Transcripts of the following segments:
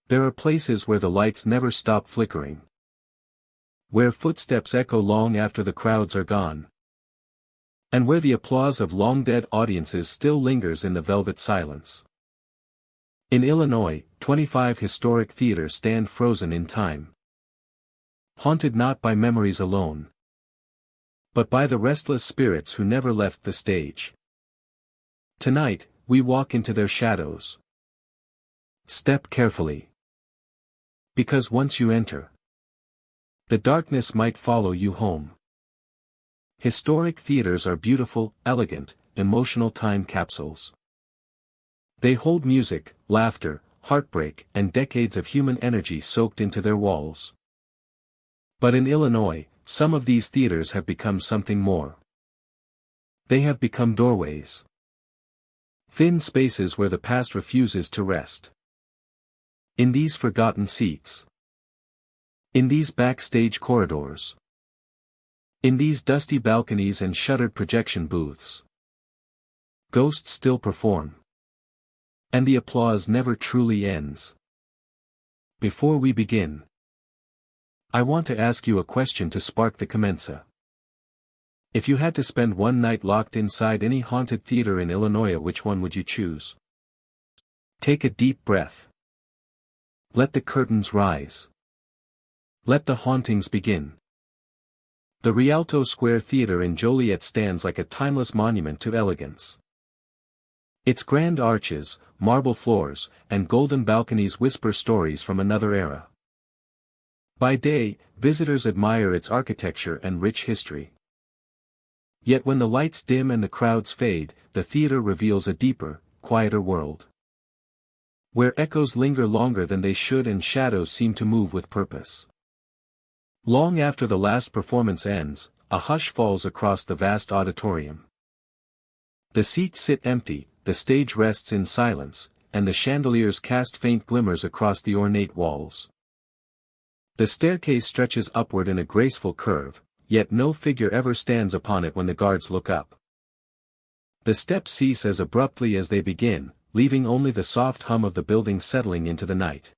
There are places where the lights never stop flickering, where footsteps echo long after the crowds are gone, and where the applause of long-dead audiences still lingers in the velvet silence. In Illinois, 25 historic theaters stand frozen in time, haunted not by memories alone, but by the restless spirits who never left the stage. Tonight, we walk into their shadows. Step carefully, because once you enter, the darkness might follow you home. Historic theaters are beautiful, elegant, emotional time capsules. They hold music, laughter, heartbreak, and decades of human energy soaked into their walls. But in Illinois, some of these theaters have become something more. They have become doorways. Thin spaces where the past refuses to rest. In these forgotten seats. In these backstage corridors. In these dusty balconies and shuttered projection booths. Ghosts still perform. And the applause never truly ends. Before we begin, I want to ask you a question to spark the commensa. If you had to spend one night locked inside any haunted theater in Illinois, which one would you choose? Take a deep breath. Let the curtains rise. Let the hauntings begin. The Rialto Square Theatre in Joliet stands like a timeless monument to elegance. Its grand arches, marble floors, and golden balconies whisper stories from another era. By day, visitors admire its architecture and rich history. Yet when the lights dim and the crowds fade, the theater reveals a deeper, quieter world, where echoes linger longer than they should and shadows seem to move with purpose. Long after the last performance ends, a hush falls across the vast auditorium. The seats sit empty, the stage rests in silence, and the chandeliers cast faint glimmers across the ornate walls. The staircase stretches upward in a graceful curve, yet no figure ever stands upon it when the guards look up. The steps cease as abruptly as they begin, leaving only the soft hum of the building settling into the night.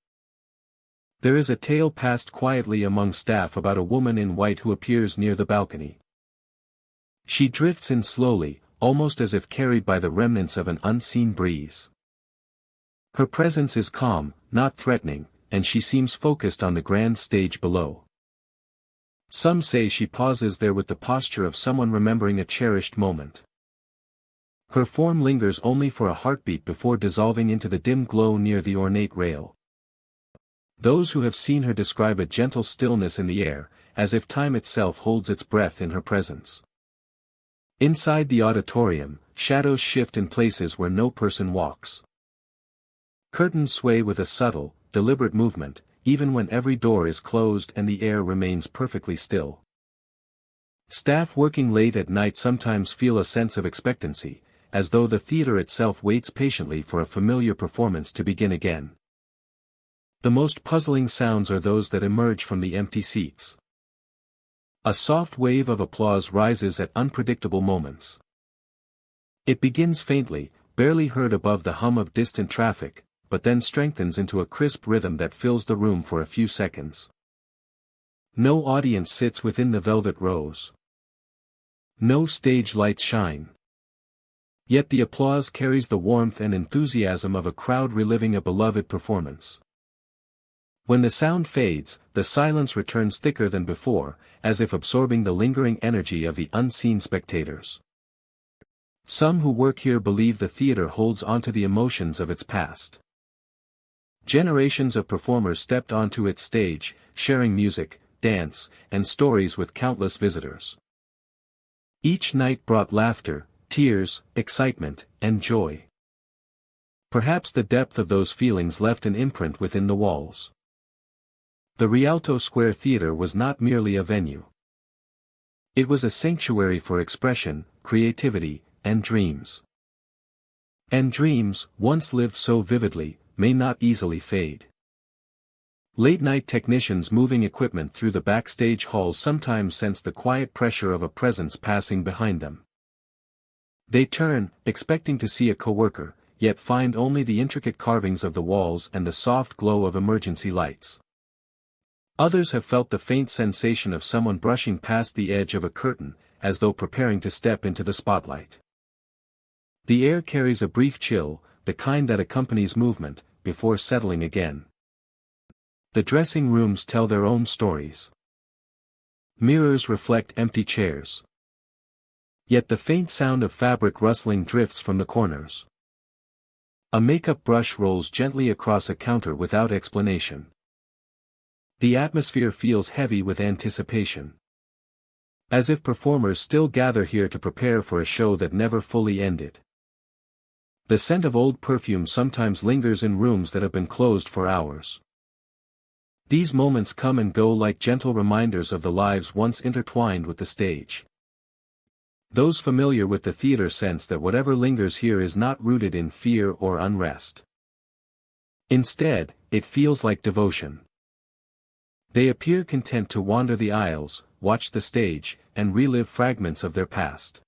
There is a tale passed quietly among staff about a woman in white who appears near the balcony. She drifts in slowly, almost as if carried by the remnants of an unseen breeze. Her presence is calm, not threatening, and she seems focused on the grand stage below. Some say she pauses there with the posture of someone remembering a cherished moment. Her form lingers only for a heartbeat before dissolving into the dim glow near the ornate rail. Those who have seen her describe a gentle stillness in the air, as if time itself holds its breath in her presence. Inside the auditorium, shadows shift in places where no person walks. Curtains sway with a subtle, deliberate movement, even when every door is closed and the air remains perfectly still. Staff working late at night sometimes feel a sense of expectancy, as though the theater itself waits patiently for a familiar performance to begin again. The most puzzling sounds are those that emerge from the empty seats. A soft wave of applause rises at unpredictable moments. It begins faintly, barely heard above the hum of distant traffic, but then strengthens into a crisp rhythm that fills the room for a few seconds. No audience sits within the velvet rows. No stage lights shine. Yet the applause carries the warmth and enthusiasm of a crowd reliving a beloved performance. When the sound fades, the silence returns thicker than before, as if absorbing the lingering energy of the unseen spectators. Some who work here believe the theater holds onto the emotions of its past. Generations of performers stepped onto its stage, sharing music, dance, and stories with countless visitors. Each night brought laughter, tears, excitement, and joy. Perhaps the depth of those feelings left an imprint within the walls. The Rialto Square Theatre was not merely a venue. It was a sanctuary for expression, creativity, and dreams. And dreams, once lived so vividly, may not easily fade. Late-night technicians moving equipment through the backstage halls sometimes sense the quiet pressure of a presence passing behind them. They turn, expecting to see a coworker, yet find only the intricate carvings of the walls and the soft glow of emergency lights. Others have felt the faint sensation of someone brushing past the edge of a curtain, as though preparing to step into the spotlight. The air carries a brief chill, the kind that accompanies movement, before settling again. The dressing rooms tell their own stories. Mirrors reflect empty chairs. Yet the faint sound of fabric rustling drifts from the corners. A makeup brush rolls gently across a counter without explanation. The atmosphere feels heavy with anticipation. As if performers still gather here to prepare for a show that never fully ended. The scent of old perfume sometimes lingers in rooms that have been closed for hours. These moments come and go like gentle reminders of the lives once intertwined with the stage. Those familiar with the theater sense that whatever lingers here is not rooted in fear or unrest. Instead, it feels like devotion. They appear content to wander the aisles, watch the stage, and relive fragments of their past.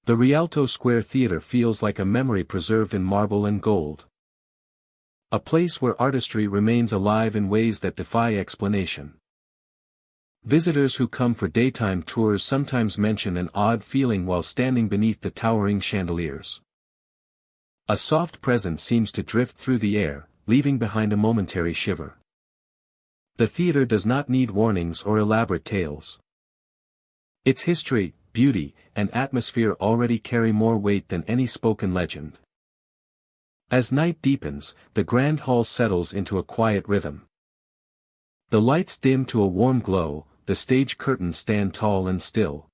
The Rialto Square Theatre feels like a memory preserved in marble and gold. A place where artistry remains alive in ways that defy explanation. Visitors who come for daytime tours sometimes mention an odd feeling while standing beneath the towering chandeliers. A soft presence seems to drift through the air, leaving behind a momentary shiver. The theater does not need warnings or elaborate tales. Its history, beauty, and atmosphere already carry more weight than any spoken legend. As night deepens, the grand hall settles into a quiet rhythm. The lights dim to a warm glow, the stage curtains stand tall and still.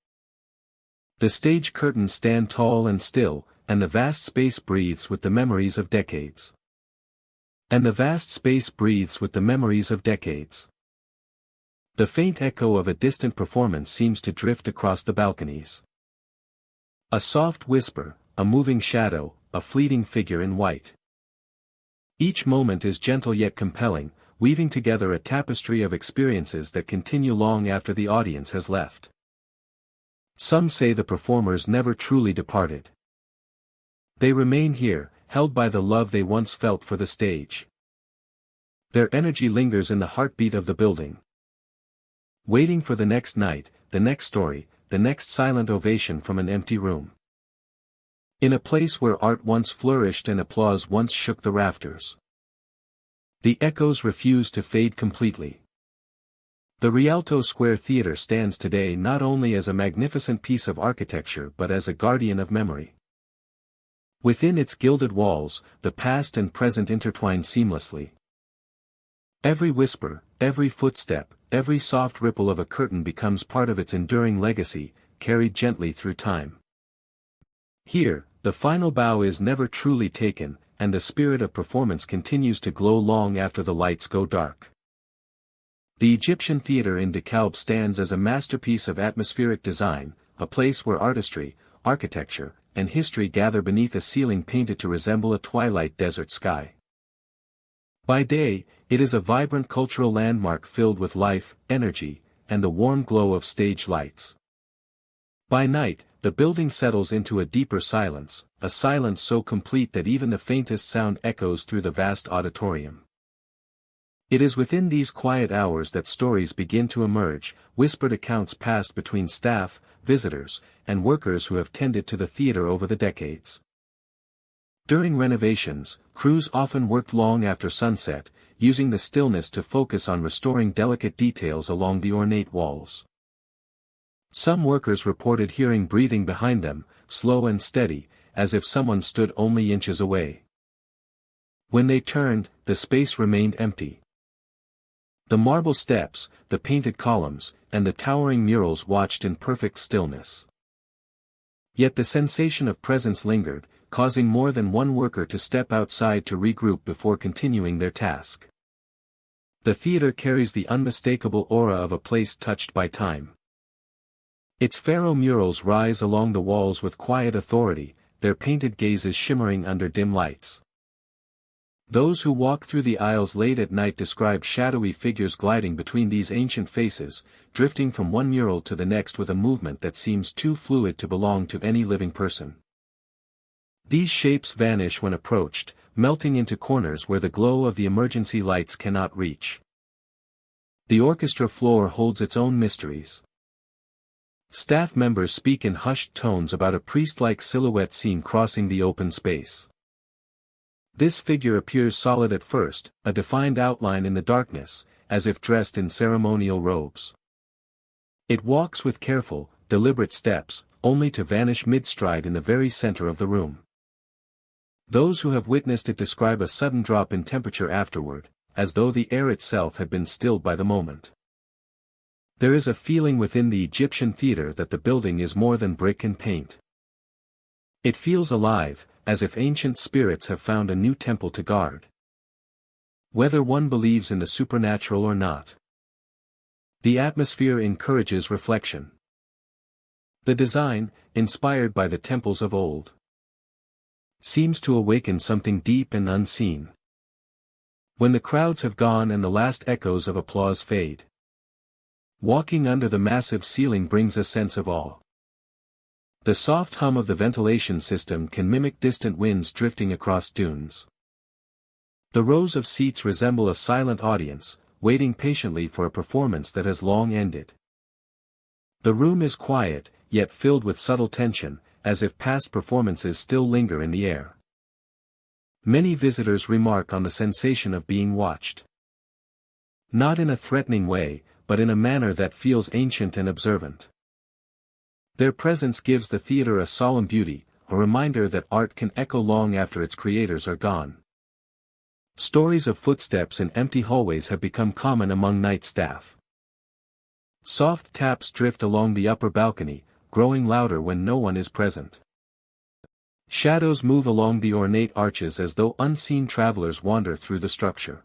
The stage curtains stand tall and still, and the vast space breathes with the memories of decades. The faint echo of a distant performance seems to drift across the balconies. A soft whisper, a moving shadow, a fleeting figure in white. Each moment is gentle yet compelling, weaving together a tapestry of experiences that continue long after the audience has left. Some say the performers never truly departed. They remain here, held by the love they once felt for the stage. Their energy lingers in the heartbeat of the building. Waiting for the next night, the next story, the next silent ovation from an empty room. In a place where art once flourished and applause once shook the rafters. The echoes refuse to fade completely. The Rialto Square Theatre stands today not only as a magnificent piece of architecture but as a guardian of memory. Within its gilded walls, the past and present intertwine seamlessly. Every whisper, every footstep, every soft ripple of a curtain becomes part of its enduring legacy, carried gently through time. Here, the final bow is never truly taken, and the spirit of performance continues to glow long after the lights go dark. The Egyptian Theatre in DeKalb stands as a masterpiece of atmospheric design, a place where artistry, architecture, and history gather beneath a ceiling painted to resemble a twilight desert sky. By day, it is a vibrant cultural landmark filled with life, energy, and the warm glow of stage lights. By night, the building settles into a deeper silence, a silence so complete that even the faintest sound echoes through the vast auditorium. It is within these quiet hours that stories begin to emerge, whispered accounts passed between staff, visitors, and workers who have tended to the theater over the decades. During renovations, crews often worked long after sunset, using the stillness to focus on restoring delicate details along the ornate walls. Some workers reported hearing breathing behind them, slow and steady, as if someone stood only inches away. When they turned, the space remained empty. The marble steps, the painted columns, and the towering murals watched in perfect stillness. Yet the sensation of presence lingered, causing more than one worker to step outside to regroup before continuing their task. The theater carries the unmistakable aura of a place touched by time. Its pharaoh murals rise along the walls with quiet authority, their painted gazes shimmering under dim lights. Those who walk through the aisles late at night describe shadowy figures gliding between these ancient faces, drifting from one mural to the next with a movement that seems too fluid to belong to any living person. These shapes vanish when approached, melting into corners where the glow of the emergency lights cannot reach. The orchestra floor holds its own mysteries. Staff members speak in hushed tones about a priest-like silhouette seen crossing the open space. This figure appears solid at first, a defined outline in the darkness, as if dressed in ceremonial robes. It walks with careful, deliberate steps, only to vanish mid-stride in the very center of the room. Those who have witnessed it describe a sudden drop in temperature afterward, as though the air itself had been stilled by the moment. There is a feeling within the Egyptian theater that the building is more than brick and paint. It feels alive, as if ancient spirits have found a new temple to guard. Whether one believes in the supernatural or not. The atmosphere encourages reflection. The design, inspired by the temples of old, seems to awaken something deep and unseen. When the crowds have gone and the last echoes of applause fade, walking under the massive ceiling brings a sense of awe. The soft hum of the ventilation system can mimic distant winds drifting across dunes. The rows of seats resemble a silent audience, waiting patiently for a performance that has long ended. The room is quiet, yet filled with subtle tension, as if past performances still linger in the air. Many visitors remark on the sensation of being watched. Not in a threatening way, but in a manner that feels ancient and observant. Their presence gives the theater a solemn beauty, a reminder that art can echo long after its creators are gone. Stories of footsteps in empty hallways have become common among night staff. Soft taps drift along the upper balcony, growing louder when no one is present. Shadows move along the ornate arches as though unseen travelers wander through the structure.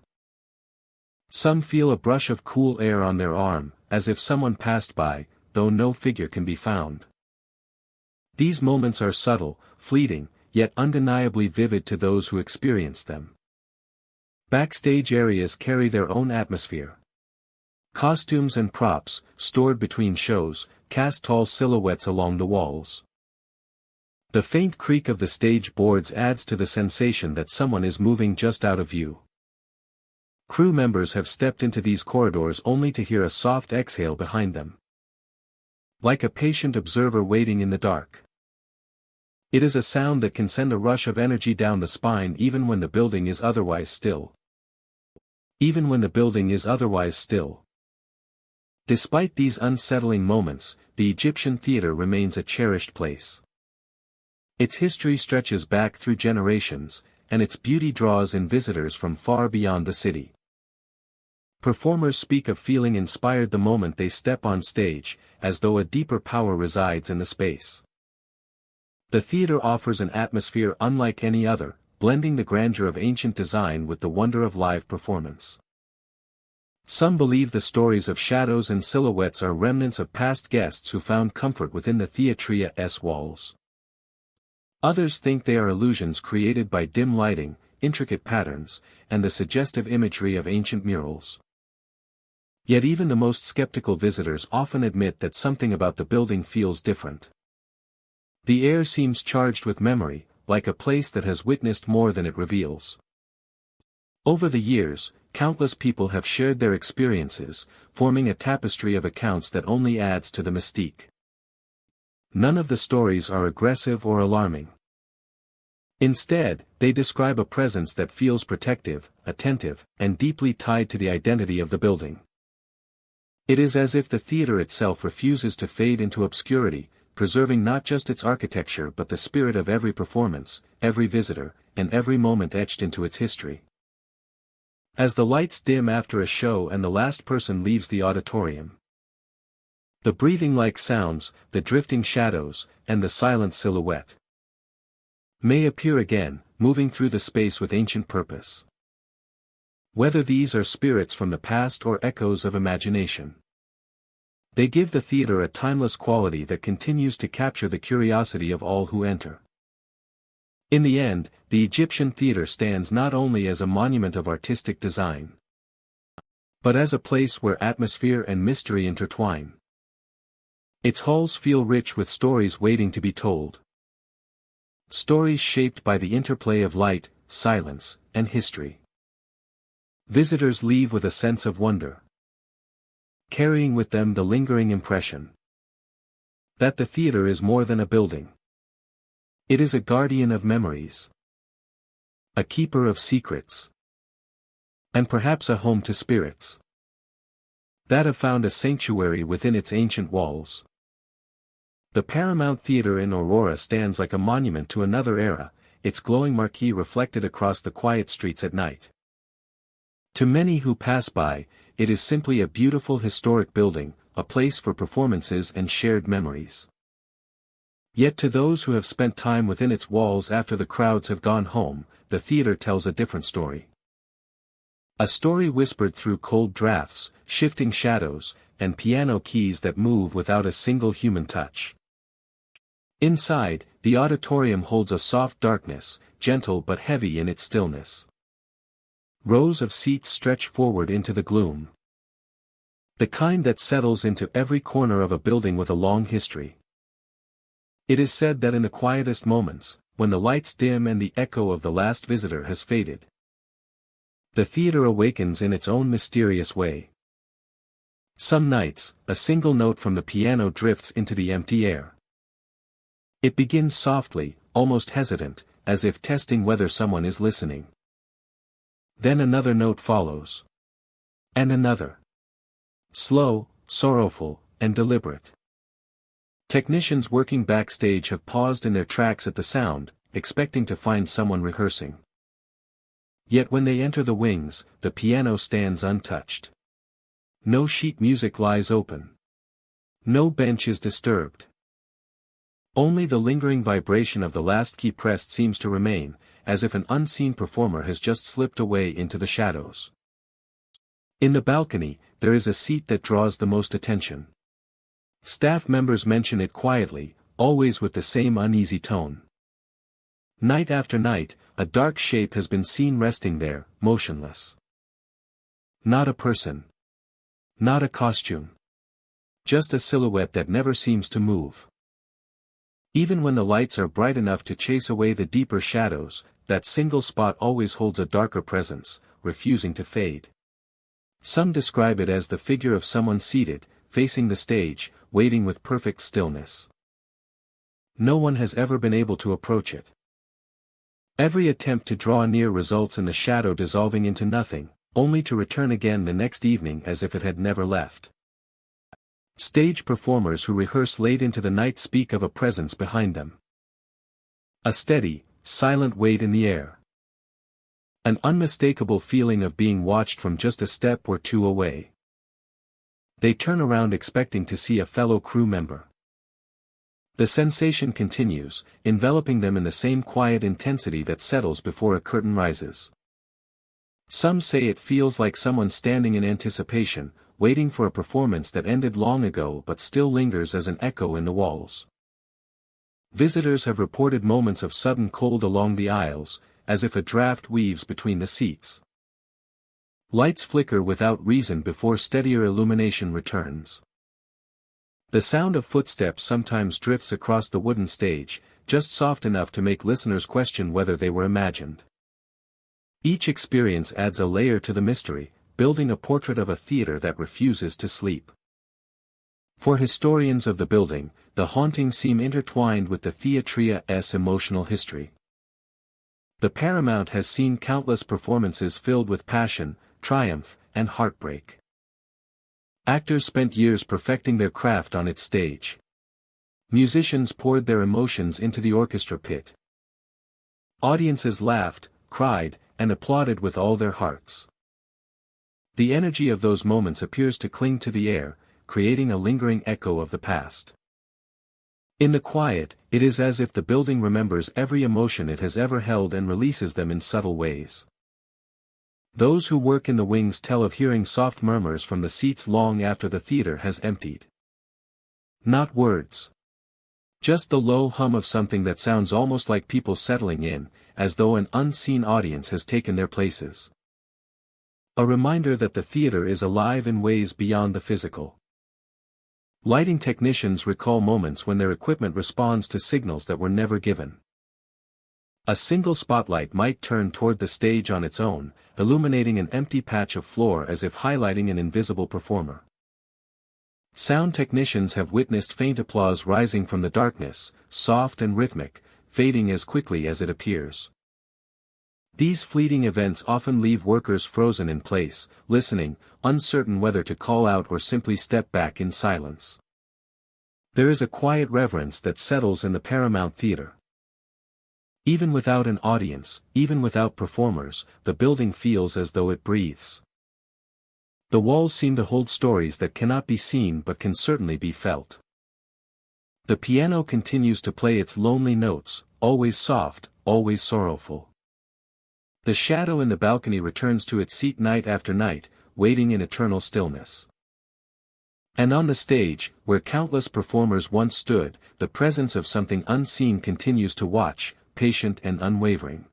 Some feel a brush of cool air on their arm, as if someone passed by, though no figure can be found. These moments are subtle, fleeting, yet undeniably vivid to those who experience them. Backstage areas carry their own atmosphere. Costumes and props, stored between shows, cast tall silhouettes along the walls. The faint creak of the stage boards adds to the sensation that someone is moving just out of view. Crew members have stepped into these corridors only to hear a soft exhale behind them. Like a patient observer waiting in the dark. It is a sound that can send a rush of energy down the spine even when the building is otherwise still. Even when the building is otherwise still. Despite these unsettling moments, the Egyptian theater remains a cherished place. Its history stretches back through generations, and its beauty draws in visitors from far beyond the city. Performers speak of feeling inspired the moment they step on stage, as though a deeper power resides in the space. The theater offers an atmosphere unlike any other, blending the grandeur of ancient design with the wonder of live performance. Some believe the stories of shadows and silhouettes are remnants of past guests who found comfort within the theatria's walls. Others think they are illusions created by dim lighting, intricate patterns, and the suggestive imagery of ancient murals. Yet even the most skeptical visitors often admit that something about the building feels different. The air seems charged with memory, like a place that has witnessed more than it reveals. Over the years, countless people have shared their experiences, forming a tapestry of accounts that only adds to the mystique. None of the stories are aggressive or alarming. Instead, they describe a presence that feels protective, attentive, and deeply tied to the identity of the building. It is as if the theater itself refuses to fade into obscurity, preserving not just its architecture but the spirit of every performance, every visitor, and every moment etched into its history. As the lights dim after a show and the last person leaves the auditorium, the breathing-like sounds, the drifting shadows, and the silent silhouette may appear again, moving through the space with ancient purpose. Whether these are spirits from the past or echoes of imagination, they give the theater a timeless quality that continues to capture the curiosity of all who enter. In the end, the Egyptian theater stands not only as a monument of artistic design, but as a place where atmosphere and mystery intertwine. Its halls feel rich with stories waiting to be told. Stories shaped by the interplay of light, silence, and history. Visitors leave with a sense of wonder, carrying with them the lingering impression that the theater is more than a building. It is a guardian of memories, a keeper of secrets, and perhaps a home to spirits that have found a sanctuary within its ancient walls. The Paramount Theater in Aurora stands like a monument to another era, its glowing marquee reflected across the quiet streets at night. To many who pass by, it is simply a beautiful historic building, a place for performances and shared memories. Yet to those who have spent time within its walls after the crowds have gone home, the theater tells a different story. A story whispered through cold drafts, shifting shadows, and piano keys that move without a single human touch. Inside, the auditorium holds a soft darkness, gentle but heavy in its stillness. Rows of seats stretch forward into the gloom, the kind that settles into every corner of a building with a long history. It is said that in the quietest moments, when the lights dim and the echo of the last visitor has faded, the theater awakens in its own mysterious way. Some nights, a single note from the piano drifts into the empty air. It begins softly, almost hesitant, as if testing whether someone is listening. Then another note follows. And another. Slow, sorrowful, and deliberate. Technicians working backstage have paused in their tracks at the sound, expecting to find someone rehearsing. Yet when they enter the wings, the piano stands untouched. No sheet music lies open. No bench is disturbed. Only the lingering vibration of the last key pressed seems to remain, as if an unseen performer has just slipped away into the shadows. In the balcony, there is a seat that draws the most attention. Staff members mention it quietly, always with the same uneasy tone. Night after night, a dark shape has been seen resting there, motionless. Not a person. Not a costume. Just a silhouette that never seems to move. Even when the lights are bright enough to chase away the deeper shadows, that single spot always holds a darker presence, refusing to fade. Some describe it as the figure of someone seated, facing the stage, waiting with perfect stillness. No one has ever been able to approach it. Every attempt to draw near results in the shadow dissolving into nothing, only to return again the next evening as if it had never left. Stage performers who rehearse late into the night speak of a presence behind them. A steady, silent weight in the air. An unmistakable feeling of being watched from just a step or two away. They turn around expecting to see a fellow crew member. The sensation continues, enveloping them in the same quiet intensity that settles before a curtain rises. Some say it feels like someone standing in anticipation, waiting for a performance that ended long ago but still lingers as an echo in the walls. Visitors have reported moments of sudden cold along the aisles, as if a draft weaves between the seats. Lights flicker without reason before steadier illumination returns. The sound of footsteps sometimes drifts across the wooden stage, just soft enough to make listeners question whether they were imagined. Each experience adds a layer to the mystery, building a portrait of a theater that refuses to sleep. For historians of the building, the hauntings seem intertwined with the theatria's emotional history. The Paramount has seen countless performances filled with passion, triumph, and heartbreak. Actors spent years perfecting their craft on its stage. Musicians poured their emotions into the orchestra pit. Audiences laughed, cried, and applauded with all their hearts. The energy of those moments appears to cling to the air, creating a lingering echo of the past. In the quiet, it is as if the building remembers every emotion it has ever held and releases them in subtle ways. Those who work in the wings tell of hearing soft murmurs from the seats long after the theater has emptied. Not words. Just the low hum of something that sounds almost like people settling in, as though an unseen audience has taken their places. A reminder that the theater is alive in ways beyond the physical. Lighting technicians recall moments when their equipment responds to signals that were never given. A single spotlight might turn toward the stage on its own, illuminating an empty patch of floor as if highlighting an invisible performer. Sound technicians have witnessed faint applause rising from the darkness, soft and rhythmic, fading as quickly as it appears. These fleeting events often leave workers frozen in place, listening, uncertain whether to call out or simply step back in silence. There is a quiet reverence that settles in the Paramount Theatre. Even without an audience, even without performers, the building feels as though it breathes. The walls seem to hold stories that cannot be seen but can certainly be felt. The piano continues to play its lonely notes, always soft, always sorrowful. The shadow in the balcony returns to its seat night after night, waiting in eternal stillness. And on the stage, where countless performers once stood, the presence of something unseen continues to watch, patient and unwavering.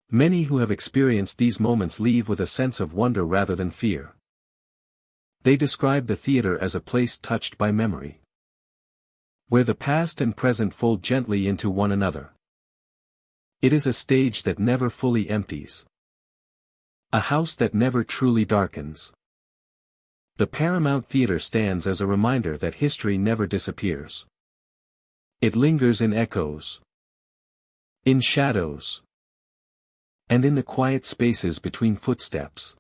Many who have experienced these moments leave with a sense of wonder rather than fear. They describe the theater as a place touched by memory, where the past and present fold gently into one another. It is a stage that never fully empties, a house that never truly darkens. The Paramount Theatre stands as a reminder that history never disappears. It lingers in echoes, in shadows, and in the quiet spaces between footsteps.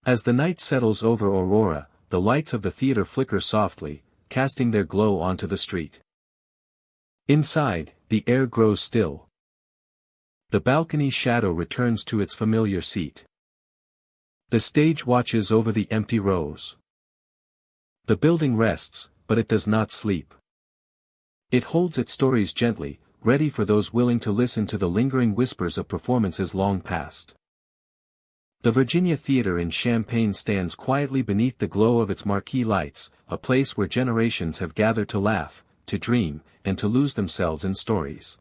As the night settles over Aurora, the lights of the theater flicker softly, casting their glow onto the street. Inside, the air grows still. The balcony's shadow returns to its familiar seat. The stage watches over the empty rows. The building rests, but it does not sleep. It holds its stories gently, ready for those willing to listen to the lingering whispers of performances long past. The Virginia Theatre in Champaign stands quietly beneath the glow of its marquee lights, a place where generations have gathered to laugh, to dream, and to lose themselves in stories.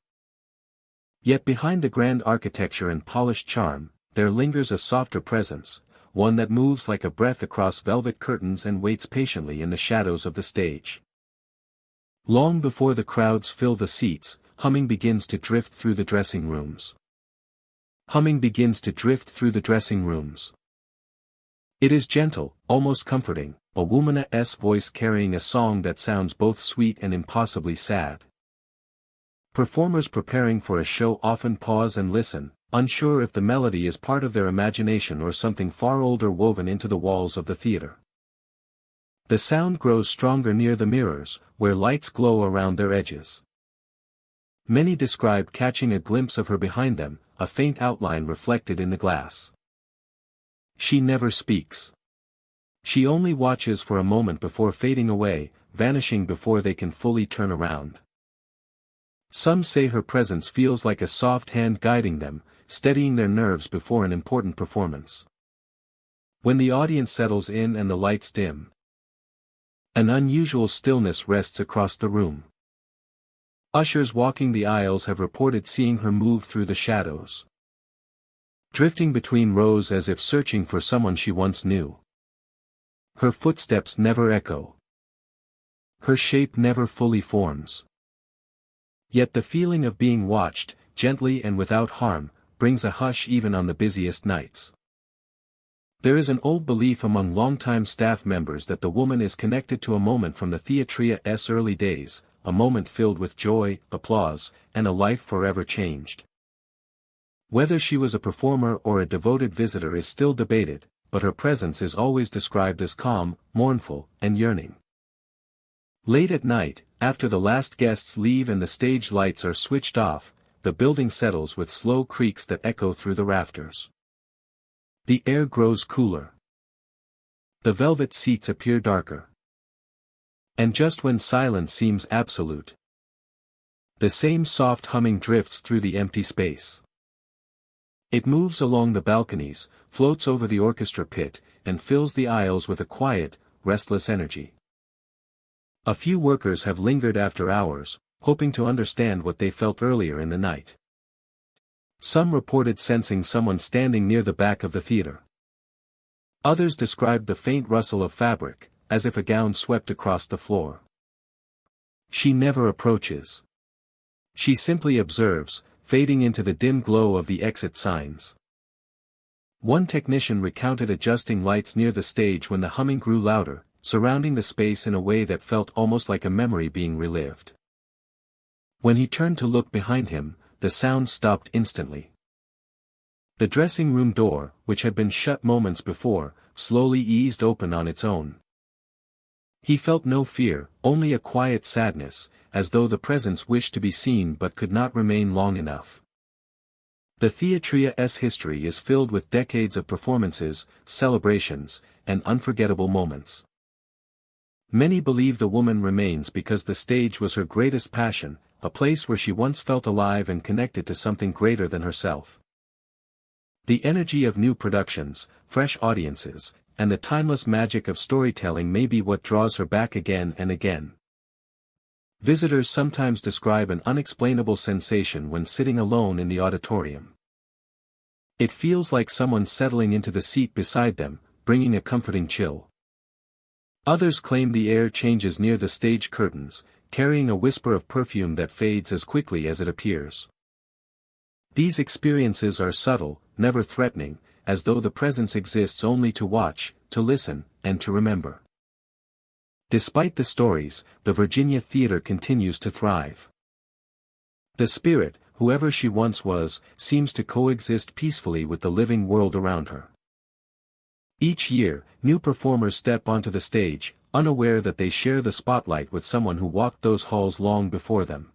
Yet behind the grand architecture and polished charm, there lingers a softer presence, one that moves like a breath across velvet curtains and waits patiently in the shadows of the stage. Long before the crowds fill the seats, humming begins to drift through the dressing rooms. Humming begins to drift through the dressing rooms. It is gentle, almost comforting, a woman's voice carrying a song that sounds both sweet and impossibly sad. Performers preparing for a show often pause and listen, unsure if the melody is part of their imagination or something far older woven into the walls of the theater. The sound grows stronger near the mirrors, where lights glow around their edges. Many describe catching a glimpse of her behind them, a faint outline reflected in the glass. She never speaks. She only watches for a moment before fading away, vanishing before they can fully turn around. Some say her presence feels like a soft hand guiding them, steadying their nerves before an important performance. When the audience settles in and the lights dim, an unusual stillness rests across the room. Ushers walking the aisles have reported seeing her move through the shadows, drifting between rows as if searching for someone she once knew. Her footsteps never echo. Her shape never fully forms. Yet the feeling of being watched, gently and without harm, brings a hush even on the busiest nights. There is an old belief among longtime staff members that the woman is connected to a moment from the theatria's early days, a moment filled with joy, applause, and a life forever changed. Whether she was a performer or a devoted visitor is still debated, but her presence is always described as calm, mournful, and yearning. Late at night, after the last guests leave and the stage lights are switched off, the building settles with slow creaks that echo through the rafters. The air grows cooler. The velvet seats appear darker. And just when silence seems absolute, the same soft humming drifts through the empty space. It moves along the balconies, floats over the orchestra pit, and fills the aisles with a quiet, restless energy. A few workers have lingered after hours, hoping to understand what they felt earlier in the night. Some reported sensing someone standing near the back of the theater. Others described the faint rustle of fabric, as if a gown swept across the floor. She never approaches. She simply observes, fading into the dim glow of the exit signs. One technician recounted adjusting lights near the stage when the humming grew louder, surrounding the space in a way that felt almost like a memory being relived. When he turned to look behind him, the sound stopped instantly. The dressing room door, which had been shut moments before, slowly eased open on its own. He felt no fear, only a quiet sadness, as though the presence wished to be seen but could not remain long enough. The theatria's history is filled with decades of performances, celebrations, and unforgettable moments. Many believe the woman remains because the stage was her greatest passion, a place where she once felt alive and connected to something greater than herself. The energy of new productions, fresh audiences, and the timeless magic of storytelling may be what draws her back again and again. Visitors sometimes describe an unexplainable sensation when sitting alone in the auditorium. It feels like someone settling into the seat beside them, bringing a comforting chill. Others claim the air changes near the stage curtains, carrying a whisper of perfume that fades as quickly as it appears. These experiences are subtle, never threatening, as though the presence exists only to watch, to listen, and to remember. Despite the stories, the Virginia Theatre continues to thrive. The spirit, whoever she once was, seems to coexist peacefully with the living world around her. Each year, new performers step onto the stage, unaware that they share the spotlight with someone who walked those halls long before them.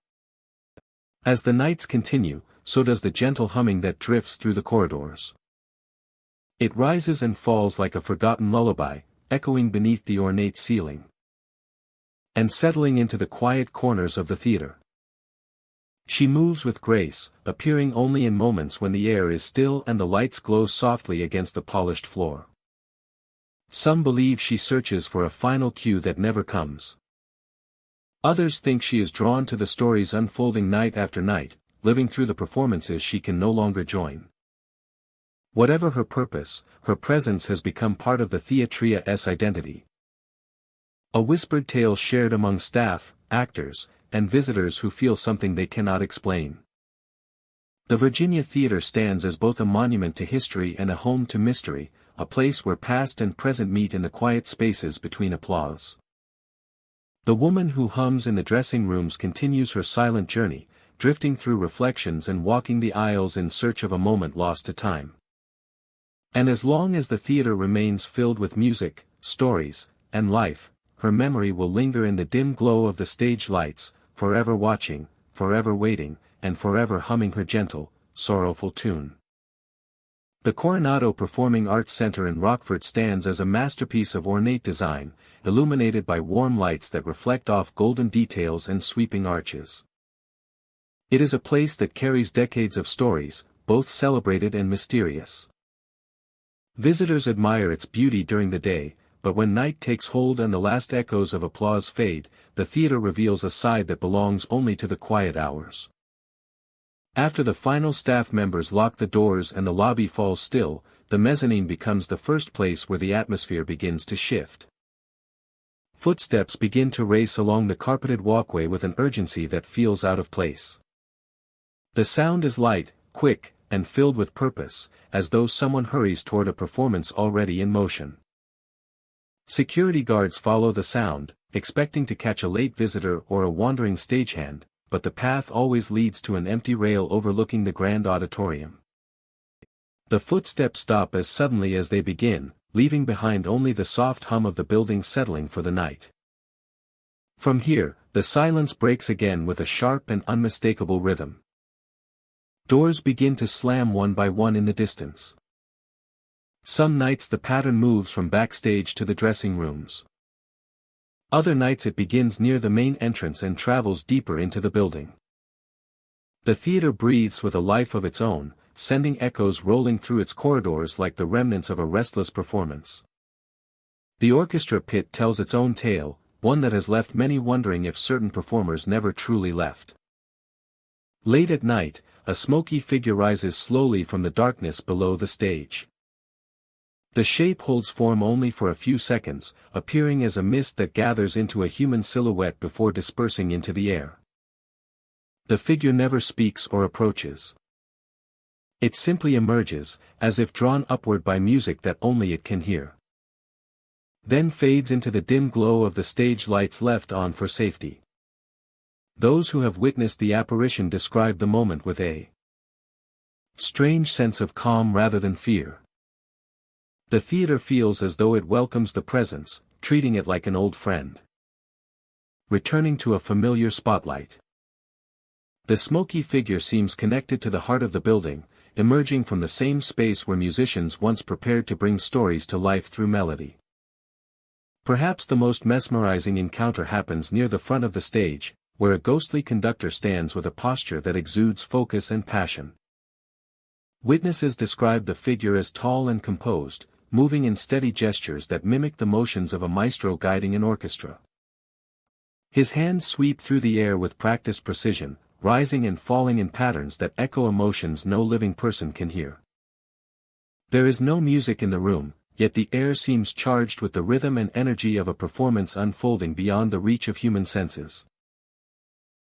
As the nights continue, so does the gentle humming that drifts through the corridors. It rises and falls like a forgotten lullaby, echoing beneath the ornate ceiling, and settling into the quiet corners of the theater. She moves with grace, appearing only in moments when the air is still and the lights glow softly against the polished floor. Some believe she searches for a final cue that never comes. Others think she is drawn to the stories unfolding night after night, living through the performances she can no longer join. Whatever her purpose, her presence has become part of the theatria's identity. A whispered tale shared among staff, actors, and visitors who feel something they cannot explain. The Virginia Theatre stands as both a monument to history and a home to mystery, a place where past and present meet in the quiet spaces between applause. The woman who hums in the dressing rooms continues her silent journey, drifting through reflections and walking the aisles in search of a moment lost to time. And as long as the theater remains filled with music, stories, and life, her memory will linger in the dim glow of the stage lights, forever watching, forever waiting, and forever humming her gentle, sorrowful tune. The Coronado Performing Arts Center in Rockford stands as a masterpiece of ornate design, illuminated by warm lights that reflect off golden details and sweeping arches. It is a place that carries decades of stories, both celebrated and mysterious. Visitors admire its beauty during the day, but when night takes hold and the last echoes of applause fade, the theater reveals a side that belongs only to the quiet hours. After the final staff members lock the doors and the lobby falls still, the mezzanine becomes the first place where the atmosphere begins to shift. Footsteps begin to race along the carpeted walkway with an urgency that feels out of place. The sound is light, quick, and filled with purpose, as though someone hurries toward a performance already in motion. Security guards follow the sound, expecting to catch a late visitor or a wandering stagehand, but the path always leads to an empty rail overlooking the grand auditorium. The footsteps stop as suddenly as they begin, leaving behind only the soft hum of the building settling for the night. From here, the silence breaks again with a sharp and unmistakable rhythm. Doors begin to slam one by one in the distance. Some nights the pattern moves from backstage to the dressing rooms. Other nights it begins near the main entrance and travels deeper into the building. The theater breathes with a life of its own, sending echoes rolling through its corridors like the remnants of a restless performance. The orchestra pit tells its own tale, one that has left many wondering if certain performers never truly left. Late at night, a smoky figure rises slowly from the darkness below the stage. The shape holds form only for a few seconds, appearing as a mist that gathers into a human silhouette before dispersing into the air. The figure never speaks or approaches. It simply emerges, as if drawn upward by music that only it can hear. Then fades into the dim glow of the stage lights left on for safety. Those who have witnessed the apparition describe the moment with a strange sense of calm rather than fear. The theater feels as though it welcomes the presence, treating it like an old friend. Returning to a familiar spotlight. The smoky figure seems connected to the heart of the building, emerging from the same space where musicians once prepared to bring stories to life through melody. Perhaps the most mesmerizing encounter happens near the front of the stage, where a ghostly conductor stands with a posture that exudes focus and passion. Witnesses describe the figure as tall and composed, moving in steady gestures that mimic the motions of a maestro guiding an orchestra. His hands sweep through the air with practiced precision, rising and falling in patterns that echo emotions no living person can hear. There is no music in the room, yet the air seems charged with the rhythm and energy of a performance unfolding beyond the reach of human senses.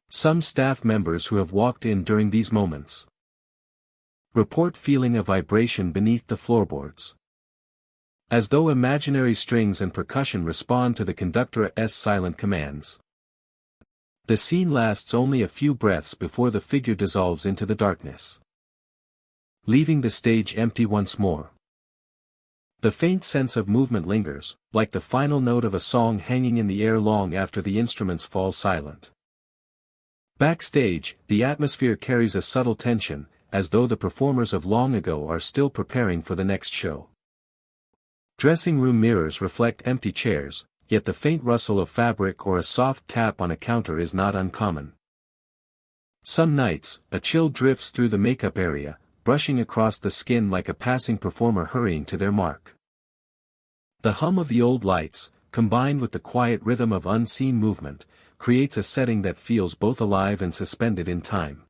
Some staff members who have walked in during these moments report feeling a vibration beneath the floorboards, as though imaginary strings and percussion respond to the conductor's silent commands. The scene lasts only a few breaths before the figure dissolves into the darkness, leaving the stage empty once more. The faint sense of movement lingers, like the final note of a song hanging in the air long after the instruments fall silent. Backstage, the atmosphere carries a subtle tension, as though the performers of long ago are still preparing for the next show. Dressing room mirrors reflect empty chairs, yet the faint rustle of fabric or a soft tap on a counter is not uncommon. Some nights, a chill drifts through the makeup area, brushing across the skin like a passing performer hurrying to their mark. The hum of the old lights, combined with the quiet rhythm of unseen movement, creates a setting that feels both alive and suspended in time.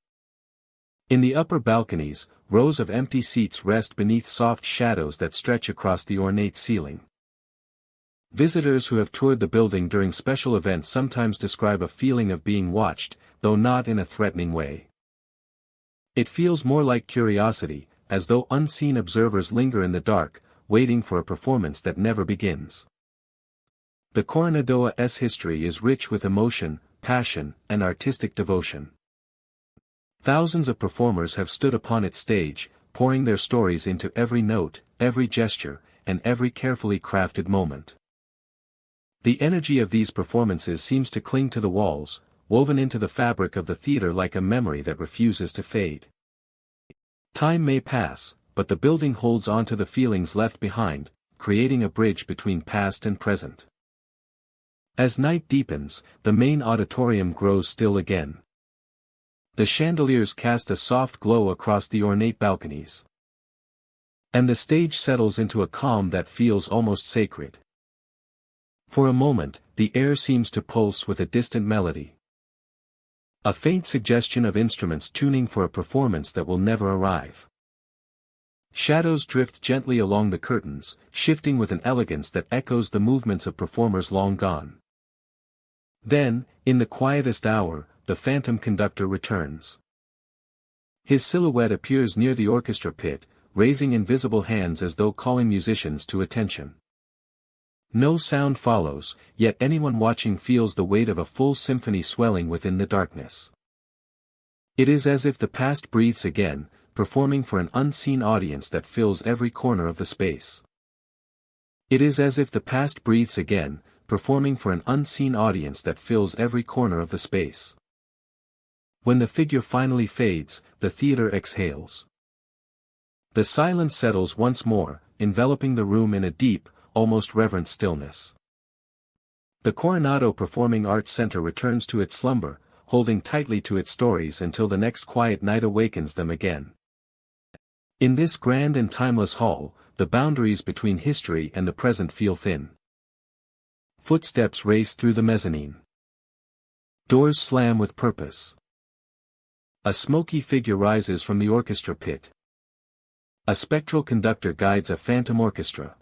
In the upper balconies, rows of empty seats rest beneath soft shadows that stretch across the ornate ceiling. Visitors who have toured the building during special events sometimes describe a feeling of being watched, though not in a threatening way. It feels more like curiosity, as though unseen observers linger in the dark, waiting for a performance that never begins. The Coronadoa's history is rich with emotion, passion, and artistic devotion. Thousands of performers have stood upon its stage, pouring their stories into every note, every gesture, and every carefully crafted moment. The energy of these performances seems to cling to the walls, woven into the fabric of the theater like a memory that refuses to fade. Time may pass, but the building holds on to the feelings left behind, creating a bridge between past and present. As night deepens, the main auditorium grows still again. The chandeliers cast a soft glow across the ornate balconies, and the stage settles into a calm that feels almost sacred. For a moment, the air seems to pulse with a distant melody. A faint suggestion of instruments tuning for a performance that will never arrive. Shadows drift gently along the curtains, shifting with an elegance that echoes the movements of performers long gone. Then, in the quietest hour, the phantom conductor returns. His silhouette appears near the orchestra pit, raising invisible hands as though calling musicians to attention. No sound follows, yet anyone watching feels the weight of a full symphony swelling within the darkness. It is as if the past breathes again, performing for an unseen audience that fills every corner of the space. It is as if the past breathes again, performing for an unseen audience that fills every corner of the space. When the figure finally fades, the theater exhales. The silence settles once more, enveloping the room in a deep, almost reverent stillness. The Coronado Performing Arts Center returns to its slumber, holding tightly to its stories until the next quiet night awakens them again. In this grand and timeless hall, the boundaries between history and the present feel thin. Footsteps race through the mezzanine. Doors slam with purpose. A smoky figure rises from the orchestra pit. A spectral conductor guides a phantom orchestra.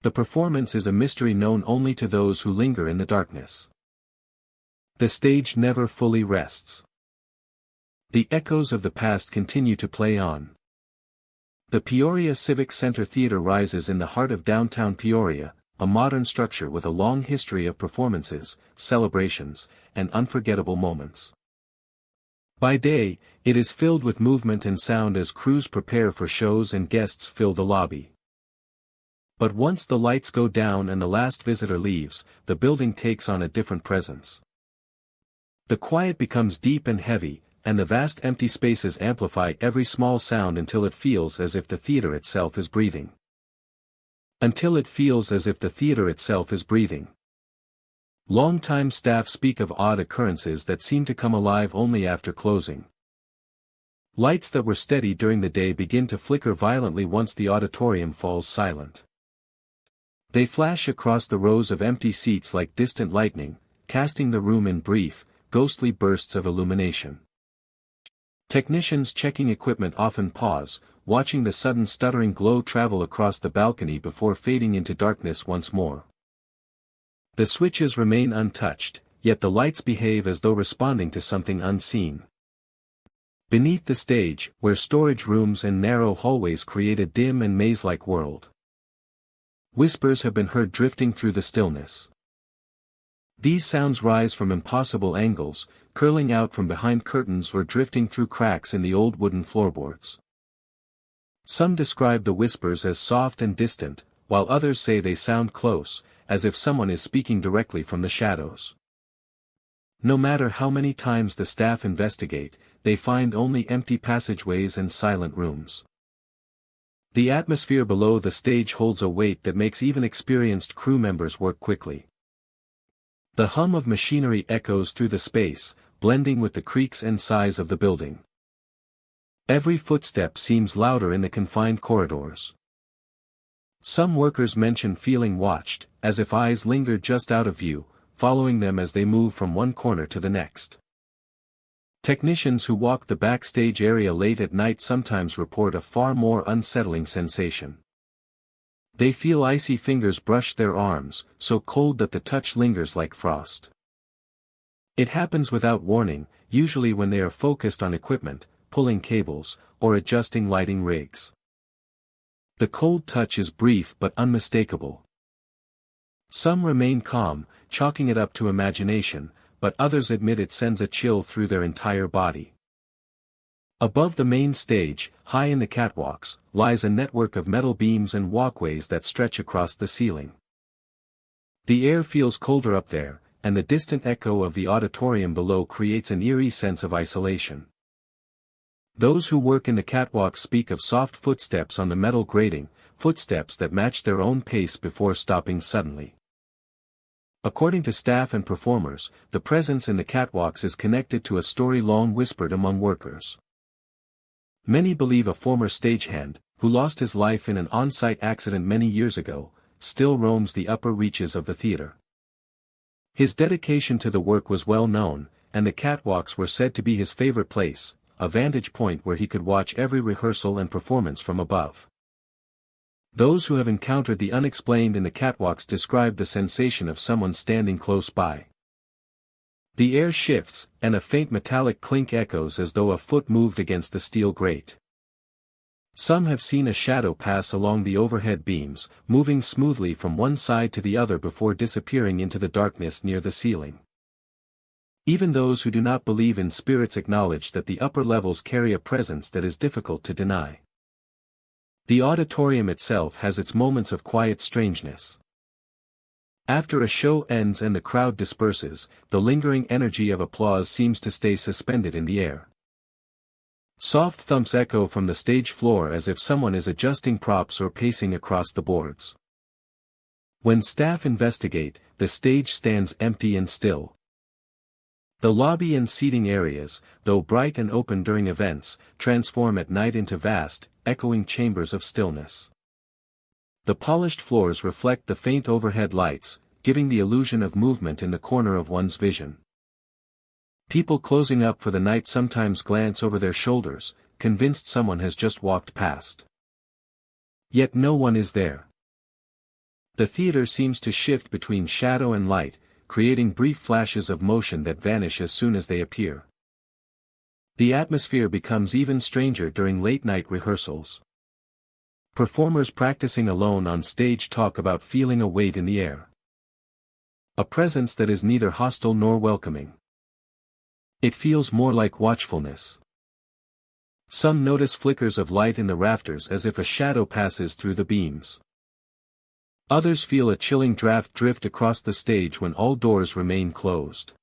The performance is a mystery known only to those who linger in the darkness. The stage never fully rests. The echoes of the past continue to play on. The Peoria Civic Center Theater rises in the heart of downtown Peoria, a modern structure with a long history of performances, celebrations, and unforgettable moments. By day, it is filled with movement and sound as crews prepare for shows and guests fill the lobby. But once the lights go down and the last visitor leaves, the building takes on a different presence. The quiet becomes deep and heavy, and the vast empty spaces amplify every small sound until it feels as if the theater itself is breathing. Longtime staff speak of odd occurrences that seem to come alive only after closing. Lights that were steady during the day begin to flicker violently once the auditorium falls silent. They flash across the rows of empty seats like distant lightning, casting the room in brief, ghostly bursts of illumination. Technicians checking equipment often pause, watching the sudden stuttering glow travel across the balcony before fading into darkness once more. The switches remain untouched, yet the lights behave as though responding to something unseen. Beneath the stage, where storage rooms and narrow hallways create a dim and maze-like world, whispers have been heard drifting through the stillness. These sounds rise from impossible angles, curling out from behind curtains or drifting through cracks in the old wooden floorboards. Some describe the whispers as soft and distant, while others say they sound close, as if someone is speaking directly from the shadows. No matter how many times the staff investigate, they find only empty passageways and silent rooms. The atmosphere below the stage holds a weight that makes even experienced crew members work quickly. The hum of machinery echoes through the space, blending with the creaks and sighs of the building. Every footstep seems louder in the confined corridors. Some workers mention feeling watched, as if eyes linger just out of view, following them as they move from one corner to the next. Technicians who walk the backstage area late at night sometimes report a far more unsettling sensation. They feel icy fingers brush their arms, so cold that the touch lingers like frost. It happens without warning, usually when they are focused on equipment, pulling cables, or adjusting lighting rigs. The cold touch is brief but unmistakable. Some remain calm, chalking it up to imagination, but others admit it sends a chill through their entire body. Above the main stage, high in the catwalks, lies a network of metal beams and walkways that stretch across the ceiling. The air feels colder up there, and the distant echo of the auditorium below creates an eerie sense of isolation. Those who work in the catwalks speak of soft footsteps on the metal grating, footsteps that match their own pace before stopping suddenly. According to staff and performers, the presence in the catwalks is connected to a story long whispered among workers. Many believe a former stagehand, who lost his life in an on-site accident many years ago, still roams the upper reaches of the theater. His dedication to the work was well known, and the catwalks were said to be his favorite place, a vantage point where he could watch every rehearsal and performance from above. Those who have encountered the unexplained in the catwalks describe the sensation of someone standing close by. The air shifts, and a faint metallic clink echoes as though a foot moved against the steel grate. Some have seen a shadow pass along the overhead beams, moving smoothly from one side to the other before disappearing into the darkness near the ceiling. Even those who do not believe in spirits acknowledge that the upper levels carry a presence that is difficult to deny. The auditorium itself has its moments of quiet strangeness. After a show ends and the crowd disperses, the lingering energy of applause seems to stay suspended in the air. Soft thumps echo from the stage floor as if someone is adjusting props or pacing across the boards. When staff investigate, the stage stands empty and still. The lobby and seating areas, though bright and open during events, transform at night into vast, echoing chambers of stillness. The polished floors reflect the faint overhead lights, giving the illusion of movement in the corner of one's vision. People closing up for the night sometimes glance over their shoulders, convinced someone has just walked past. Yet no one is there. The theater seems to shift between shadow and light, creating brief flashes of motion that vanish as soon as they appear. The atmosphere becomes even stranger during late-night rehearsals. Performers practicing alone on stage talk about feeling a weight in the air. A presence that is neither hostile nor welcoming. It feels more like watchfulness. Some notice flickers of light in the rafters as if a shadow passes through the beams. Others feel a chilling draft drift across the stage when all doors remain closed.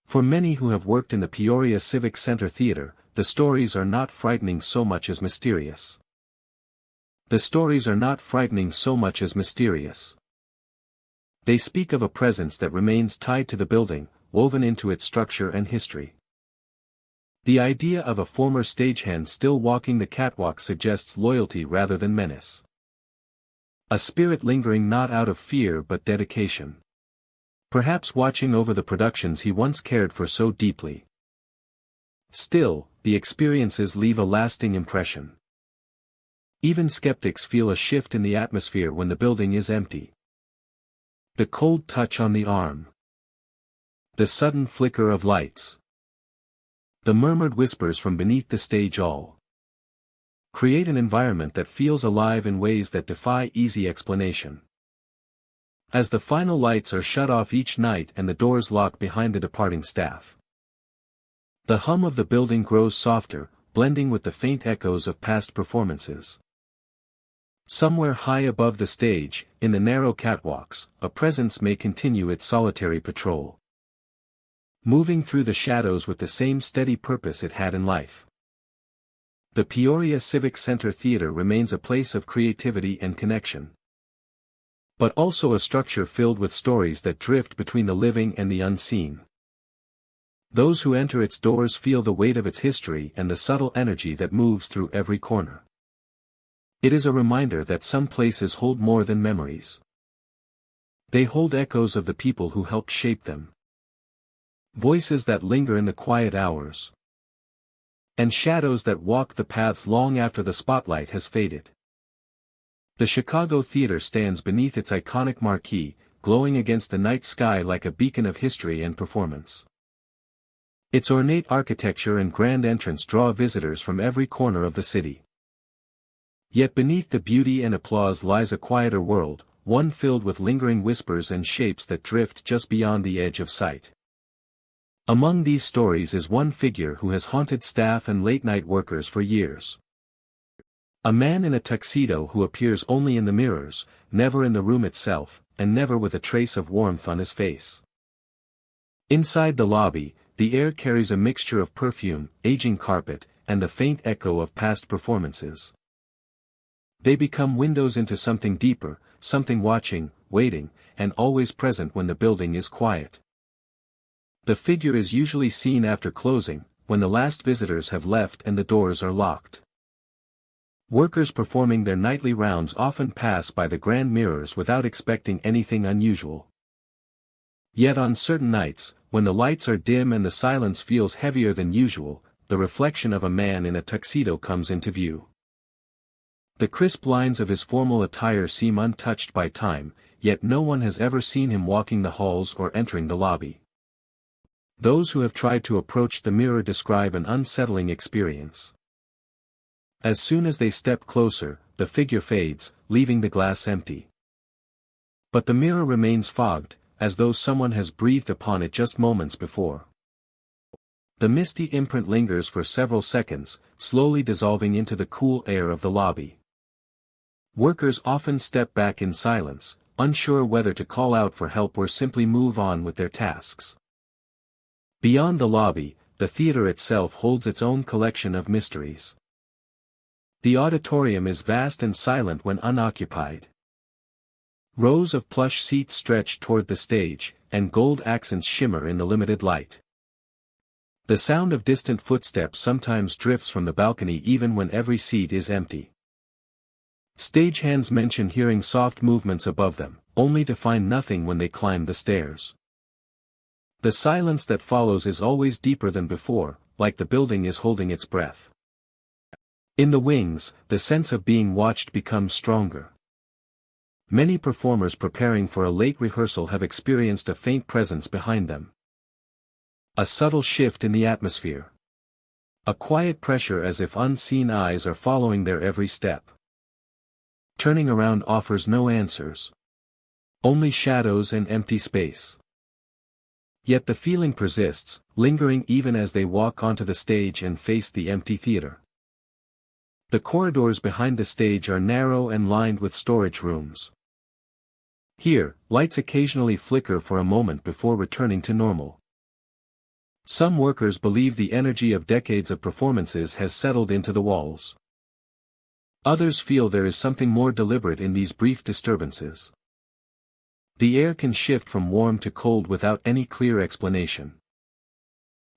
For many who have worked in the Peoria Civic Center Theater, the stories are not frightening so much as mysterious. The stories are not frightening so much as mysterious. They speak of a presence that remains tied to the building, woven into its structure and history. The idea of a former stagehand still walking the catwalk suggests loyalty rather than menace. A spirit lingering not out of fear but dedication. Perhaps watching over the productions he once cared for so deeply. Still, the experiences leave a lasting impression. Even skeptics feel a shift in the atmosphere when the building is empty. The cold touch on the arm. The sudden flicker of lights. The murmured whispers from beneath the stage all create an environment that feels alive in ways that defy easy explanation. As the final lights are shut off each night and the doors lock behind the departing staff, the hum of the building grows softer, blending with the faint echoes of past performances. Somewhere high above the stage, in the narrow catwalks, a presence may continue its solitary patrol. Moving through the shadows with the same steady purpose it had in life. The Peoria Civic Center Theater remains a place of creativity and connection. But also a structure filled with stories that drift between the living and the unseen. Those who enter its doors feel the weight of its history and the subtle energy that moves through every corner. It is a reminder that some places hold more than memories. They hold echoes of the people who helped shape them. Voices that linger in the quiet hours. And shadows that walk the paths long after the spotlight has faded. The Chicago Theater stands beneath its iconic marquee, glowing against the night sky like a beacon of history and performance. Its ornate architecture and grand entrance draw visitors from every corner of the city. Yet beneath the beauty and applause lies a quieter world, one filled with lingering whispers and shapes that drift just beyond the edge of sight. Among these stories is one figure who has haunted staff and late-night workers for years. A man in a tuxedo who appears only in the mirrors, never in the room itself, and never with a trace of warmth on his face. Inside the lobby, the air carries a mixture of perfume, aging carpet, and the faint echo of past performances. They become windows into something deeper, something watching, waiting, and always present when the building is quiet. The figure is usually seen after closing, when the last visitors have left and the doors are locked. Workers performing their nightly rounds often pass by the grand mirrors without expecting anything unusual. Yet on certain nights, when the lights are dim and the silence feels heavier than usual, the reflection of a man in a tuxedo comes into view. The crisp lines of his formal attire seem untouched by time, yet no one has ever seen him walking the halls or entering the lobby. Those who have tried to approach the mirror describe an unsettling experience. As soon as they step closer, the figure fades, leaving the glass empty. But the mirror remains fogged, as though someone has breathed upon it just moments before. The misty imprint lingers for several seconds, slowly dissolving into the cool air of the lobby. Workers often step back in silence, unsure whether to call out for help or simply move on with their tasks. Beyond the lobby, the theater itself holds its own collection of mysteries. The auditorium is vast and silent when unoccupied. Rows of plush seats stretch toward the stage, and gold accents shimmer in the limited light. The sound of distant footsteps sometimes drifts from the balcony even when every seat is empty. Stagehands mention hearing soft movements above them, only to find nothing when they climb the stairs. The silence that follows is always deeper than before, like the building is holding its breath. In the wings, the sense of being watched becomes stronger. Many performers preparing for a late rehearsal have experienced a faint presence behind them. A subtle shift in the atmosphere. A quiet pressure as if unseen eyes are following their every step. Turning around offers no answers. Only shadows and empty space. Yet the feeling persists, lingering even as they walk onto the stage and face the empty theater. The corridors behind the stage are narrow and lined with storage rooms. Here, lights occasionally flicker for a moment before returning to normal. Some workers believe the energy of decades of performances has settled into the walls. Others feel there is something more deliberate in these brief disturbances. The air can shift from warm to cold without any clear explanation.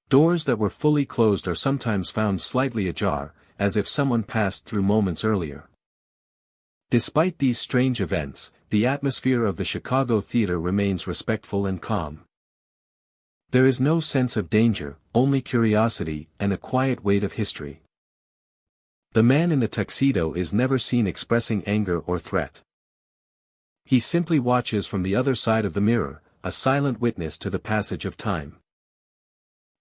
Doors that were fully closed are sometimes found slightly ajar, as if someone passed through moments earlier. Despite these strange events, the atmosphere of the Chicago theater remains respectful and calm. There is no sense of danger, only curiosity and a quiet weight of history. The man in the tuxedo is never seen expressing anger or threat. He simply watches from the other side of the mirror, a silent witness to the passage of time.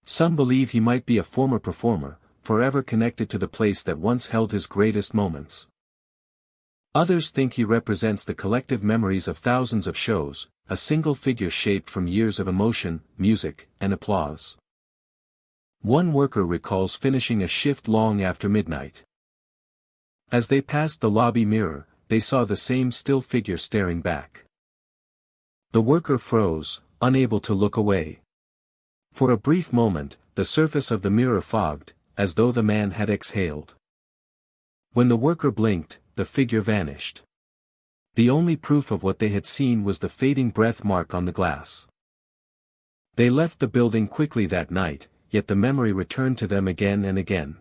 Some believe he might be a former performer, forever connected to the place that once held his greatest moments. Others think he represents the collective memories of thousands of shows, a single figure shaped from years of emotion, music, and applause. One worker recalls finishing a shift long after midnight. As they passed the lobby mirror, they saw the same still figure staring back. The worker froze, unable to look away. For a brief moment, the surface of the mirror fogged, as though the man had exhaled. When the worker blinked, the figure vanished. The only proof of what they had seen was the fading breath mark on the glass. They left the building quickly that night, yet the memory returned to them again and again.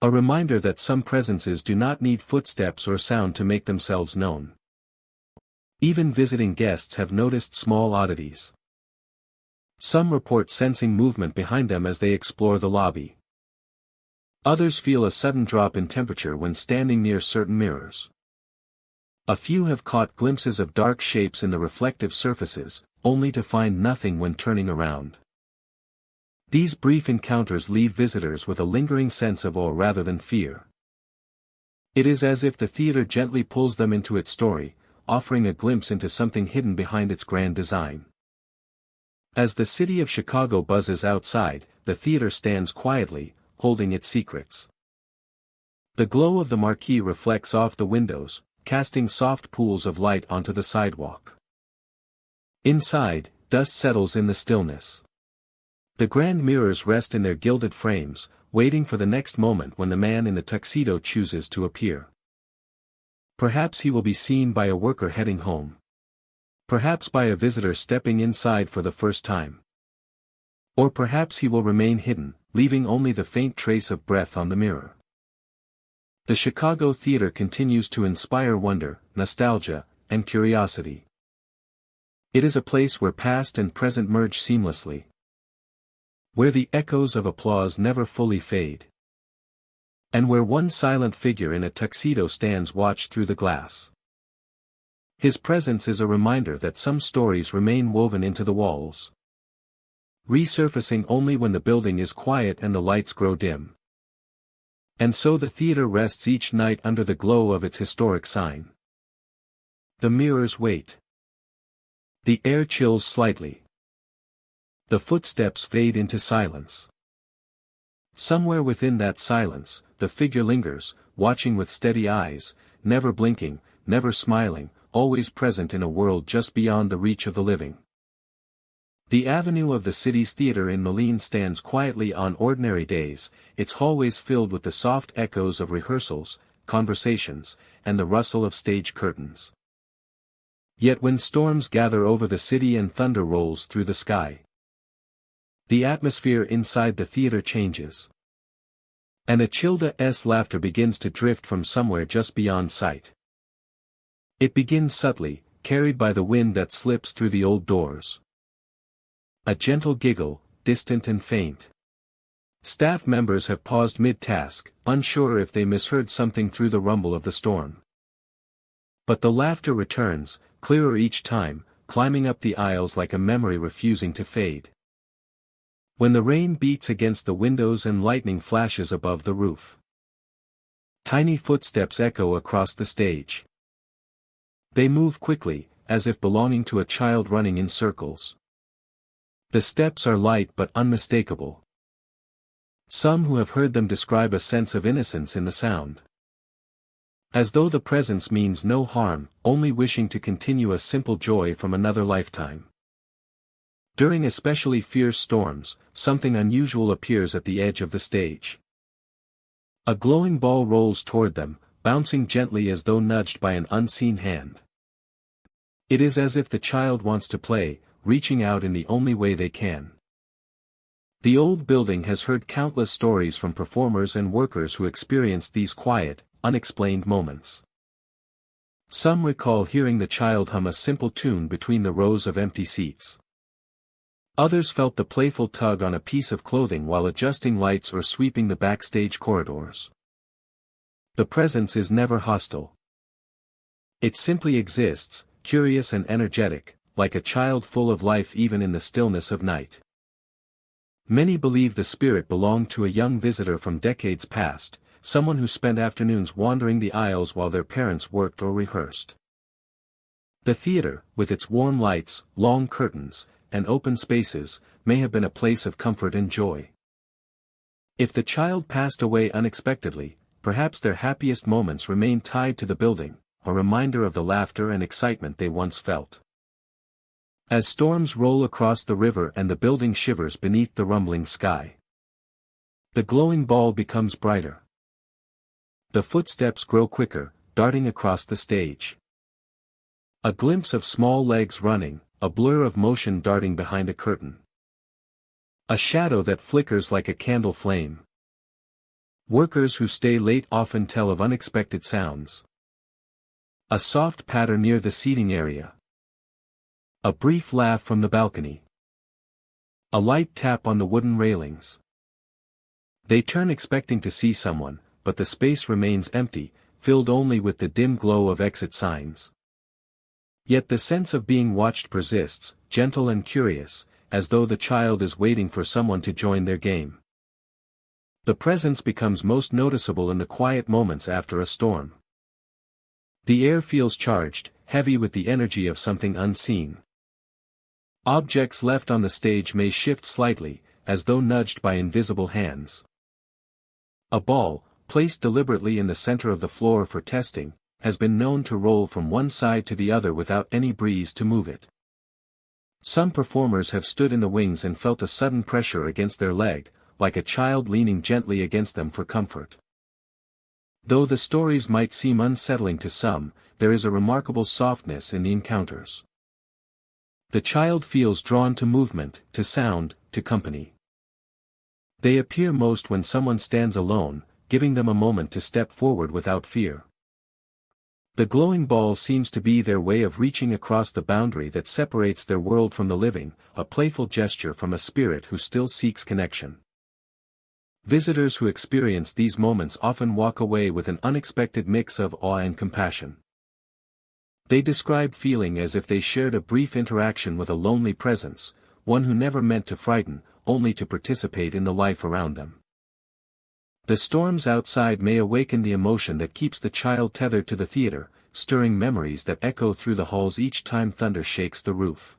A reminder that some presences do not need footsteps or sound to make themselves known. Even visiting guests have noticed small oddities. Some report sensing movement behind them as they explore the lobby. Others feel a sudden drop in temperature when standing near certain mirrors. A few have caught glimpses of dark shapes in the reflective surfaces, only to find nothing when turning around. These brief encounters leave visitors with a lingering sense of awe rather than fear. It is as if the theater gently pulls them into its story, offering a glimpse into something hidden behind its grand design. As the city of Chicago buzzes outside, the theater stands quietly, holding its secrets. The glow of the marquee reflects off the windows, casting soft pools of light onto the sidewalk. Inside, dust settles in the stillness. The grand mirrors rest in their gilded frames, waiting for the next moment when the man in the tuxedo chooses to appear. Perhaps he will be seen by a worker heading home. Perhaps by a visitor stepping inside for the first time. Or perhaps he will remain hidden, leaving only the faint trace of breath on the mirror. The Chicago theater continues to inspire wonder, nostalgia, and curiosity. It is a place where past and present merge seamlessly. Where the echoes of applause never fully fade. And where one silent figure in a tuxedo stands watch through the glass. His presence is a reminder that some stories remain woven into the walls, resurfacing only when the building is quiet and the lights grow dim. And so the theater rests each night under the glow of its historic sign. The mirrors wait. The air chills slightly. The footsteps fade into silence. Somewhere within that silence, the figure lingers, watching with steady eyes, never blinking, never smiling, always present in a world just beyond the reach of the living. The avenue of the city's theater in Moline stands quietly on ordinary days, its hallways filled with the soft echoes of rehearsals, conversations, and the rustle of stage curtains. Yet when storms gather over the city and thunder rolls through the sky, the atmosphere inside the theater changes. And Achilda's laughter begins to drift from somewhere just beyond sight. It begins subtly, carried by the wind that slips through the old doors. A gentle giggle, distant and faint. Staff members have paused mid-task, unsure if they misheard something through the rumble of the storm. But the laughter returns, clearer each time, climbing up the aisles like a memory refusing to fade. When the rain beats against the windows and lightning flashes above the roof. Tiny footsteps echo across the stage. They move quickly, as if belonging to a child running in circles. The steps are light but unmistakable. Some who have heard them describe a sense of innocence in the sound. As though the presence means no harm, only wishing to continue a simple joy from another lifetime. During especially fierce storms, something unusual appears at the edge of the stage. A glowing ball rolls toward them, bouncing gently as though nudged by an unseen hand. It is as if the child wants to play, reaching out in the only way they can. The old building has heard countless stories from performers and workers who experienced these quiet, unexplained moments. Some recall hearing the child hum a simple tune between the rows of empty seats. Others felt the playful tug on a piece of clothing while adjusting lights or sweeping the backstage corridors. The presence is never hostile. It simply exists, curious and energetic, like a child full of life even in the stillness of night. Many believe the spirit belonged to a young visitor from decades past, someone who spent afternoons wandering the aisles while their parents worked or rehearsed. The theater, with its warm lights, long curtains, and open spaces, may have been a place of comfort and joy. If the child passed away unexpectedly, perhaps their happiest moments remain tied to the building, a reminder of the laughter and excitement they once felt. As storms roll across the river and the building shivers beneath the rumbling sky, the glowing ball becomes brighter. The footsteps grow quicker, darting across the stage. A glimpse of small legs running, a blur of motion darting behind a curtain. A shadow that flickers like a candle flame. Workers who stay late often tell of unexpected sounds. A soft patter near the seating area. A brief laugh from the balcony. A light tap on the wooden railings. They turn expecting to see someone, but the space remains empty, filled only with the dim glow of exit signs. Yet the sense of being watched persists, gentle and curious, as though the child is waiting for someone to join their game. The presence becomes most noticeable in the quiet moments after a storm. The air feels charged, heavy with the energy of something unseen. Objects left on the stage may shift slightly, as though nudged by invisible hands. A ball, placed deliberately in the center of the floor for testing, has been known to roll from one side to the other without any breeze to move it. Some performers have stood in the wings and felt a sudden pressure against their leg, like a child leaning gently against them for comfort. Though the stories might seem unsettling to some, there is a remarkable softness in the encounters. The child feels drawn to movement, to sound, to company. They appear most when someone stands alone, giving them a moment to step forward without fear. The glowing ball seems to be their way of reaching across the boundary that separates their world from the living, a playful gesture from a spirit who still seeks connection. Visitors who experience these moments often walk away with an unexpected mix of awe and compassion. They describe feeling as if they shared a brief interaction with a lonely presence, one who never meant to frighten, only to participate in the life around them. The storms outside may awaken the emotion that keeps the child tethered to the theater, stirring memories that echo through the halls each time thunder shakes the roof.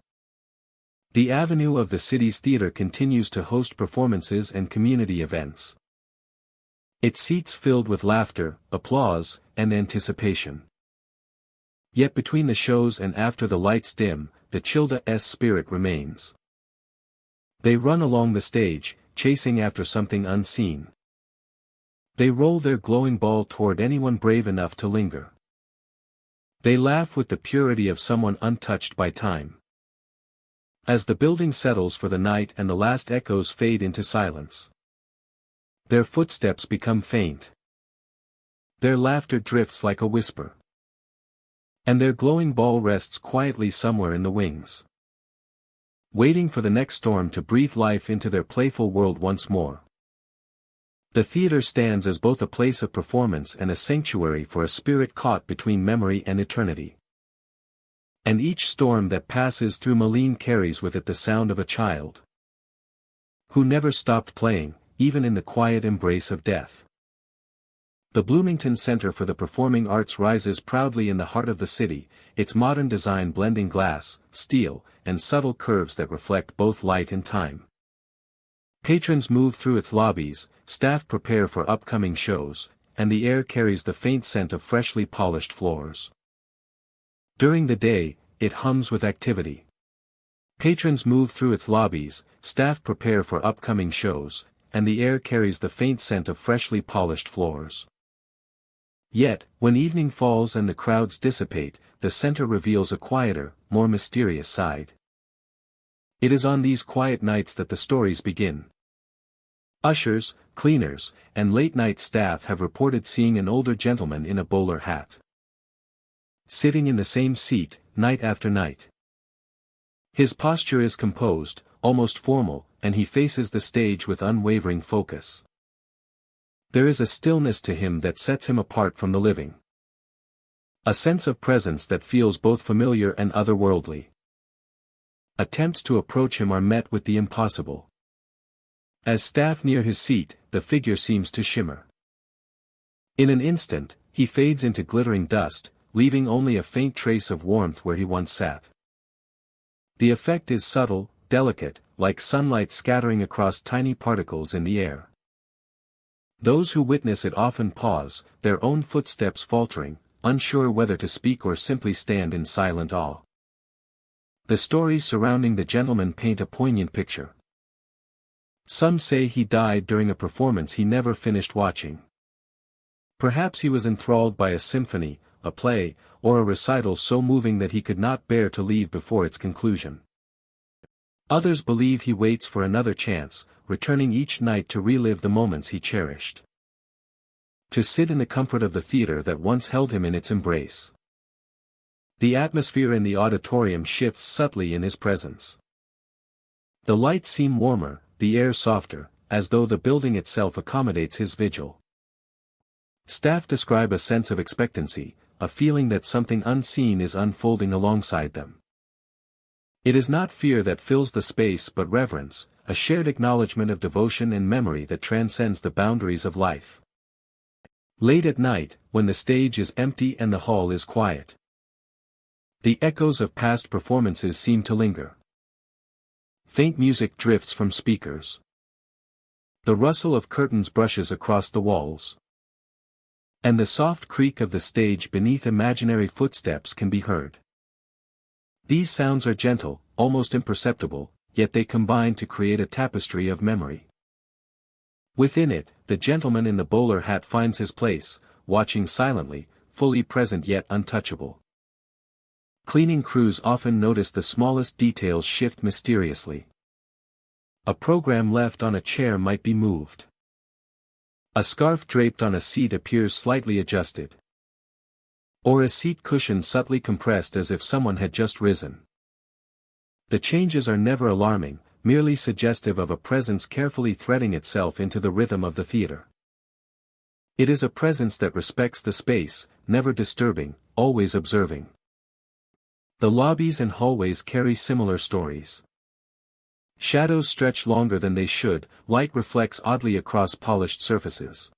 The avenue of the city's theater continues to host performances and community events. Its seats filled with laughter, applause, and anticipation. Yet between the shows and after the lights dim, the Childa's spirit remains. They run along the stage, chasing after something unseen. They roll their glowing ball toward anyone brave enough to linger. They laugh with the purity of someone untouched by time. As the building settles for the night and the last echoes fade into silence, their footsteps become faint. Their laughter drifts like a whisper. And their glowing ball rests quietly somewhere in the wings, waiting for the next storm to breathe life into their playful world once more. The theater stands as both a place of performance and a sanctuary for a spirit caught between memory and eternity. And each storm that passes through Moline carries with it the sound of a child. who never stopped playing, even in the quiet embrace of death. The Bloomington Center for the Performing Arts rises proudly in the heart of the city, its modern design blending glass, steel, and subtle curves that reflect both light and time. Patrons move through its lobbies, staff prepare for upcoming shows, and the air carries the faint scent of freshly polished floors. During the day, it hums with activity. Patrons move through its lobbies, staff prepare for upcoming shows, and the air carries the faint scent of freshly polished floors. Yet, when evening falls and the crowds dissipate, the center reveals a quieter, more mysterious side. It is on these quiet nights that the stories begin. Ushers, cleaners, and late-night staff have reported seeing an older gentleman in a bowler hat, sitting in the same seat, night after night. His posture is composed, almost formal, and he faces the stage with unwavering focus. There is a stillness to him that sets him apart from the living. A sense of presence that feels both familiar and otherworldly. Attempts to approach him are met with the impossible. As staff near his seat, the figure seems to shimmer. In an instant, he fades into glittering dust, leaving only a faint trace of warmth where he once sat. The effect is subtle, delicate, like sunlight scattering across tiny particles in the air. Those who witness it often pause, their own footsteps faltering, unsure whether to speak or simply stand in silent awe. The stories surrounding the gentleman paint a poignant picture. Some say he died during a performance he never finished watching. Perhaps he was enthralled by a symphony, a play, or a recital so moving that he could not bear to leave before its conclusion. Others believe he waits for another chance, returning each night to relive the moments he cherished. To sit in the comfort of the theater that once held him in its embrace. The atmosphere in the auditorium shifts subtly in his presence. The lights seem warmer, the air softer, as though the building itself accommodates his vigil. Staff describe a sense of expectancy, a feeling that something unseen is unfolding alongside them. It is not fear that fills the space but reverence, a shared acknowledgement of devotion and memory that transcends the boundaries of life. Late at night, when the stage is empty and the hall is quiet, the echoes of past performances seem to linger. Faint music drifts from speakers. The rustle of curtains brushes across the walls. And the soft creak of the stage beneath imaginary footsteps can be heard. These sounds are gentle, almost imperceptible, yet they combine to create a tapestry of memory. Within it, the gentleman in the bowler hat finds his place, watching silently, fully present yet untouchable. Cleaning crews often notice the smallest details shift mysteriously. A program left on a chair might be moved. A scarf draped on a seat appears slightly adjusted. Or a seat cushion subtly compressed as if someone had just risen. The changes are never alarming, merely suggestive of a presence carefully threading itself into the rhythm of the theater. It is a presence that respects the space, never disturbing, always observing. The lobbies and hallways carry similar stories. Shadows stretch longer than they should, light reflects oddly across polished surfaces.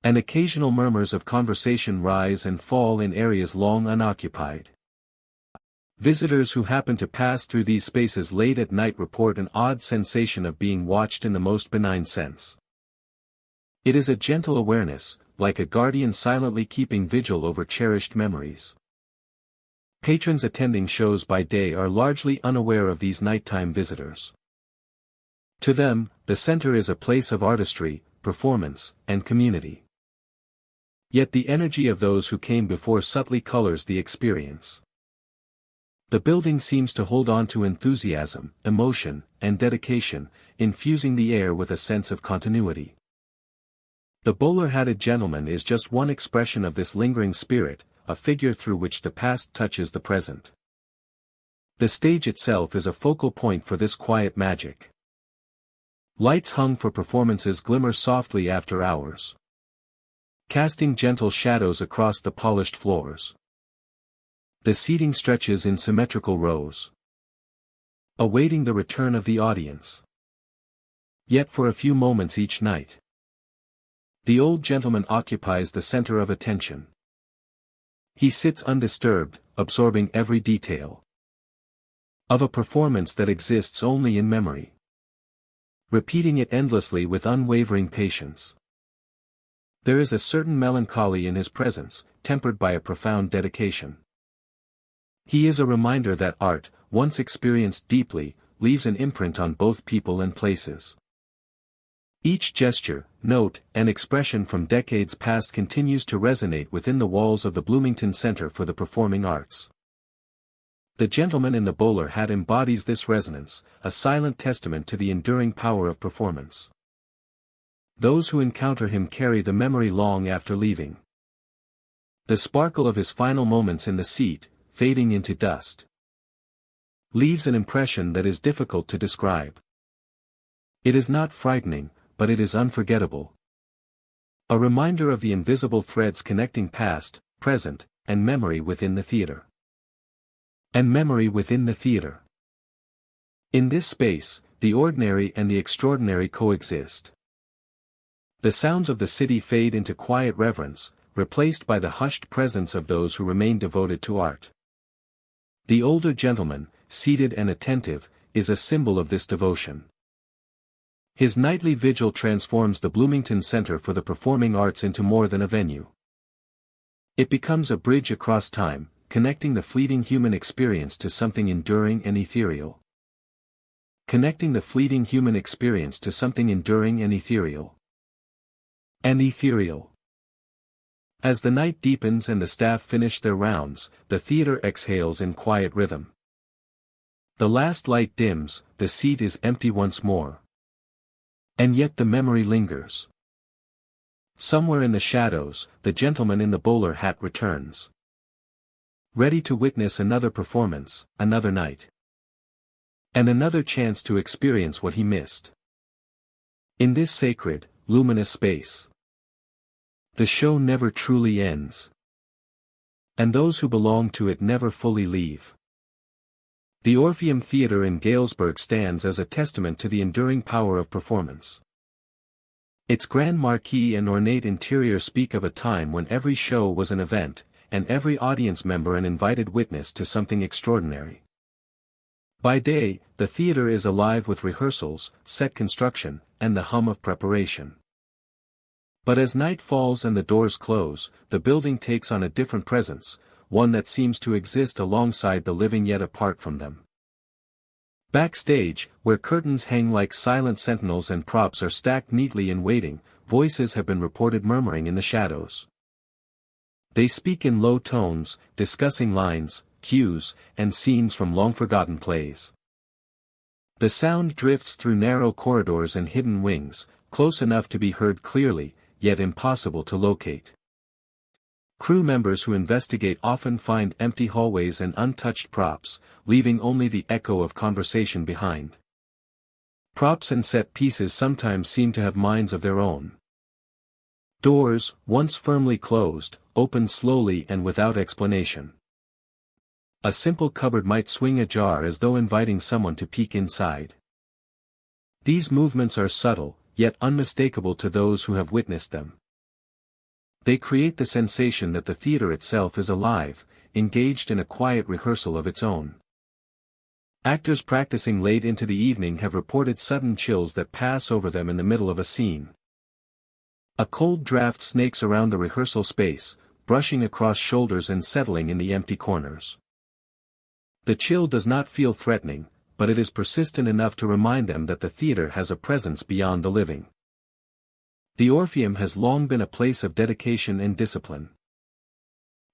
And occasional murmurs of conversation rise and fall in areas long unoccupied. Visitors who happen to pass through these spaces late at night report an odd sensation of being watched in the most benign sense. It is a gentle awareness, like a guardian silently keeping vigil over cherished memories. Patrons attending shows by day are largely unaware of these nighttime visitors. To them, the center is a place of artistry, performance, and community. Yet the energy of those who came before subtly colors the experience. The building seems to hold on to enthusiasm, emotion, and dedication, infusing the air with a sense of continuity. The bowler-hatted gentleman is just one expression of this lingering spirit, a figure through which the past touches the present. The stage itself is a focal point for this quiet magic. Lights hung for performances glimmer softly after hours, casting gentle shadows across the polished floors. The seating stretches in symmetrical rows, awaiting the return of the audience. Yet for a few moments each night, the old gentleman occupies the center of attention. He sits undisturbed, absorbing every detail of a performance that exists only in memory, repeating it endlessly with unwavering patience. There is a certain melancholy in his presence, tempered by a profound dedication. He is a reminder that art, once experienced deeply, leaves an imprint on both people and places. Each gesture, note, and expression from decades past continues to resonate within the walls of the Bloomington Center for the Performing Arts. The gentleman in the bowler hat embodies this resonance, a silent testament to the enduring power of performance. Those who encounter him carry the memory long after leaving. The sparkle of his final moments in the seat, fading into dust, leaves an impression that is difficult to describe. It is not frightening, but it is unforgettable. A reminder of the invisible threads connecting past, present, and memory within the theater. And memory within the theater. In this space, the ordinary and the extraordinary coexist. The sounds of the city fade into quiet reverence, replaced by the hushed presence of those who remain devoted to art. The older gentleman, seated and attentive, is a symbol of this devotion. His nightly vigil transforms the Bloomington Center for the Performing Arts into more than a venue. It becomes a bridge across time, connecting the fleeting human experience to something enduring and ethereal. Connecting the fleeting human experience to something enduring and ethereal. And ethereal. As the night deepens and the staff finish their rounds, the theater exhales in quiet rhythm. The last light dims, the seat is empty once more. And yet the memory lingers. Somewhere in the shadows, the gentleman in the bowler hat returns. Ready to witness another performance, another night. And another chance to experience what he missed. In this sacred, luminous space, the show never truly ends. And those who belong to it never fully leave. The Orpheum Theatre in Galesburg stands as a testament to the enduring power of performance. Its grand marquee and ornate interior speak of a time when every show was an event, and every audience member an invited witness to something extraordinary. By day, the theater is alive with rehearsals, set construction, and the hum of preparation. But as night falls and the doors close, the building takes on a different presence, one that seems to exist alongside the living yet apart from them. Backstage, where curtains hang like silent sentinels and props are stacked neatly in waiting, voices have been reported murmuring in the shadows. They speak in low tones, discussing lines, cues, and scenes from long-forgotten plays. The sound drifts through narrow corridors and hidden wings, close enough to be heard clearly, yet impossible to locate. Crew members who investigate often find empty hallways and untouched props, leaving only the echo of conversation behind. Props and set pieces sometimes seem to have minds of their own. Doors, once firmly closed, open slowly and without explanation. A simple cupboard might swing ajar as though inviting someone to peek inside. These movements are subtle, yet unmistakable to those who have witnessed them. They create the sensation that the theater itself is alive, engaged in a quiet rehearsal of its own. Actors practicing late into the evening have reported sudden chills that pass over them in the middle of a scene. A cold draft snakes around the rehearsal space, brushing across shoulders and settling in the empty corners. The chill does not feel threatening, but it is persistent enough to remind them that the theater has a presence beyond the living. The Orpheum has long been a place of dedication and discipline.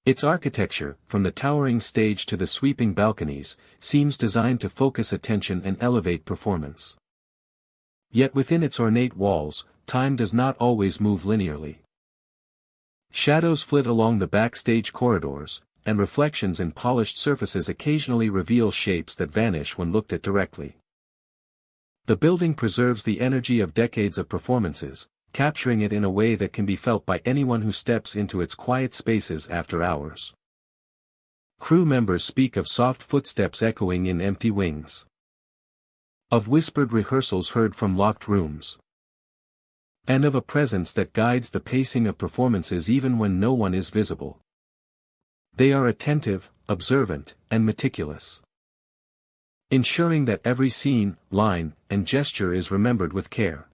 Its architecture, from the towering stage to the sweeping balconies, seems designed to focus attention and elevate performance. Yet within its ornate walls, time does not always move linearly. Shadows flit along the backstage corridors, and reflections in polished surfaces occasionally reveal shapes that vanish when looked at directly. The building preserves the energy of decades of performances, capturing it in a way that can be felt by anyone who steps into its quiet spaces after hours. Crew members speak of soft footsteps echoing in empty wings. Of whispered rehearsals heard from locked rooms. And of a presence that guides the pacing of performances even when no one is visible. They are attentive, observant, and meticulous, ensuring that every scene, line, and gesture is remembered with care.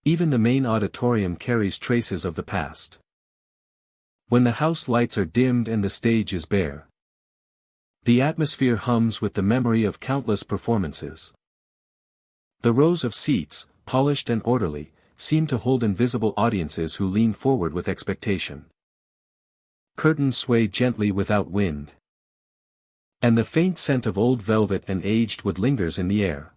Even the main auditorium carries traces of the past. When the house lights are dimmed and the stage is bare, the atmosphere hums with the memory of countless performances. The rows of seats, polished and orderly, seem to hold invisible audiences who lean forward with expectation. Curtains sway gently without wind, and the faint scent of old velvet and aged wood lingers in the air.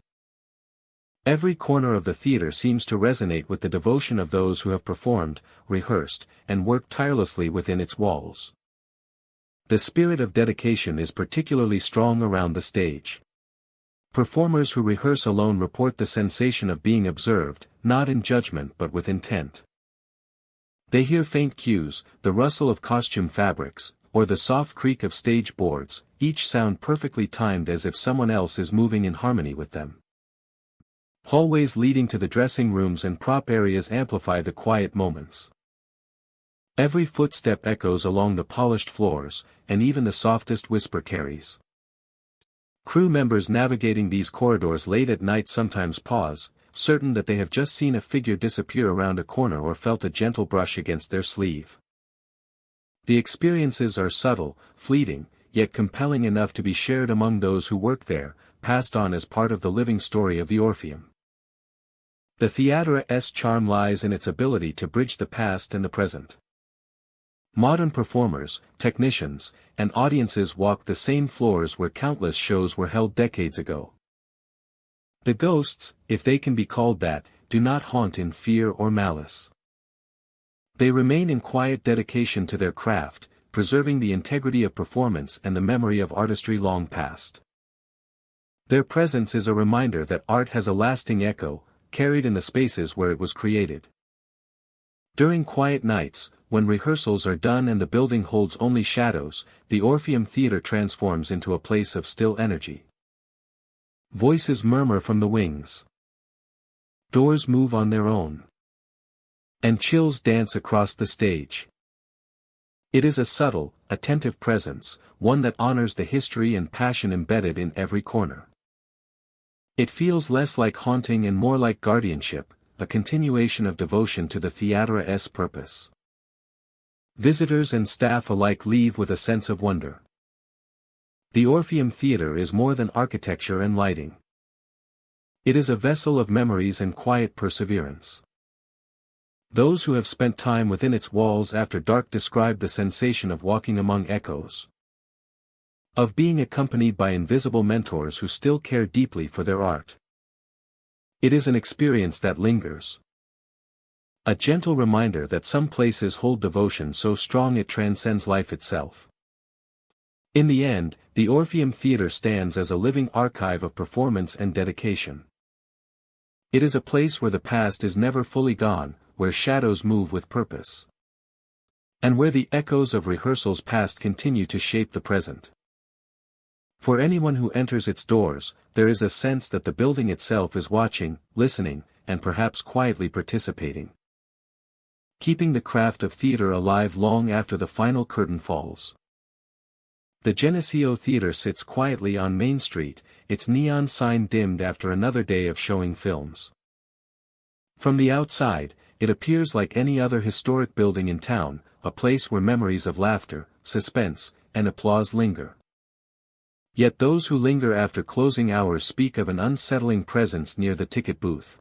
Every corner of the theater seems to resonate with the devotion of those who have performed, rehearsed, and worked tirelessly within its walls. The spirit of dedication is particularly strong around the stage. Performers who rehearse alone report the sensation of being observed, not in judgment but with intent. They hear faint cues, the rustle of costume fabrics, or the soft creak of stage boards, each sound perfectly timed as if someone else is moving in harmony with them. Hallways leading to the dressing rooms and prop areas amplify the quiet moments. Every footstep echoes along the polished floors, and even the softest whisper carries. Crew members navigating these corridors late at night sometimes pause, certain that they have just seen a figure disappear around a corner or felt a gentle brush against their sleeve. The experiences are subtle, fleeting, yet compelling enough to be shared among those who work there, passed on as part of the living story of the Orpheum. The theatre's charm lies in its ability to bridge the past and the present. Modern performers, technicians, and audiences walk the same floors where countless shows were held decades ago. The ghosts, if they can be called that, do not haunt in fear or malice. They remain in quiet dedication to their craft, preserving the integrity of performance and the memory of artistry long past. Their presence is a reminder that art has a lasting echo, carried in the spaces where it was created. During quiet nights, when rehearsals are done and the building holds only shadows, the Orpheum Theatre transforms into a place of still energy. Voices murmur from the wings. Doors move on their own. And chills dance across the stage. It is a subtle, attentive presence, one that honors the history and passion embedded in every corner. It feels less like haunting and more like guardianship, a continuation of devotion to the theatre's purpose. Visitors and staff alike leave with a sense of wonder. The Orpheum Theatre is more than architecture and lighting. It is a vessel of memories and quiet perseverance. Those who have spent time within its walls after dark describe the sensation of walking among echoes. Of being accompanied by invisible mentors who still care deeply for their art. It is an experience that lingers. A gentle reminder that some places hold devotion so strong it transcends life itself. In the end, the Orpheum Theatre stands as a living archive of performance and dedication. It is a place where the past is never fully gone, where shadows move with purpose. And where the echoes of rehearsals past continue to shape the present. For anyone who enters its doors, there is a sense that the building itself is watching, listening, and perhaps quietly participating. Keeping the craft of theater alive long after the final curtain falls. The Geneseo Theatre sits quietly on Main Street, its neon sign dimmed after another day of showing films. From the outside, it appears like any other historic building in town, a place where memories of laughter, suspense, and applause linger. Yet those who linger after closing hours speak of an unsettling presence near the ticket booth.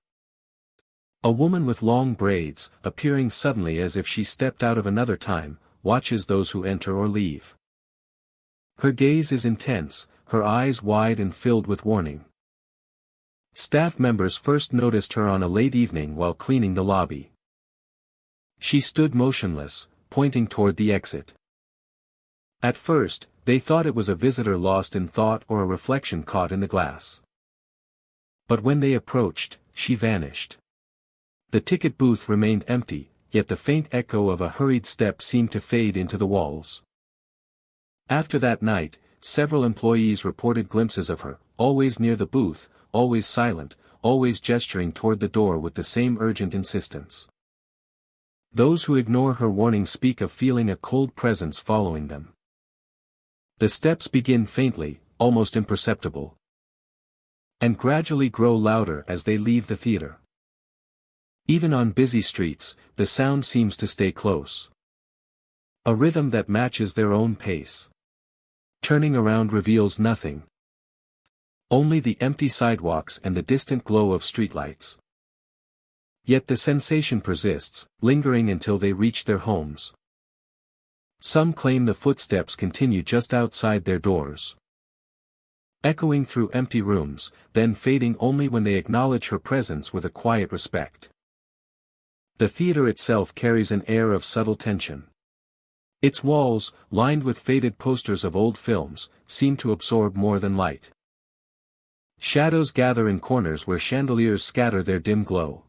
A woman with long braids, appearing suddenly as if she stepped out of another time, watches those who enter or leave. Her gaze is intense, her eyes wide and filled with warning. Staff members first noticed her on a late evening while cleaning the lobby. She stood motionless, pointing toward the exit. At first, they thought it was a visitor lost in thought or a reflection caught in the glass. But when they approached, she vanished. The ticket booth remained empty, yet the faint echo of a hurried step seemed to fade into the walls. After that night, several employees reported glimpses of her, always near the booth, always silent, always gesturing toward the door with the same urgent insistence. Those who ignore her warning speak of feeling a cold presence following them. The steps begin faintly, almost imperceptible, and gradually grow louder as they leave the theater. Even on busy streets, the sound seems to stay close. A rhythm that matches their own pace. Turning around reveals nothing. Only the empty sidewalks and the distant glow of streetlights. Yet the sensation persists, lingering until they reach their homes. Some claim the footsteps continue just outside their doors, echoing through empty rooms, then fading only when they acknowledge her presence with a quiet respect. The theater itself carries an air of subtle tension. Its walls, lined with faded posters of old films, seem to absorb more than light. Shadows gather in corners where chandeliers scatter their dim glow.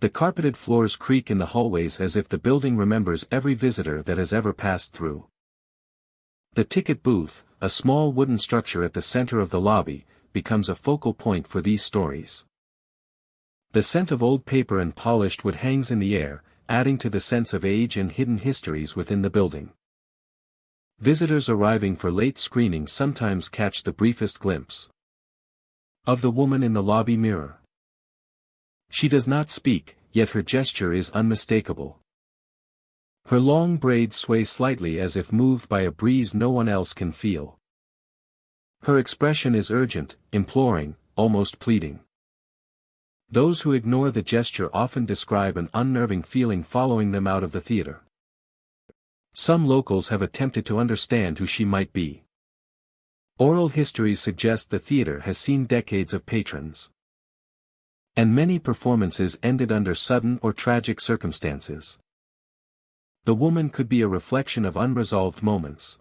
The carpeted floors creak in the hallways as if the building remembers every visitor that has ever passed through. The ticket booth, a small wooden structure at the center of the lobby, becomes a focal point for these stories. The scent of old paper and polished wood hangs in the air, adding to the sense of age and hidden histories within the building. Visitors arriving for late screenings sometimes catch the briefest glimpse of the woman in the lobby mirror. She does not speak, yet her gesture is unmistakable. Her long braids sway slightly as if moved by a breeze no one else can feel. Her expression is urgent, imploring, almost pleading. Those who ignore the gesture often describe an unnerving feeling following them out of the theater. Some locals have attempted to understand who she might be. Oral histories suggest the theater has seen decades of patrons, and many performances ended under sudden or tragic circumstances. The woman could be a reflection of unresolved moments,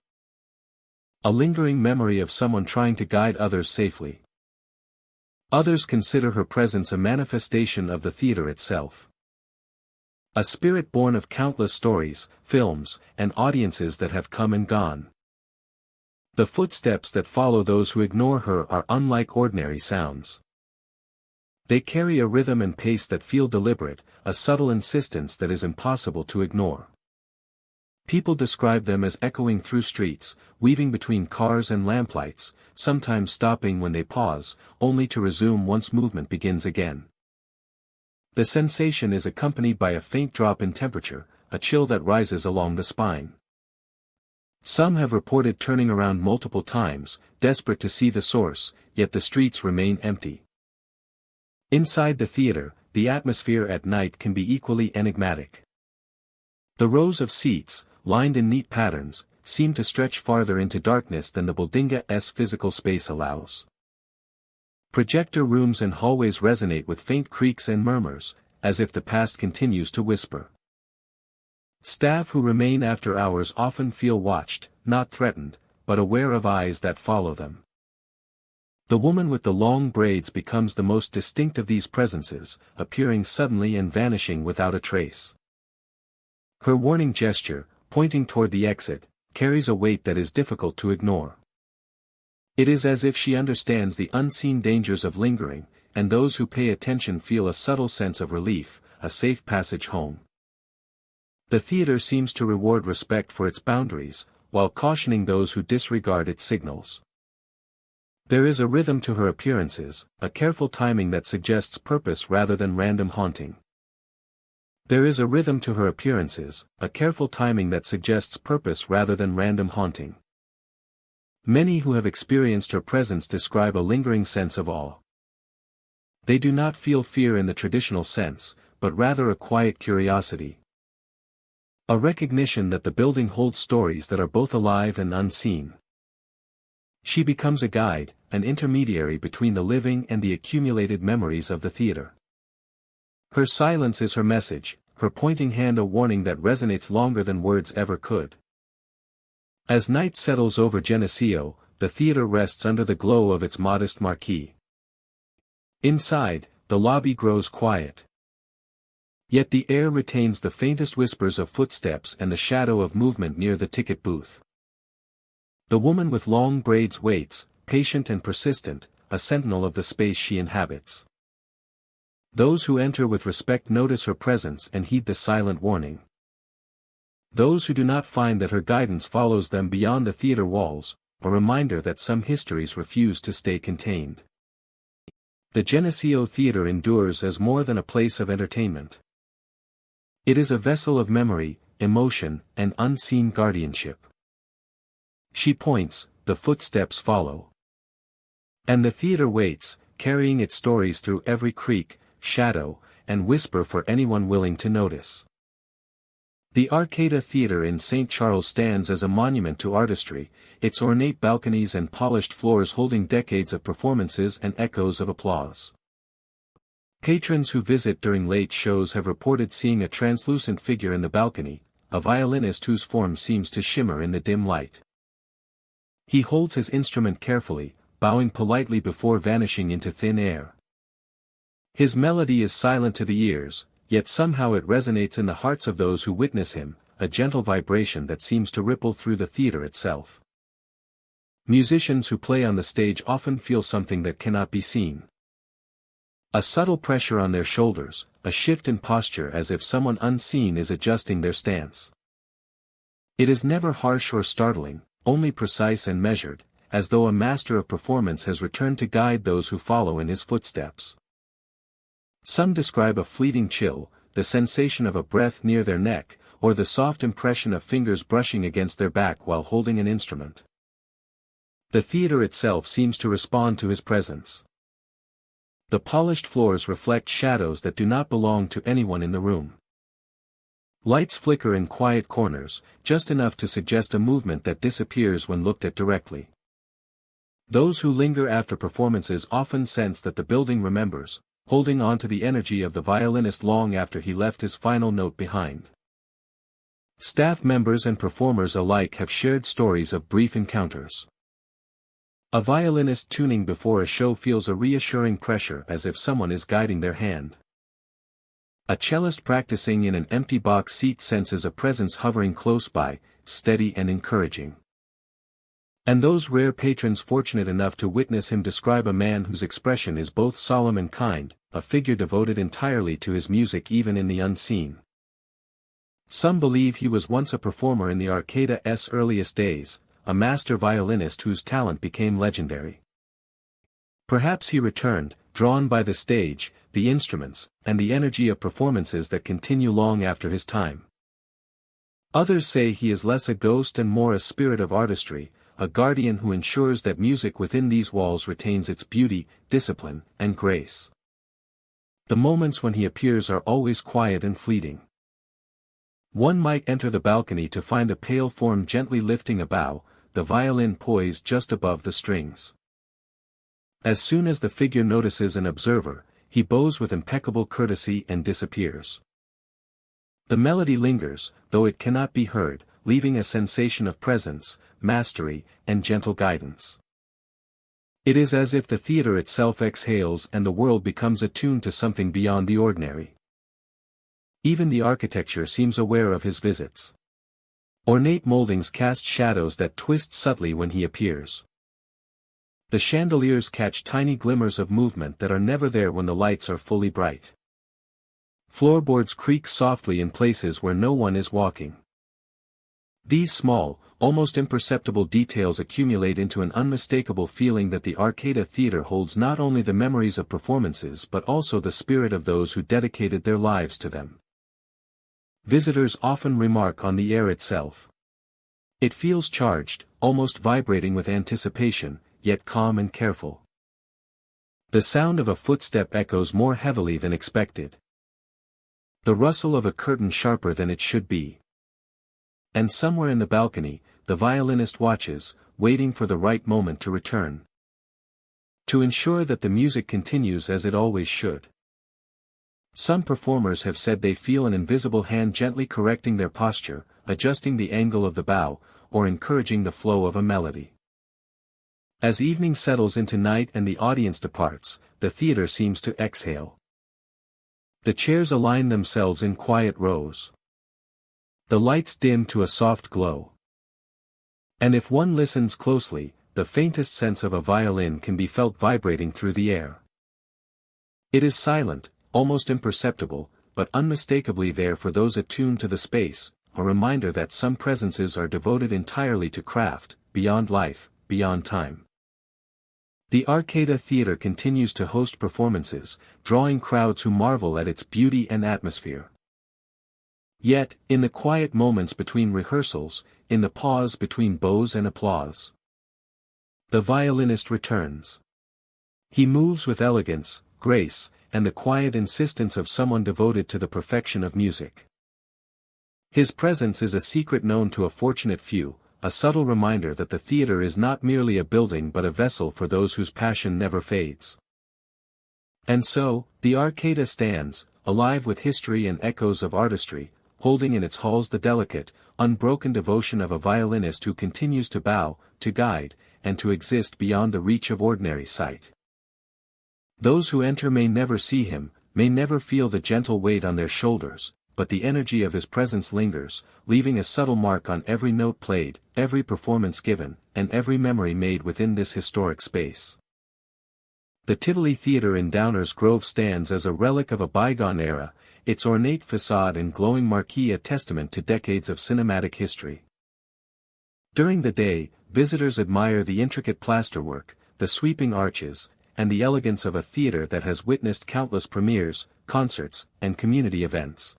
a lingering memory of someone trying to guide others safely. Others consider her presence a manifestation of the theater itself, a spirit born of countless stories, films, and audiences that have come and gone. The footsteps that follow those who ignore her are unlike ordinary sounds. They carry a rhythm and pace that feel deliberate, a subtle insistence that is impossible to ignore. People describe them as echoing through streets, weaving between cars and lamplights, sometimes stopping when they pause, only to resume once movement begins again. The sensation is accompanied by a faint drop in temperature, a chill that rises along the spine. Some have reported turning around multiple times, desperate to see the source, yet the streets remain empty. Inside the theater, the atmosphere at night can be equally enigmatic. The rows of seats, lined in neat patterns, seem to stretch farther into darkness than the building's physical space allows. Projector rooms and hallways resonate with faint creaks and murmurs, as if the past continues to whisper. Staff who remain after hours often feel watched, not threatened, but aware of eyes that follow them. The woman with the long braids becomes the most distinct of these presences, appearing suddenly and vanishing without a trace. Her warning gesture, pointing toward the exit, carries a weight that is difficult to ignore. It is as if she understands the unseen dangers of lingering, and those who pay attention feel a subtle sense of relief, a safe passage home. The theater seems to reward respect for its boundaries, while cautioning those who disregard its signals. There is a rhythm to her appearances, a careful timing that suggests purpose rather than random haunting. There is a rhythm to her appearances, a careful timing that suggests purpose rather than random haunting. Many who have experienced her presence describe a lingering sense of awe. They do not feel fear in the traditional sense, but rather a quiet curiosity. A recognition that the building holds stories that are both alive and unseen. She becomes a guide, an intermediary between the living and the accumulated memories of the theater. Her silence is her message, her pointing hand a warning that resonates longer than words ever could. As night settles over Geneseo, the theater rests under the glow of its modest marquee. Inside, the lobby grows quiet. Yet the air retains the faintest whispers of footsteps and the shadow of movement near the ticket booth. The woman with long braids waits, patient and persistent, a sentinel of the space she inhabits. Those who enter with respect notice her presence and heed the silent warning. Those who do not find that her guidance follows them beyond the theater walls, a reminder that some histories refuse to stay contained. The Geneseo Theatre endures as more than a place of entertainment. It is a vessel of memory, emotion, and unseen guardianship. She points, the footsteps follow. And the theater waits, carrying its stories through every creak, shadow, and whisper for anyone willing to notice. The Arcada Theatre in St. Charles stands as a monument to artistry, its ornate balconies and polished floors holding decades of performances and echoes of applause. Patrons who visit during late shows have reported seeing a translucent figure in the balcony, a violinist whose form seems to shimmer in the dim light. He holds his instrument carefully, bowing politely before vanishing into thin air. His melody is silent to the ears, yet somehow it resonates in the hearts of those who witness him, a gentle vibration that seems to ripple through the theater itself. Musicians who play on the stage often feel something that cannot be seen. A subtle pressure on their shoulders, a shift in posture as if someone unseen is adjusting their stance. It is never harsh or startling, only precise and measured, as though a master of performance has returned to guide those who follow in his footsteps. Some describe a fleeting chill, the sensation of a breath near their neck, or the soft impression of fingers brushing against their back while holding an instrument. The theater itself seems to respond to his presence. The polished floors reflect shadows that do not belong to anyone in the room. Lights flicker in quiet corners, just enough to suggest a movement that disappears when looked at directly. Those who linger after performances often sense that the building remembers, holding on to the energy of the violinist long after he left his final note behind. Staff members and performers alike have shared stories of brief encounters. A violinist tuning before a show feels a reassuring pressure as if someone is guiding their hand. A cellist practicing in an empty box seat senses a presence hovering close by, steady and encouraging. And those rare patrons fortunate enough to witness him describe a man whose expression is both solemn and kind, a figure devoted entirely to his music even in the unseen. Some believe he was once a performer in the Arcada's earliest days, a master violinist whose talent became legendary. Perhaps he returned, drawn by the stage, the instruments, and the energy of performances that continue long after his time. Others say he is less a ghost and more a spirit of artistry, a guardian who ensures that music within these walls retains its beauty, discipline, and grace. The moments when he appears are always quiet and fleeting. One might enter the balcony to find a pale form gently lifting a bow, the violin poised just above the strings. As soon as the figure notices an observer, he bows with impeccable courtesy and disappears. The melody lingers, though it cannot be heard, leaving a sensation of presence, mastery, and gentle guidance. It is as if the theater itself exhales and the world becomes attuned to something beyond the ordinary. Even the architecture seems aware of his visits. Ornate moldings cast shadows that twist subtly when he appears. The chandeliers catch tiny glimmers of movement that are never there when the lights are fully bright. Floorboards creak softly in places where no one is walking. These small, almost imperceptible details accumulate into an unmistakable feeling that the Arcada Theatre holds not only the memories of performances but also the spirit of those who dedicated their lives to them. Visitors often remark on the air itself. It feels charged, almost vibrating with anticipation, yet calm and careful. The sound of a footstep echoes more heavily than expected. The rustle of a curtain sharper than it should be. And somewhere in the balcony, the violinist watches, waiting for the right moment to return. To ensure that the music continues as it always should. Some performers have said they feel an invisible hand gently correcting their posture, adjusting the angle of the bow, or encouraging the flow of a melody. As evening settles into night and the audience departs, the theater seems to exhale. The chairs align themselves in quiet rows. The lights dim to a soft glow. And if one listens closely, the faintest sense of a violin can be felt vibrating through the air. It is silent, almost imperceptible, but unmistakably there for those attuned to the space, a reminder that some presences are devoted entirely to craft, beyond life, beyond time. The Arcada Theatre continues to host performances, drawing crowds who marvel at its beauty and atmosphere. Yet, in the quiet moments between rehearsals, in the pause between bows and applause, the violinist returns. He moves with elegance, grace, and the quiet insistence of someone devoted to the perfection of music. His presence is a secret known to a fortunate few, a subtle reminder that the theater is not merely a building but a vessel for those whose passion never fades. And so, the Arcada stands, alive with history and echoes of artistry, holding in its halls the delicate, unbroken devotion of a violinist who continues to bow, to guide, and to exist beyond the reach of ordinary sight. Those who enter may never see him, may never feel the gentle weight on their shoulders, but the energy of his presence lingers, leaving a subtle mark on every note played, every performance given, and every memory made within this historic space. The Tivoli Theatre in Downers Grove stands as a relic of a bygone era, its ornate facade and glowing marquee a testament to decades of cinematic history. During the day, visitors admire the intricate plasterwork, the sweeping arches, and the elegance of a theater that has witnessed countless premieres, concerts, and community events.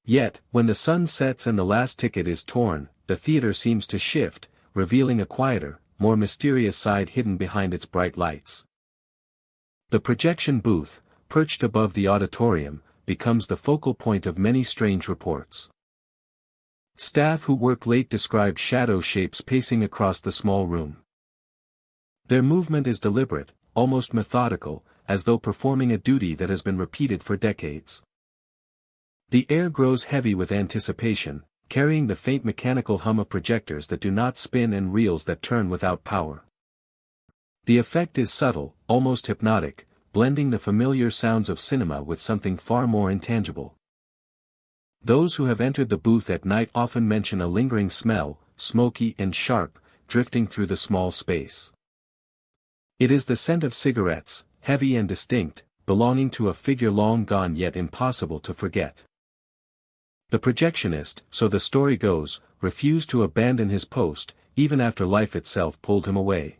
Yet, when the sun sets and the last ticket is torn, the theater seems to shift, revealing a quieter, more mysterious side hidden behind its bright lights. The projection booth, perched above the auditorium, becomes the focal point of many strange reports. Staff who work late describe shadow shapes pacing across the small room. Their movement is deliberate, almost methodical, as though performing a duty that has been repeated for decades. The air grows heavy with anticipation, carrying the faint mechanical hum of projectors that do not spin and reels that turn without power. The effect is subtle, almost hypnotic, blending the familiar sounds of cinema with something far more intangible. Those who have entered the booth at night often mention a lingering smell, smoky and sharp, drifting through the small space. It is the scent of cigarettes, heavy and distinct, belonging to a figure long gone yet impossible to forget. The projectionist, so the story goes, refused to abandon his post, even after life itself pulled him away.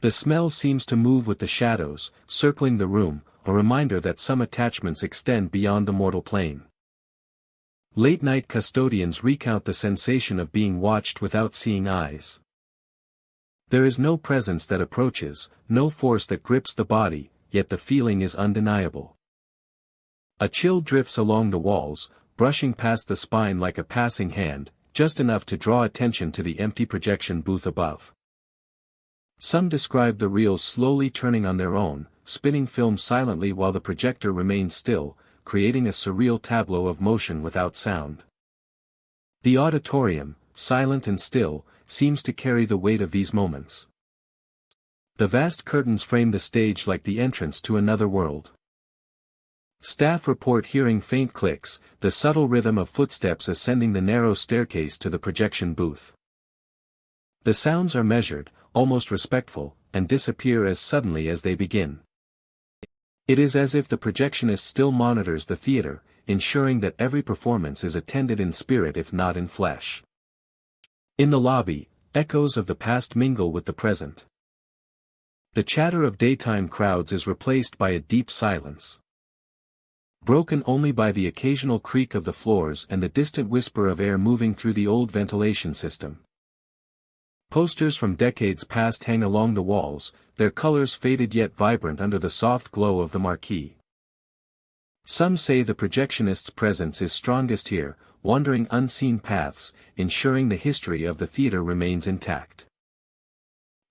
The smell seems to move with the shadows, circling the room, a reminder that some attachments extend beyond the mortal plane. Late-night custodians recount the sensation of being watched without seeing eyes. There is no presence that approaches, no force that grips the body, yet the feeling is undeniable. A chill drifts along the walls, brushing past the spine like a passing hand, just enough to draw attention to the empty projection booth above. Some describe the reels slowly turning on their own, spinning film silently while the projector remains still, creating a surreal tableau of motion without sound. The auditorium, silent and still, seems to carry the weight of these moments. The vast curtains frame the stage like the entrance to another world. Staff report hearing faint clicks, the subtle rhythm of footsteps ascending the narrow staircase to the projection booth. The sounds are measured, almost respectful, and disappear as suddenly as they begin. It is as if the projectionist still monitors the theater, ensuring that every performance is attended in spirit if not in flesh. In the lobby, echoes of the past mingle with the present. The chatter of daytime crowds is replaced by a deep silence, broken only by the occasional creak of the floors and the distant whisper of air moving through the old ventilation system. Posters from decades past hang along the walls, their colors faded yet vibrant under the soft glow of the marquee. Some say the projectionist's presence is strongest here, wandering unseen paths, ensuring the history of the theater remains intact.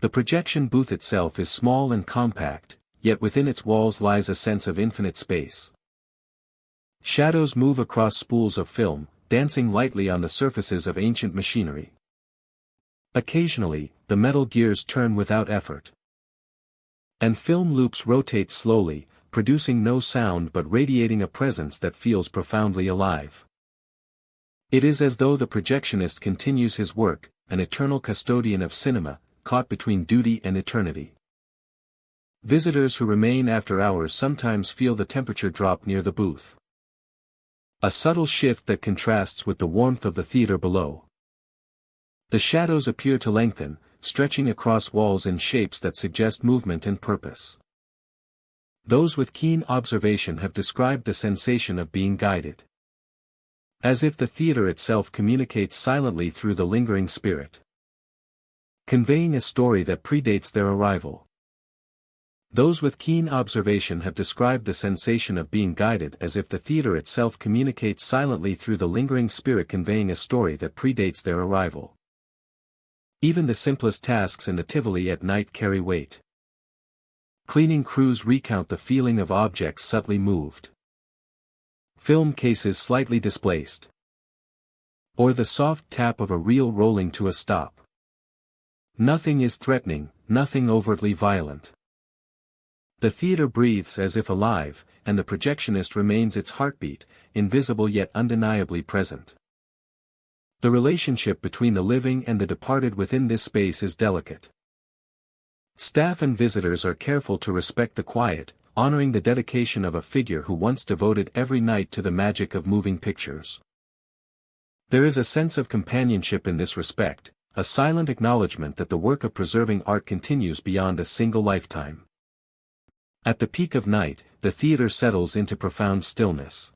The projection booth itself is small and compact, yet within its walls lies a sense of infinite space. Shadows move across spools of film, dancing lightly on the surfaces of ancient machinery. Occasionally, the metal gears turn without effort, and film loops rotate slowly, producing no sound but radiating a presence that feels profoundly alive. It is as though the projectionist continues his work, an eternal custodian of cinema, caught between duty and eternity. Visitors who remain after hours sometimes feel the temperature drop near the booth. A subtle shift that contrasts with the warmth of the theater below. The shadows appear to lengthen, stretching across walls in shapes that suggest movement and purpose. Those with keen observation have described the sensation of being guided. As if the theater itself communicates silently through the lingering spirit, conveying a story that predates their arrival. Those with keen observation have described the sensation of being guided as if the theater itself communicates silently through the lingering spirit, conveying a story that predates their arrival. Even the simplest tasks in the Tivoli at night carry weight. Cleaning crews recount the feeling of objects subtly moved. Film cases slightly displaced. Or the soft tap of a reel rolling to a stop. Nothing is threatening, nothing overtly violent. The theater breathes as if alive, and the projectionist remains its heartbeat, invisible yet undeniably present. The relationship between the living and the departed within this space is delicate. Staff and visitors are careful to respect the quiet, honoring the dedication of a figure who once devoted every night to the magic of moving pictures. There is a sense of companionship in this respect, a silent acknowledgement that the work of preserving art continues beyond a single lifetime. At the peak of night, the theater settles into profound stillness.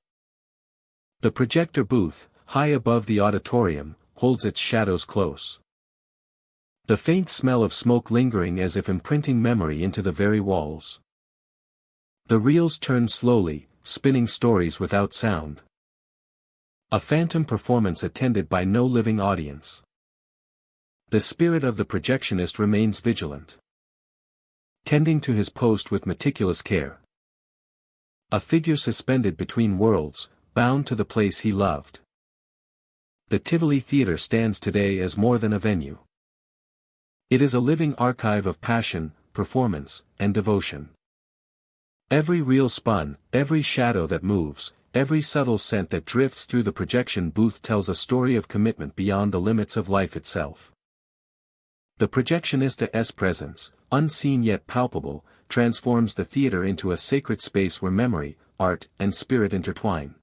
The projector booth, high above the auditorium, holds its shadows close. The faint smell of smoke lingering as if imprinting memory into the very walls. The reels turn slowly, spinning stories without sound. A phantom performance attended by no living audience. The spirit of the projectionist remains vigilant, tending to his post with meticulous care. A figure suspended between worlds, bound to the place he loved. The Tivoli Theatre stands today as more than a venue. It is a living archive of passion, performance, and devotion. Every reel spun, every shadow that moves, every subtle scent that drifts through the projection booth tells a story of commitment beyond the limits of life itself. The projectionista's presence, unseen yet palpable, transforms the theater into a sacred space where memory, art, and spirit intertwine.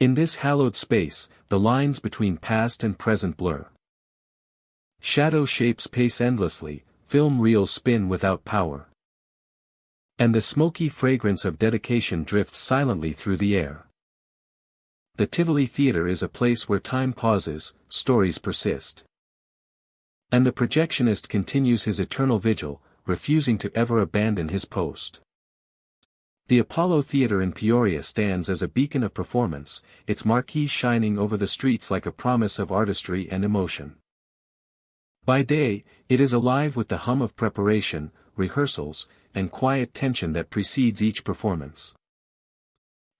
In this hallowed space, the lines between past and present blur. Shadow shapes pace endlessly, film reels spin without power. And the smoky fragrance of dedication drifts silently through the air. The Tivoli Theatre is a place where time pauses, stories persist. And the projectionist continues his eternal vigil, refusing to ever abandon his post. The Apollo Theatre in Peoria stands as a beacon of performance, its marquee shining over the streets like a promise of artistry and emotion. By day, it is alive with the hum of preparation, rehearsals, and quiet tension that precedes each performance.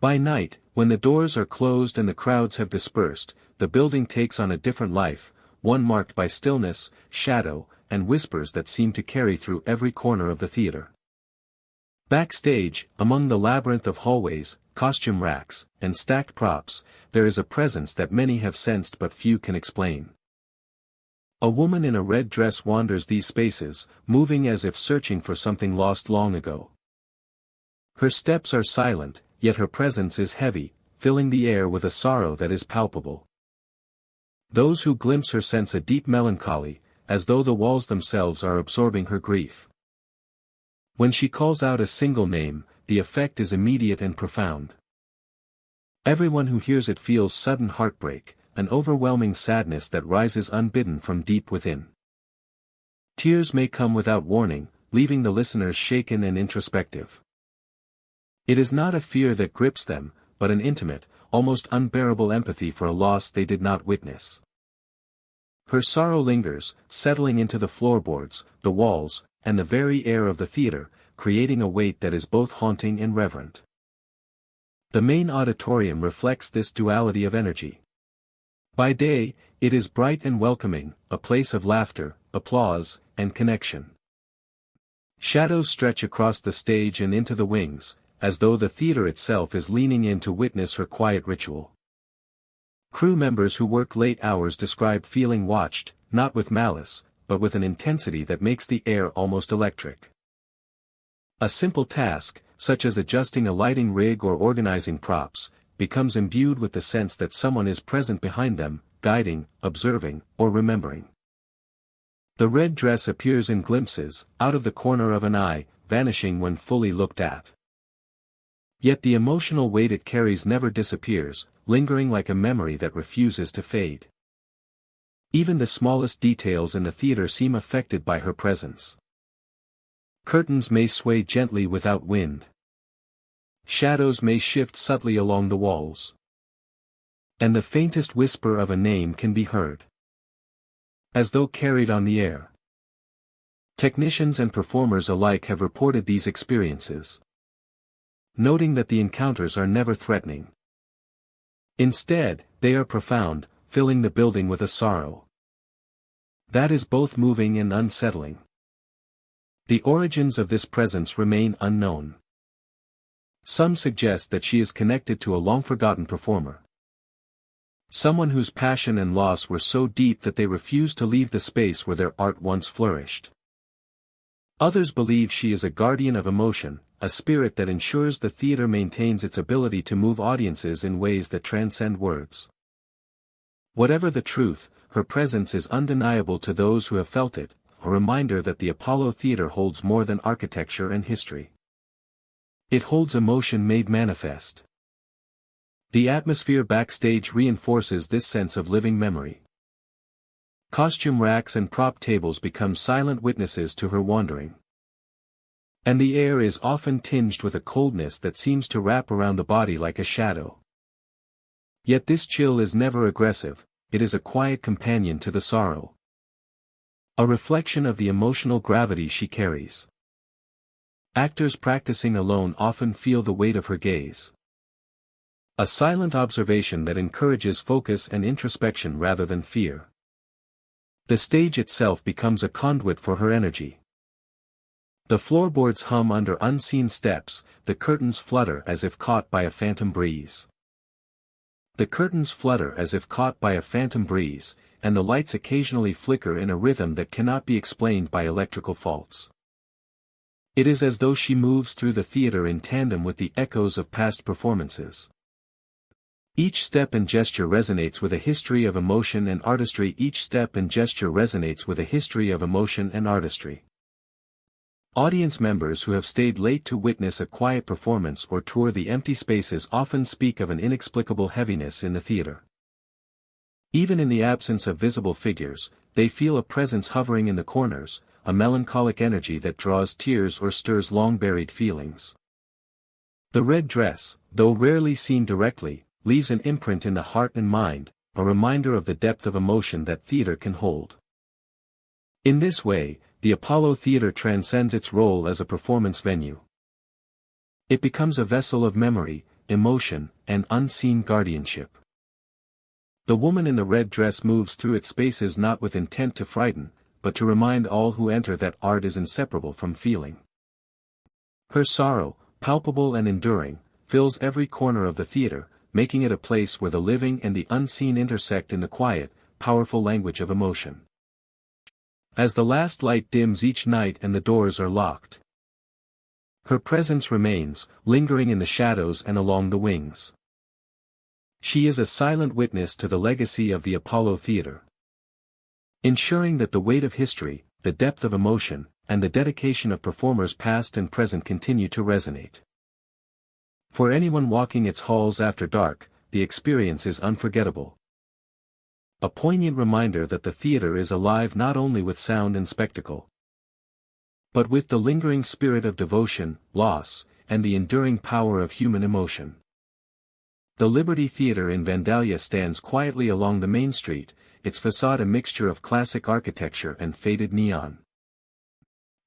By night, when the doors are closed and the crowds have dispersed, the building takes on a different life, one marked by stillness, shadow, and whispers that seem to carry through every corner of the theater. Backstage, among the labyrinth of hallways, costume racks, and stacked props, there is a presence that many have sensed but few can explain. A woman in a red dress wanders these spaces, moving as if searching for something lost long ago. Her steps are silent, yet her presence is heavy, filling the air with a sorrow that is palpable. Those who glimpse her sense a deep melancholy, as though the walls themselves are absorbing her grief. When she calls out a single name, the effect is immediate and profound. Everyone who hears it feels sudden heartbreak, an overwhelming sadness that rises unbidden from deep within. Tears may come without warning, leaving the listeners shaken and introspective. It is not a fear that grips them, but an intimate, almost unbearable empathy for a loss they did not witness. Her sorrow lingers, settling into the floorboards, the walls, and the very air of the theater, creating a weight that is both haunting and reverent. The main auditorium reflects this duality of energy. By day, it is bright and welcoming, a place of laughter, applause, and connection. Shadows stretch across the stage and into the wings, as though the theater itself is leaning in to witness her quiet ritual. Crew members who work late hours describe feeling watched, not with malice, but with an intensity that makes the air almost electric. A simple task, such as adjusting a lighting rig or organizing props, becomes imbued with the sense that someone is present behind them, guiding, observing, or remembering. The red dress appears in glimpses, out of the corner of an eye, vanishing when fully looked at. Yet the emotional weight it carries never disappears, lingering like a memory that refuses to fade. Even the smallest details in the theater seem affected by her presence. Curtains may sway gently without wind. Shadows may shift subtly along the walls. And the faintest whisper of a name can be heard, as though carried on the air. Technicians and performers alike have reported these experiences, noting that the encounters are never threatening. Instead, they are profound, filling the building with a sorrow that is both moving and unsettling. The origins of this presence remain unknown. Some suggest that she is connected to a long-forgotten performer, someone whose passion and loss were so deep that they refused to leave the space where their art once flourished. Others believe she is a guardian of emotion, a spirit that ensures the theater maintains its ability to move audiences in ways that transcend words. Whatever the truth, her presence is undeniable to those who have felt it, a reminder that the Apollo Theater holds more than architecture and history. It holds emotion made manifest. The atmosphere backstage reinforces this sense of living memory. Costume racks and prop tables become silent witnesses to her wandering. And the air is often tinged with a coldness that seems to wrap around the body like a shadow. Yet this chill is never aggressive, it is a quiet companion to the sorrow. A reflection of the emotional gravity she carries. Actors practicing alone often feel the weight of her gaze. A silent observation that encourages focus and introspection rather than fear. The stage itself becomes a conduit for her energy. The floorboards hum under unseen steps, the curtains flutter as if caught by a phantom breeze. The curtains flutter as if caught by a phantom breeze, and the lights occasionally flicker in a rhythm that cannot be explained by electrical faults. It is as though she moves through the theater in tandem with the echoes of past performances. Each step and gesture resonates with a history of emotion and artistry. Each step and gesture resonates with a history of emotion and artistry. Audience members who have stayed late to witness a quiet performance or tour the empty spaces often speak of an inexplicable heaviness in the theater. Even in the absence of visible figures, they feel a presence hovering in the corners, a melancholic energy that draws tears or stirs long-buried feelings. The red dress, though rarely seen directly, leaves an imprint in the heart and mind, a reminder of the depth of emotion that theater can hold. In this way, the Apollo Theater transcends its role as a performance venue. It becomes a vessel of memory, emotion, and unseen guardianship. The woman in the red dress moves through its spaces not with intent to frighten, but to remind all who enter that art is inseparable from feeling. Her sorrow, palpable and enduring, fills every corner of the theater, making it a place where the living and the unseen intersect in the quiet, powerful language of emotion. As the last light dims each night and the doors are locked, her presence remains, lingering in the shadows and along the wings. She is a silent witness to the legacy of the Apollo Theater, ensuring that the weight of history, the depth of emotion, and the dedication of performers past and present continue to resonate. For anyone walking its halls after dark, the experience is unforgettable. A poignant reminder that the theater is alive not only with sound and spectacle, but with the lingering spirit of devotion, loss, and the enduring power of human emotion. The Liberty Theater in Vandalia stands quietly along the main street, its facade a mixture of classic architecture and faded neon.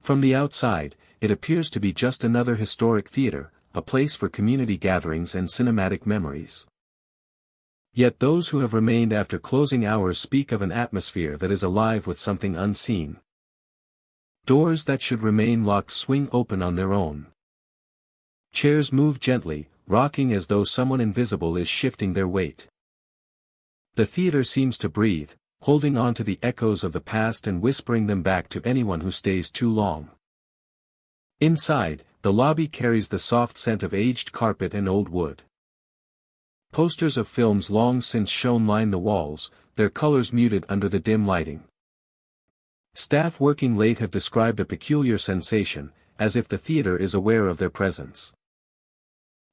From the outside, it appears to be just another historic theater, a place for community gatherings and cinematic memories. Yet those who have remained after closing hours speak of an atmosphere that is alive with something unseen. Doors that should remain locked swing open on their own. Chairs move gently, rocking as though someone invisible is shifting their weight. The theater seems to breathe, holding on to the echoes of the past and whispering them back to anyone who stays too long. Inside, the lobby carries the soft scent of aged carpet and old wood. Posters of films long since shown line the walls, their colors muted under the dim lighting. Staff working late have described a peculiar sensation, as if the theater is aware of their presence.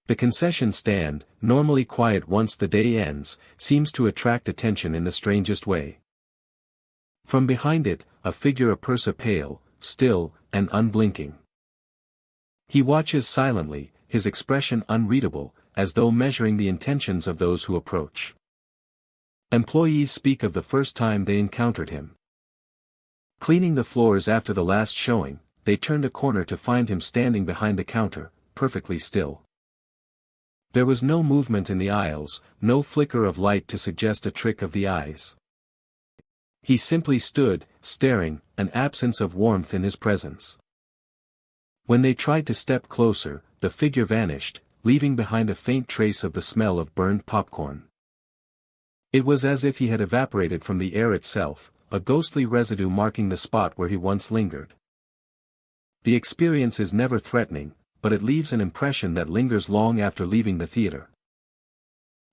The concession stand, normally quiet once the day ends, seems to attract attention in the strangest way. From behind it, a figure appears pale, still, and unblinking. He watches silently, his expression unreadable, as though measuring the intentions of those who approach. Employees speak of the first time they encountered him. Cleaning the floors after the last showing, they turned a corner to find him standing behind the counter, perfectly still. There was no movement in the aisles, no flicker of light to suggest a trick of the eyes. He simply stood, staring, an absence of warmth in his presence. When they tried to step closer, the figure vanished, leaving behind a faint trace of the smell of burned popcorn. It was as if he had evaporated from the air itself, a ghostly residue marking the spot where he once lingered. The experience is never threatening, but it leaves an impression that lingers long after leaving the theater.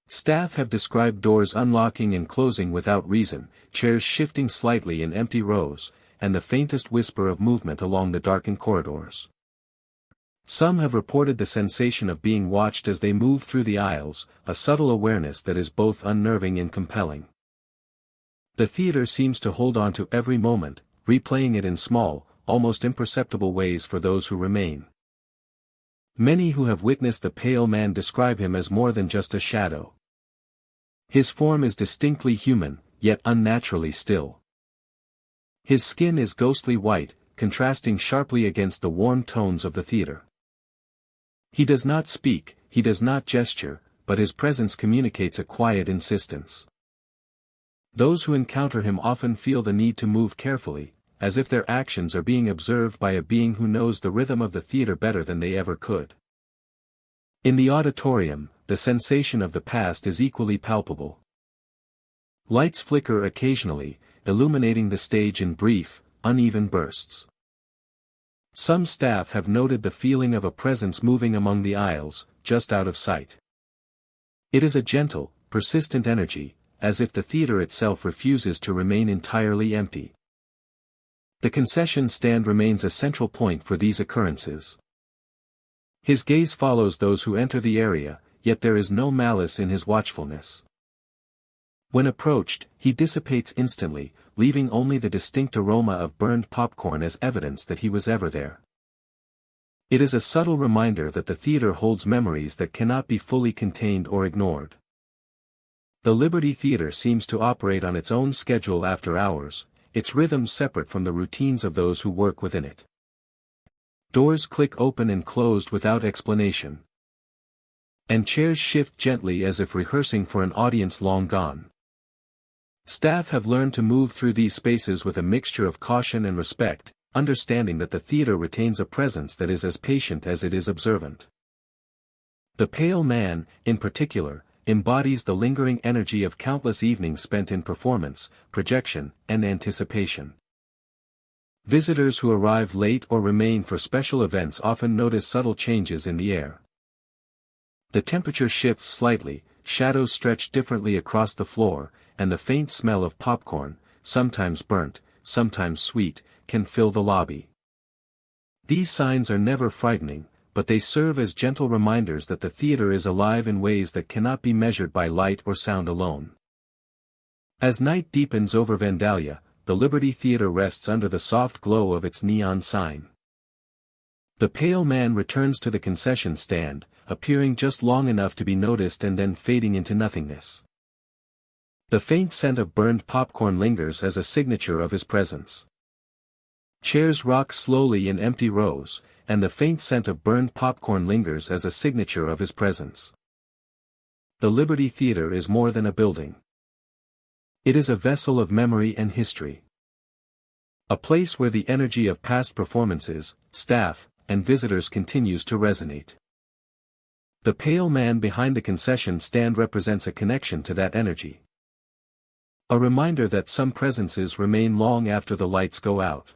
Staff have described doors unlocking and closing without reason, chairs shifting slightly in empty rows, and the faintest whisper of movement along the darkened corridors. Some have reported the sensation of being watched as they move through the aisles, a subtle awareness that is both unnerving and compelling. The theater seems to hold on to every moment, replaying it in small, almost imperceptible ways for those who remain. Many who have witnessed the pale man describe him as more than just a shadow. His form is distinctly human, yet unnaturally still. His skin is ghostly white, contrasting sharply against the warm tones of the theater. He does not speak, he does not gesture, but his presence communicates a quiet insistence. Those who encounter him often feel the need to move carefully, as if their actions are being observed by a being who knows the rhythm of the theater better than they ever could. In the auditorium, the sensation of the past is equally palpable. Lights flicker occasionally, illuminating the stage in brief, uneven bursts. Some staff have noted the feeling of a presence moving among the aisles, just out of sight. It is a gentle, persistent energy, as if the theater itself refuses to remain entirely empty. The concession stand remains a central point for these occurrences. His gaze follows those who enter the area, yet there is no malice in his watchfulness. When approached, he dissipates instantly, leaving only the distinct aroma of burned popcorn as evidence that he was ever there. It is a subtle reminder that the theater holds memories that cannot be fully contained or ignored. The Liberty Theater seems to operate on its own schedule after hours, its rhythms separate from the routines of those who work within it. Doors click open and closed without explanation. And chairs shift gently as if rehearsing for an audience long gone. Staff have learned to move through these spaces with a mixture of caution and respect, understanding that the theater retains a presence that is as patient as it is observant. The pale man, in particular, embodies the lingering energy of countless evenings spent in performance, projection, and anticipation. Visitors who arrive late or remain for special events often notice subtle changes in the air. The temperature shifts slightly, shadows stretch differently across the floor, and the faint smell of popcorn, sometimes burnt, sometimes sweet, can fill the lobby. These signs are never frightening, but they serve as gentle reminders that the theater is alive in ways that cannot be measured by light or sound alone. As night deepens over Vandalia, the Liberty Theater rests under the soft glow of its neon sign. The pale man returns to the concession stand, appearing just long enough to be noticed and then fading into nothingness. The faint scent of burned popcorn lingers as a signature of his presence. Chairs rock slowly in empty rows, and the faint scent of burned popcorn lingers as a signature of his presence. The Liberty Theater is more than a building. It is a vessel of memory and history. A place where the energy of past performances, staff, and visitors continues to resonate. The pale man behind the concession stand represents a connection to that energy. A reminder that some presences remain long after the lights go out.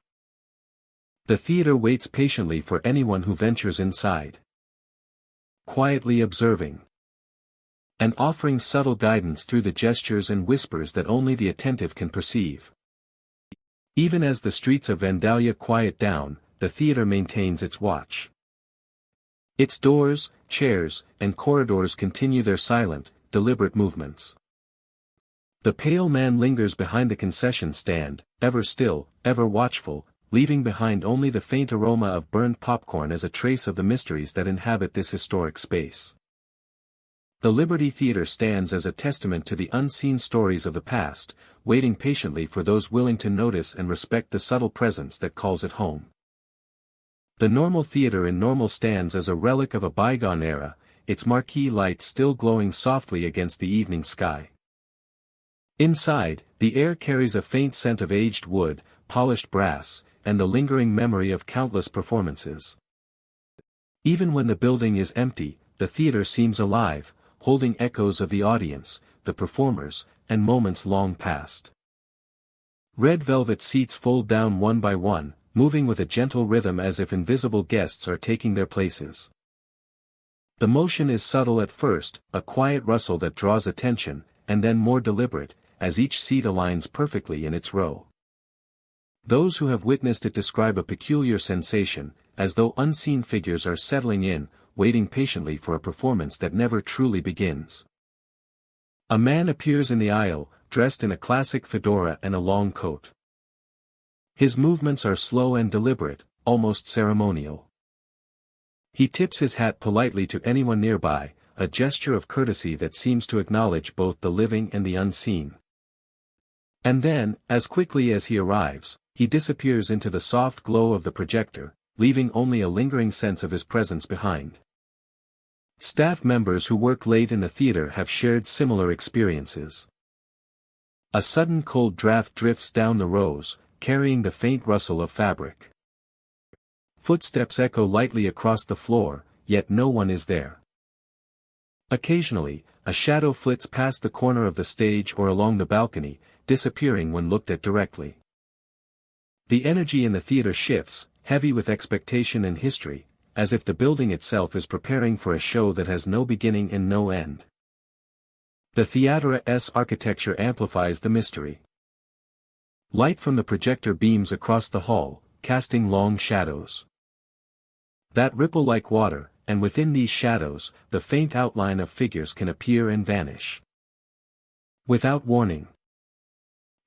The theater waits patiently for anyone who ventures inside. Quietly observing. And offering subtle guidance through the gestures and whispers that only the attentive can perceive. Even as the streets of Vandalia quiet down, the theater maintains its watch. Its doors, chairs, and corridors continue their silent, deliberate movements. The pale man lingers behind the concession stand, ever still, ever watchful, leaving behind only the faint aroma of burned popcorn as a trace of the mysteries that inhabit this historic space. The Liberty Theater stands as a testament to the unseen stories of the past, waiting patiently for those willing to notice and respect the subtle presence that calls it home. The Normal Theater in Normal stands as a relic of a bygone era, its marquee lights still glowing softly against the evening sky. Inside, the air carries a faint scent of aged wood, polished brass, and the lingering memory of countless performances. Even when the building is empty, the theater seems alive, holding echoes of the audience, the performers, and moments long past. Red velvet seats fold down one by one, moving with a gentle rhythm as if invisible guests are taking their places. The motion is subtle at first, a quiet rustle that draws attention, and then more deliberate, as each seat aligns perfectly in its row. Those who have witnessed it describe a peculiar sensation, as though unseen figures are settling in, waiting patiently for a performance that never truly begins. A man appears in the aisle, dressed in a classic fedora and a long coat. His movements are slow and deliberate, almost ceremonial. He tips his hat politely to anyone nearby, a gesture of courtesy that seems to acknowledge both the living and the unseen. And then, as quickly as he arrives, he disappears into the soft glow of the projector, leaving only a lingering sense of his presence behind. Staff members who work late in the theater have shared similar experiences. A sudden cold draft drifts down the rows, carrying the faint rustle of fabric. Footsteps echo lightly across the floor, yet no one is there. Occasionally, a shadow flits past the corner of the stage or along the balcony, disappearing when looked at directly. The energy in the theater shifts, heavy with expectation and history, as if the building itself is preparing for a show that has no beginning and no end. The theater's architecture amplifies the mystery. Light from the projector beams across the hall, casting long shadows that ripple like water, and within these shadows, the faint outline of figures can appear and vanish without warning.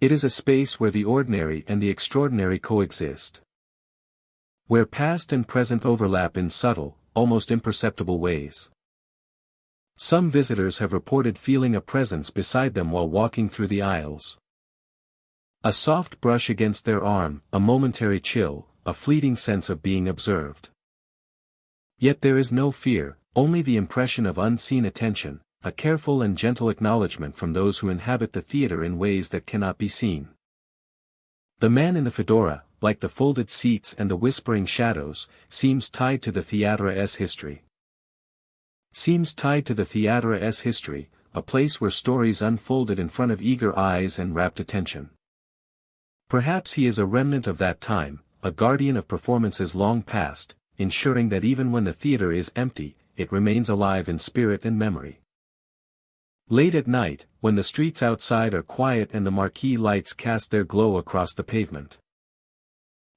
It is a space where the ordinary and the extraordinary coexist, where past and present overlap in subtle, almost imperceptible ways. Some visitors have reported feeling a presence beside them while walking through the aisles. A soft brush against their arm, a momentary chill, a fleeting sense of being observed. Yet there is no fear, only the impression of unseen attention, a careful and gentle acknowledgement from those who inhabit the theater in ways that cannot be seen. The man in the fedora, like the folded seats and the whispering shadows, seems tied to the theater's history. Seems tied to the theater's history, a place where stories unfolded in front of eager eyes and rapt attention. Perhaps he is a remnant of that time, a guardian of performances long past, ensuring that even when the theater is empty, it remains alive in spirit and memory. Late at night, when the streets outside are quiet and the marquee lights cast their glow across the pavement,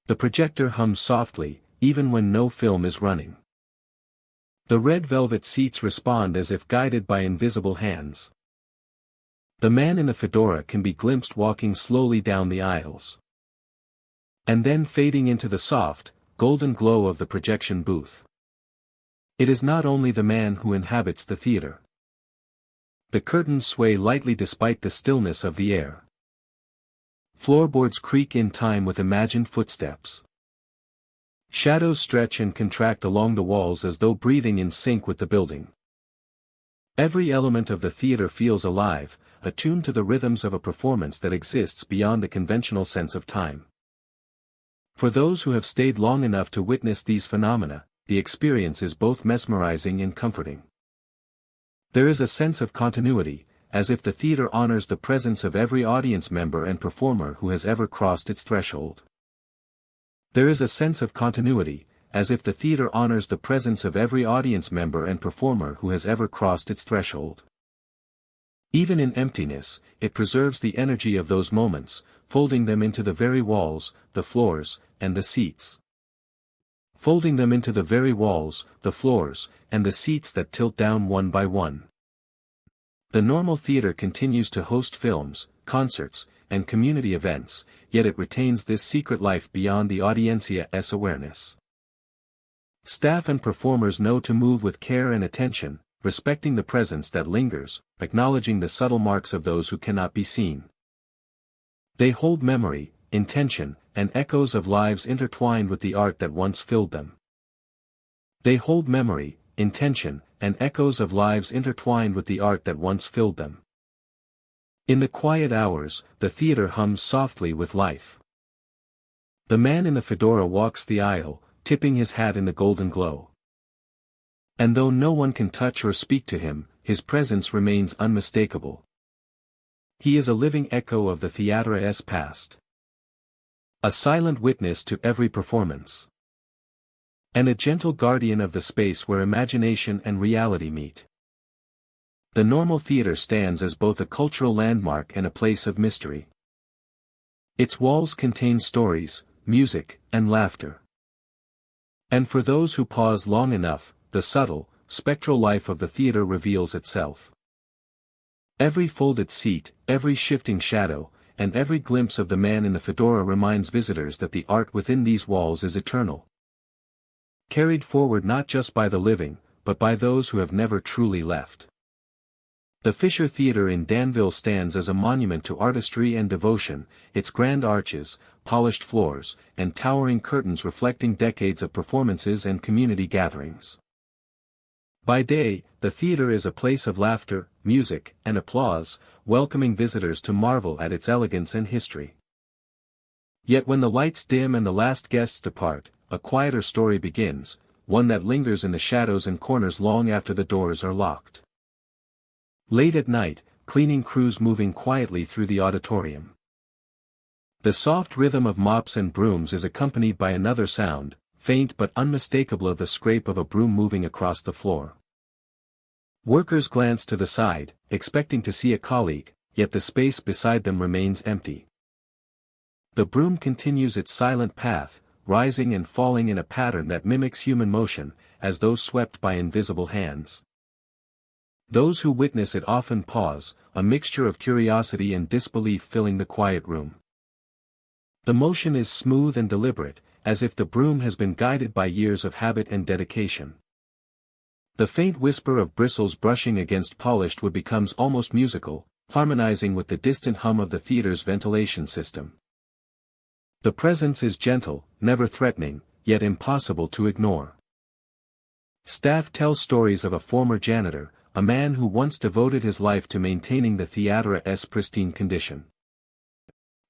the projector hums softly, even when no film is running. The red velvet seats respond as if guided by invisible hands. The man in the fedora can be glimpsed walking slowly down the aisles, and then fading into the soft, golden glow of the projection booth. It is not only the man who inhabits the theater. The curtains sway lightly despite the stillness of the air. Floorboards creak in time with imagined footsteps. Shadows stretch and contract along the walls as though breathing in sync with the building. Every element of the theater feels alive, attuned to the rhythms of a performance that exists beyond the conventional sense of time. For those who have stayed long enough to witness these phenomena, the experience is both mesmerizing and comforting. There is a sense of continuity, as if the theater honors the presence of every audience member and performer who has ever crossed its threshold. There is a sense of continuity, as if the theater honors the presence of every audience member and performer who has ever crossed its threshold. Even in emptiness, it preserves the energy of those moments, folding them into the very walls, the floors, and the seats. Folding them into the very walls, the floors, and the seats that tilt down one by one. The normal theater continues to host films, concerts, and community events, yet it retains this secret life beyond the audiencia's awareness. Staff and performers know to move with care and attention, respecting the presence that lingers, acknowledging the subtle marks of those who cannot be seen. They hold memory, intention, and echoes of lives intertwined with the art that once filled them. They hold memory, intention, and echoes of lives intertwined with the art that once filled them. In the quiet hours, the theater hums softly with life. The man in the fedora walks the aisle, tipping his hat in the golden glow. And though no one can touch or speak to him, his presence remains unmistakable. He is a living echo of the theatre's past. A silent witness to every performance. And a gentle guardian of the space where imagination and reality meet. The normal theater stands as both a cultural landmark and a place of mystery. Its walls contain stories, music, and laughter. And for those who pause long enough, the subtle, spectral life of the theater reveals itself. Every folded seat, every shifting shadow, and every glimpse of the man in the fedora reminds visitors that the art within these walls is eternal. Carried forward not just by the living, but by those who have never truly left. The Fisher Theatre in Danville stands as a monument to artistry and devotion, its grand arches, polished floors, and towering curtains reflecting decades of performances and community gatherings. By day, the theater is a place of laughter, music, and applause, welcoming visitors to marvel at its elegance and history. Yet when the lights dim and the last guests depart, a quieter story begins, one that lingers in the shadows and corners long after the doors are locked. Late at night, cleaning crews moving quietly through the auditorium. The soft rhythm of mops and brooms is accompanied by another sound, faint but unmistakable, of the scrape of a broom moving across the floor. Workers glance to the side, expecting to see a colleague, yet the space beside them remains empty. The broom continues its silent path, rising and falling in a pattern that mimics human motion, as though swept by invisible hands. Those who witness it often pause, a mixture of curiosity and disbelief filling the quiet room. The motion is smooth and deliberate, as if the broom has been guided by years of habit and dedication. The faint whisper of bristles brushing against polished wood becomes almost musical, harmonizing with the distant hum of the theater's ventilation system. The presence is gentle, never threatening, yet impossible to ignore. Staff tell stories of a former janitor, a man who once devoted his life to maintaining the theatre's pristine condition.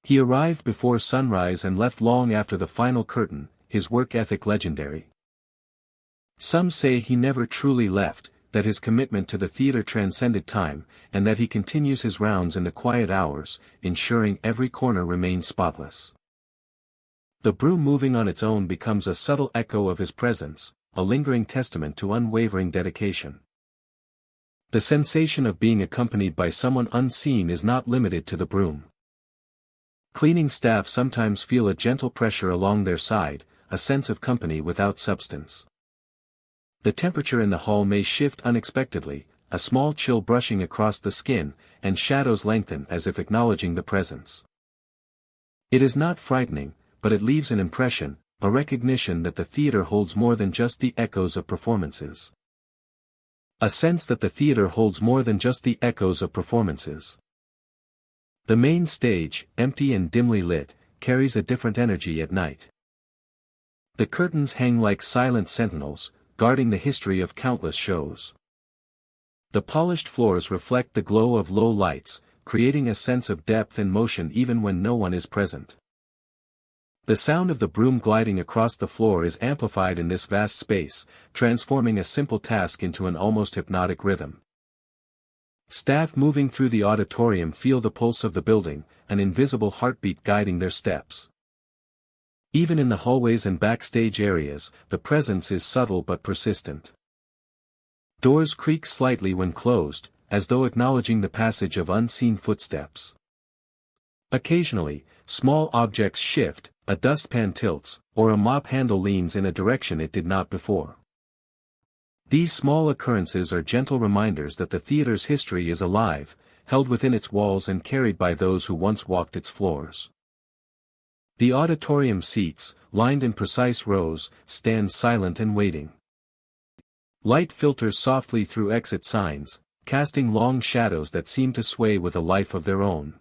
He arrived before sunrise and left long after the final curtain, his work ethic legendary. Some say he never truly left, that his commitment to the theater transcended time, and that he continues his rounds in the quiet hours, ensuring every corner remains spotless. The broom moving on its own becomes a subtle echo of his presence, a lingering testament to unwavering dedication. The sensation of being accompanied by someone unseen is not limited to the broom. Cleaning staff sometimes feel a gentle pressure along their side, a sense of company without substance. The temperature in the hall may shift unexpectedly, a small chill brushing across the skin, and shadows lengthen as if acknowledging the presence. It is not frightening, but it leaves an impression, a recognition that the theater holds more than just the echoes of performances. A sense that the theater holds more than just the echoes of performances. The main stage, empty and dimly lit, carries a different energy at night. The curtains hang like silent sentinels, guarding the history of countless shows. The polished floors reflect the glow of low lights, creating a sense of depth and motion even when no one is present. The sound of the broom gliding across the floor is amplified in this vast space, transforming a simple task into an almost hypnotic rhythm. Staff moving through the auditorium feel the pulse of the building, an invisible heartbeat guiding their steps. Even in the hallways and backstage areas, the presence is subtle but persistent. Doors creak slightly when closed, as though acknowledging the passage of unseen footsteps. Occasionally, small objects shift, a dustpan tilts, or a mop handle leans in a direction it did not before. These small occurrences are gentle reminders that the theater's history is alive, held within its walls and carried by those who once walked its floors. The auditorium seats, lined in precise rows, stand silent and waiting. Light filters softly through exit signs, casting long shadows that seem to sway with a life of their own.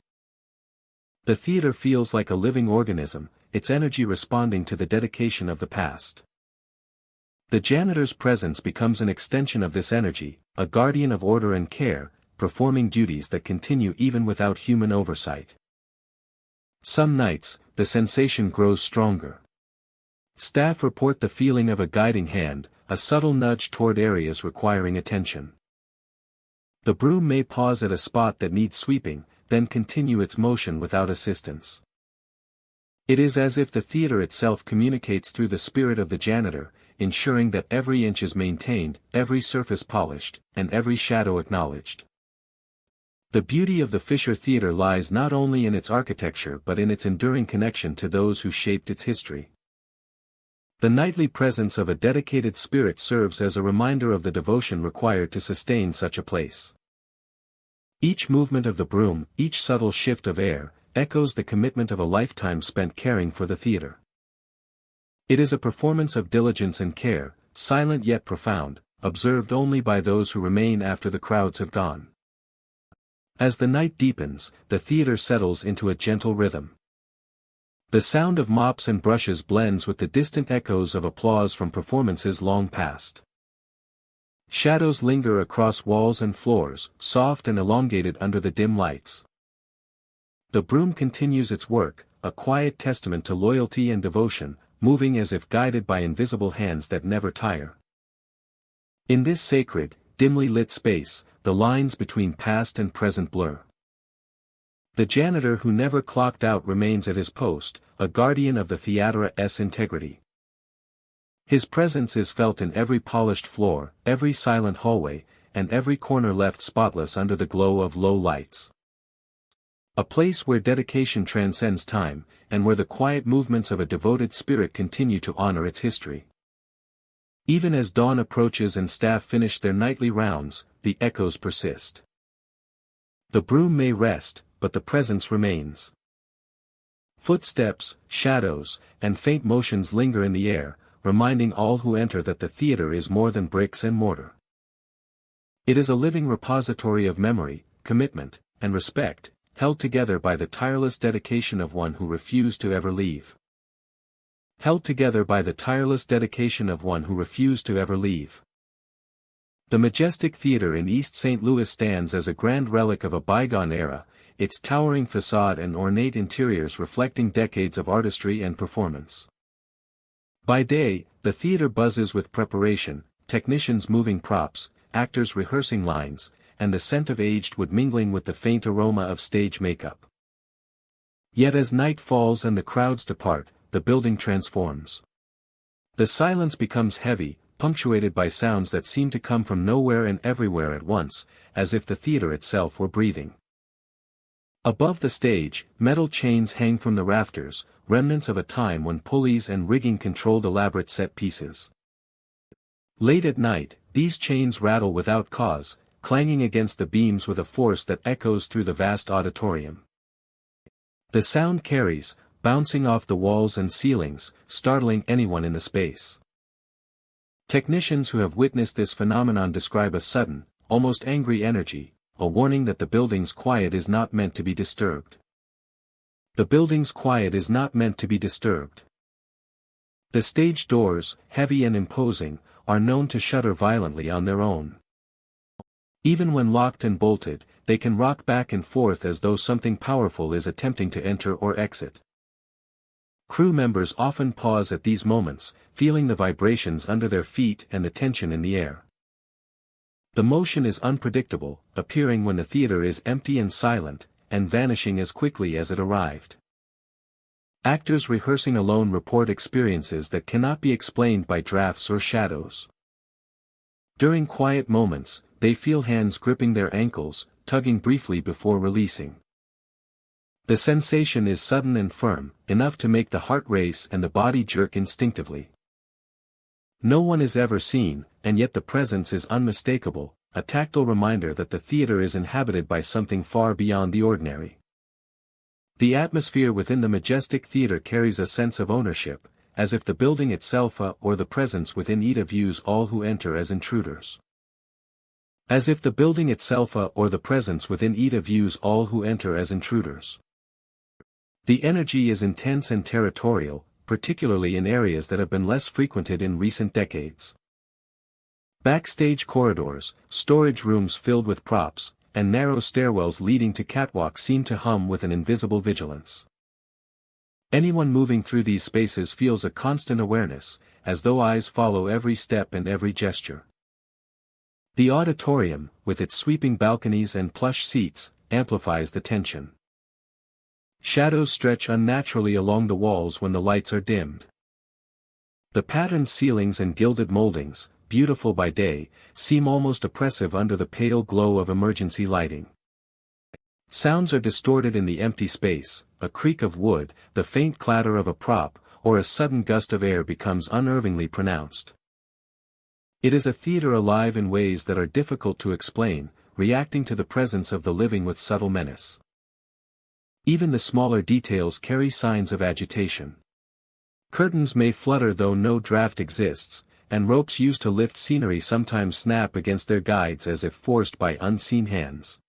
The theater feels like a living organism, its energy responding to the dedication of the past. The janitor's presence becomes an extension of this energy, a guardian of order and care, performing duties that continue even without human oversight. Some nights, the sensation grows stronger. Staff report the feeling of a guiding hand, a subtle nudge toward areas requiring attention. The broom may pause at a spot that needs sweeping, then continue its motion without assistance. It is as if the theater itself communicates through the spirit of the janitor, ensuring that every inch is maintained, every surface polished, and every shadow acknowledged. The beauty of the Fisher Theater lies not only in its architecture but in its enduring connection to those who shaped its history. The nightly presence of a dedicated spirit serves as a reminder of the devotion required to sustain such a place. Each movement of the broom, each subtle shift of air, echoes the commitment of a lifetime spent caring for the theater. It is a performance of diligence and care, silent yet profound, observed only by those who remain after the crowds have gone. As the night deepens, the theater settles into a gentle rhythm. The sound of mops and brushes blends with the distant echoes of applause from performances long past. Shadows linger across walls and floors, soft and elongated under the dim lights. The broom continues its work, a quiet testament to loyalty and devotion, moving as if guided by invisible hands that never tire. In this sacred, dimly lit space, the lines between past and present blur. The janitor who never clocked out remains at his post, a guardian of the theater's integrity. His presence is felt in every polished floor, every silent hallway, and every corner left spotless under the glow of low lights. A place where dedication transcends time, and where the quiet movements of a devoted spirit continue to honor its history. Even as dawn approaches and staff finish their nightly rounds, the echoes persist. The broom may rest, but the presence remains. Footsteps, shadows, and faint motions linger in the air, reminding all who enter that the theater is more than bricks and mortar. It is a living repository of memory, commitment, and respect, held together by the tireless dedication of one who refused to ever leave. Held together by the tireless dedication of one who refused to ever leave. The majestic theater in East St. Louis stands as a grand relic of a bygone era, its towering facade and ornate interiors reflecting decades of artistry and performance. By day, the theater buzzes with preparation, technicians moving props, actors rehearsing lines, and the scent of aged wood mingling with the faint aroma of stage makeup. Yet as night falls and the crowds depart, the building transforms. The silence becomes heavy, punctuated by sounds that seem to come from nowhere and everywhere at once, as if the theater itself were breathing. Above the stage, metal chains hang from the rafters, remnants of a time when pulleys and rigging controlled elaborate set pieces. Late at night, these chains rattle without cause, clanging against the beams with a force that echoes through the vast auditorium. The sound carries, bouncing off the walls and ceilings, startling anyone in the space. Technicians who have witnessed this phenomenon describe a sudden, almost angry energy, a warning that the building's quiet is not meant to be disturbed. The building's quiet is not meant to be disturbed. The stage doors, heavy and imposing, are known to shudder violently on their own. Even when locked and bolted, they can rock back and forth as though something powerful is attempting to enter or exit. Crew members often pause at these moments, feeling the vibrations under their feet and the tension in the air. The motion is unpredictable, appearing when the theater is empty and silent, and vanishing as quickly as it arrived. Actors rehearsing alone report experiences that cannot be explained by drafts or shadows. During quiet moments, they feel hands gripping their ankles, tugging briefly before releasing. The sensation is sudden and firm, enough to make the heart race and the body jerk instinctively. No one is ever seen, and yet the presence is unmistakable, a tactile reminder that the theater is inhabited by something far beyond the ordinary. The atmosphere within the majestic theater carries a sense of ownership, as if the building itself or the presence within it views all who enter as intruders. As if the building itself or the presence within it views all who enter as intruders. The energy is intense and territorial, particularly in areas that have been less frequented in recent decades. Backstage corridors, storage rooms filled with props, and narrow stairwells leading to catwalks seem to hum with an invisible vigilance. Anyone moving through these spaces feels a constant awareness, as though eyes follow every step and every gesture. The auditorium, with its sweeping balconies and plush seats, amplifies the tension. Shadows stretch unnaturally along the walls when the lights are dimmed. The patterned ceilings and gilded moldings, beautiful by day, seem almost oppressive under the pale glow of emergency lighting. Sounds are distorted in the empty space, a creak of wood, the faint clatter of a prop, or a sudden gust of air becomes unnervingly pronounced. It is a theater alive in ways that are difficult to explain, reacting to the presence of the living with subtle menace. Even the smaller details carry signs of agitation. Curtains may flutter though no draft exists, and ropes used to lift scenery sometimes snap against their guides as if forced by unseen hands.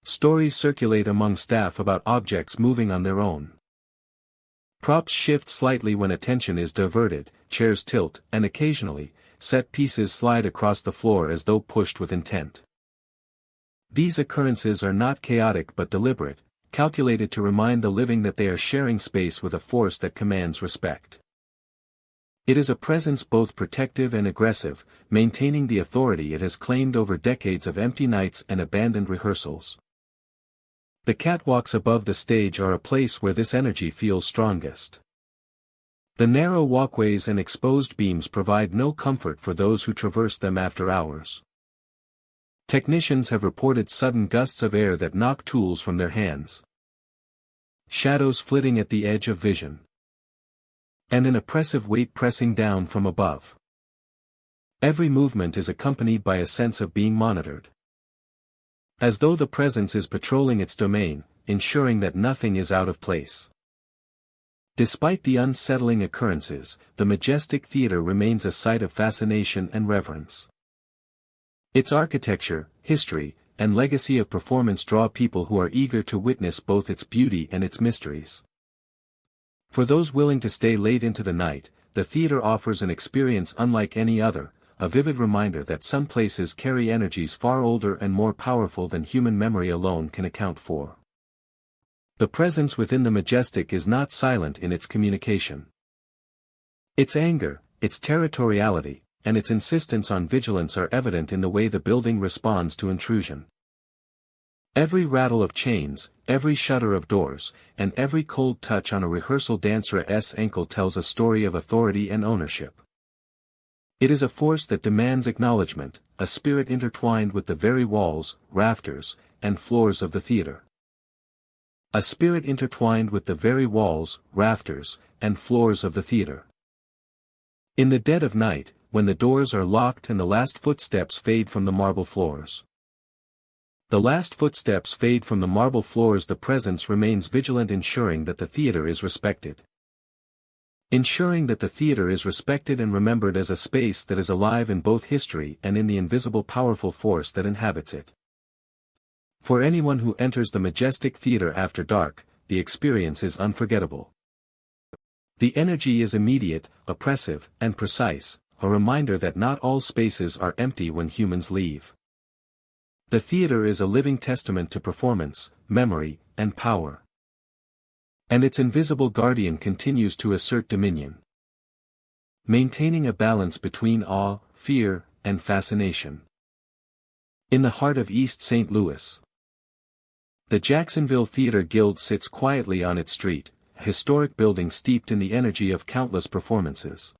Stories circulate among staff about objects moving on their own. Props shift slightly when attention is diverted, chairs tilt, and occasionally, set pieces slide across the floor as though pushed with intent. These occurrences are not chaotic but deliberate, calculated to remind the living that they are sharing space with a force that commands respect. It is a presence both protective and aggressive, maintaining the authority it has claimed over decades of empty nights and abandoned rehearsals. The catwalks above the stage are a place where this energy feels strongest. The narrow walkways and exposed beams provide no comfort for those who traverse them after hours. Technicians have reported sudden gusts of air that knock tools from their hands. Shadows flitting at the edge of vision. And an oppressive weight pressing down from above. Every movement is accompanied by a sense of being monitored. As though the presence is patrolling its domain, ensuring that nothing is out of place. Despite the unsettling occurrences, the majestic theater remains a site of fascination and reverence. Its architecture, history, and legacy of performance draw people who are eager to witness both its beauty and its mysteries. For those willing to stay late into the night, the theater offers an experience unlike any other, a vivid reminder that some places carry energies far older and more powerful than human memory alone can account for. The presence within the majestic is not silent in its communication. Its anger, its territoriality, and its insistence on vigilance are evident in the way the building responds to intrusion. Every rattle of chains, every shudder of doors, and every cold touch on a rehearsal dancer's ankle tells a story of authority and ownership. It is a force that demands acknowledgement, a spirit intertwined with the very walls, rafters, and floors of the theater. A spirit intertwined with the very walls, rafters, and floors of the theater. In the dead of night, when the doors are locked and the last footsteps fade from the marble floors. The last footsteps fade from the marble floors, the presence remains vigilant, ensuring that the theater is respected. Ensuring that the theater is respected and remembered as a space that is alive in both history and in the invisible powerful force that inhabits it. For anyone who enters the majestic theater after dark, the experience is unforgettable. The energy is immediate, oppressive, and precise, a reminder that not all spaces are empty when humans leave. The theater is a living testament to performance, memory, and power. And its invisible guardian continues to assert dominion. Maintaining a balance between awe, fear, and fascination. In the heart of East St. Louis. The Jacksonville Theatre Guild sits quietly on its street, a historic building steeped in the energy of countless performances.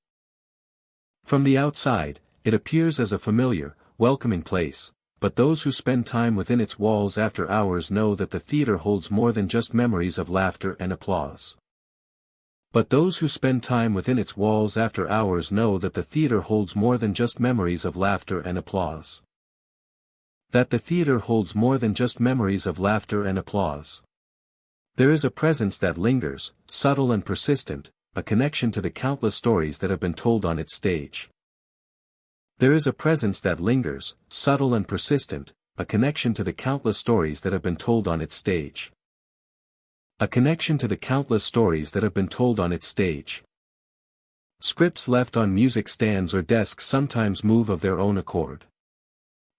From the outside, it appears as a familiar, welcoming place, but those who spend time within its walls after hours know that the theater holds more than just memories of laughter and applause. But those who spend time within its walls after hours know that the theater holds more than just memories of laughter and applause. That the theater holds more than just memories of laughter and applause. There is a presence that lingers, subtle and persistent, a connection to the countless stories that have been told on its stage. There is a presence that lingers, subtle and persistent, a connection to the countless stories that have been told on its stage. A connection to the countless stories that have been told on its stage. Scripts left on music stands or desks sometimes move of their own accord.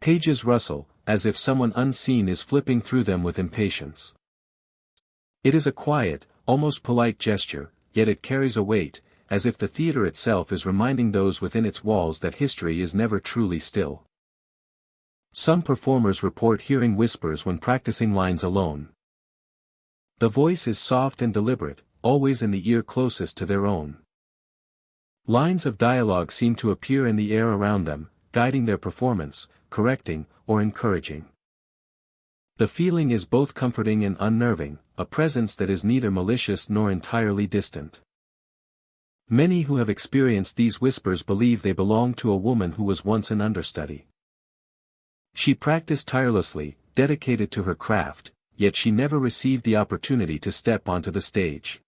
Pages rustle, as if someone unseen is flipping through them with impatience. It is a quiet, almost polite gesture, yet it carries a weight, as if the theater itself is reminding those within its walls that history is never truly still. Some performers report hearing whispers when practicing lines alone. The voice is soft and deliberate, always in the ear closest to their own. Lines of dialogue seem to appear in the air around them, guiding their performance, correcting, or encouraging. The feeling is both comforting and unnerving, a presence that is neither malicious nor entirely distant. Many who have experienced these whispers believe they belong to a woman who was once an understudy. She practiced tirelessly, dedicated to her craft, yet she never received the opportunity to step onto the stage.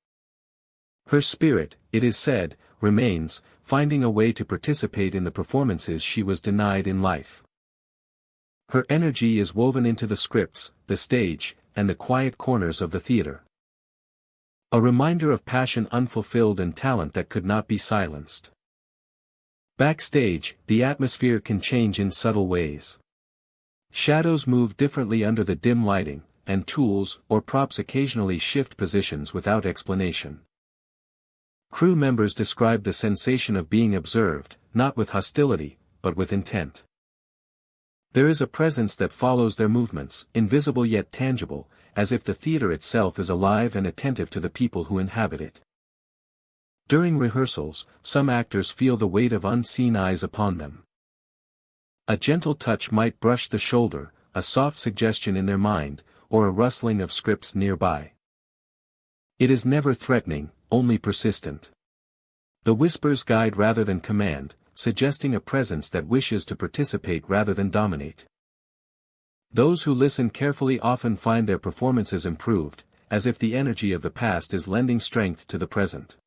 Her spirit, it is said, remains, finding a way to participate in the performances she was denied in life. Her energy is woven into the scripts, the stage, and the quiet corners of the theater. A reminder of passion unfulfilled and talent that could not be silenced. Backstage, the atmosphere can change in subtle ways. Shadows move differently under the dim lighting, and tools or props occasionally shift positions without explanation. Crew members describe the sensation of being observed, not with hostility, but with intent. There is a presence that follows their movements, invisible yet tangible, as if the theater itself is alive and attentive to the people who inhabit it. During rehearsals, some actors feel the weight of unseen eyes upon them. A gentle touch might brush the shoulder, a soft suggestion in their mind, or a rustling of scripts nearby. It is never threatening, only persistent. The whispers guide rather than command, suggesting a presence that wishes to participate rather than dominate. Those who listen carefully often find their performances improved, as if the energy of the past is lending strength to the present.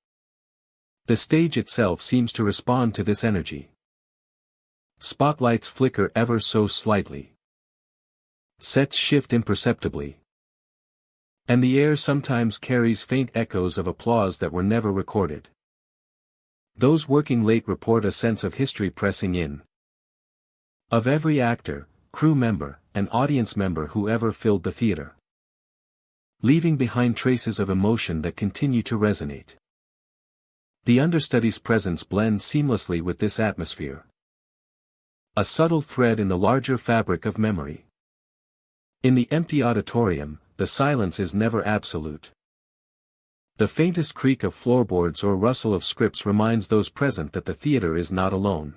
The stage itself seems to respond to this energy. Spotlights flicker ever so slightly. Sets shift imperceptibly. And the air sometimes carries faint echoes of applause that were never recorded. Those working late report a sense of history pressing in. Of every actor, crew member, and audience member who ever filled the theater. Leaving behind traces of emotion that continue to resonate. The understudy's presence blends seamlessly with this atmosphere. A subtle thread in the larger fabric of memory. In the empty auditorium, the silence is never absolute. The faintest creak of floorboards or rustle of scripts reminds those present that the theater is not alone.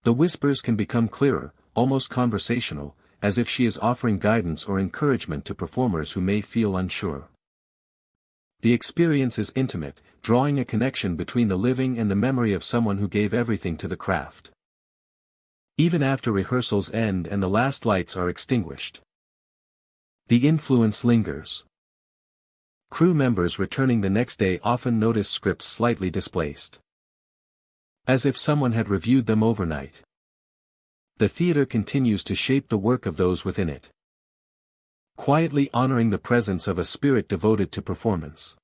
The whispers can become clearer, almost conversational, as if she is offering guidance or encouragement to performers who may feel unsure. The experience is intimate, drawing a connection between the living and the memory of someone who gave everything to the craft. Even after rehearsals end and the last lights are extinguished, the influence lingers. Crew members returning the next day often notice scripts slightly displaced. As if someone had reviewed them overnight. The theater continues to shape the work of those within it. Quietly honoring the presence of a spirit devoted to performance.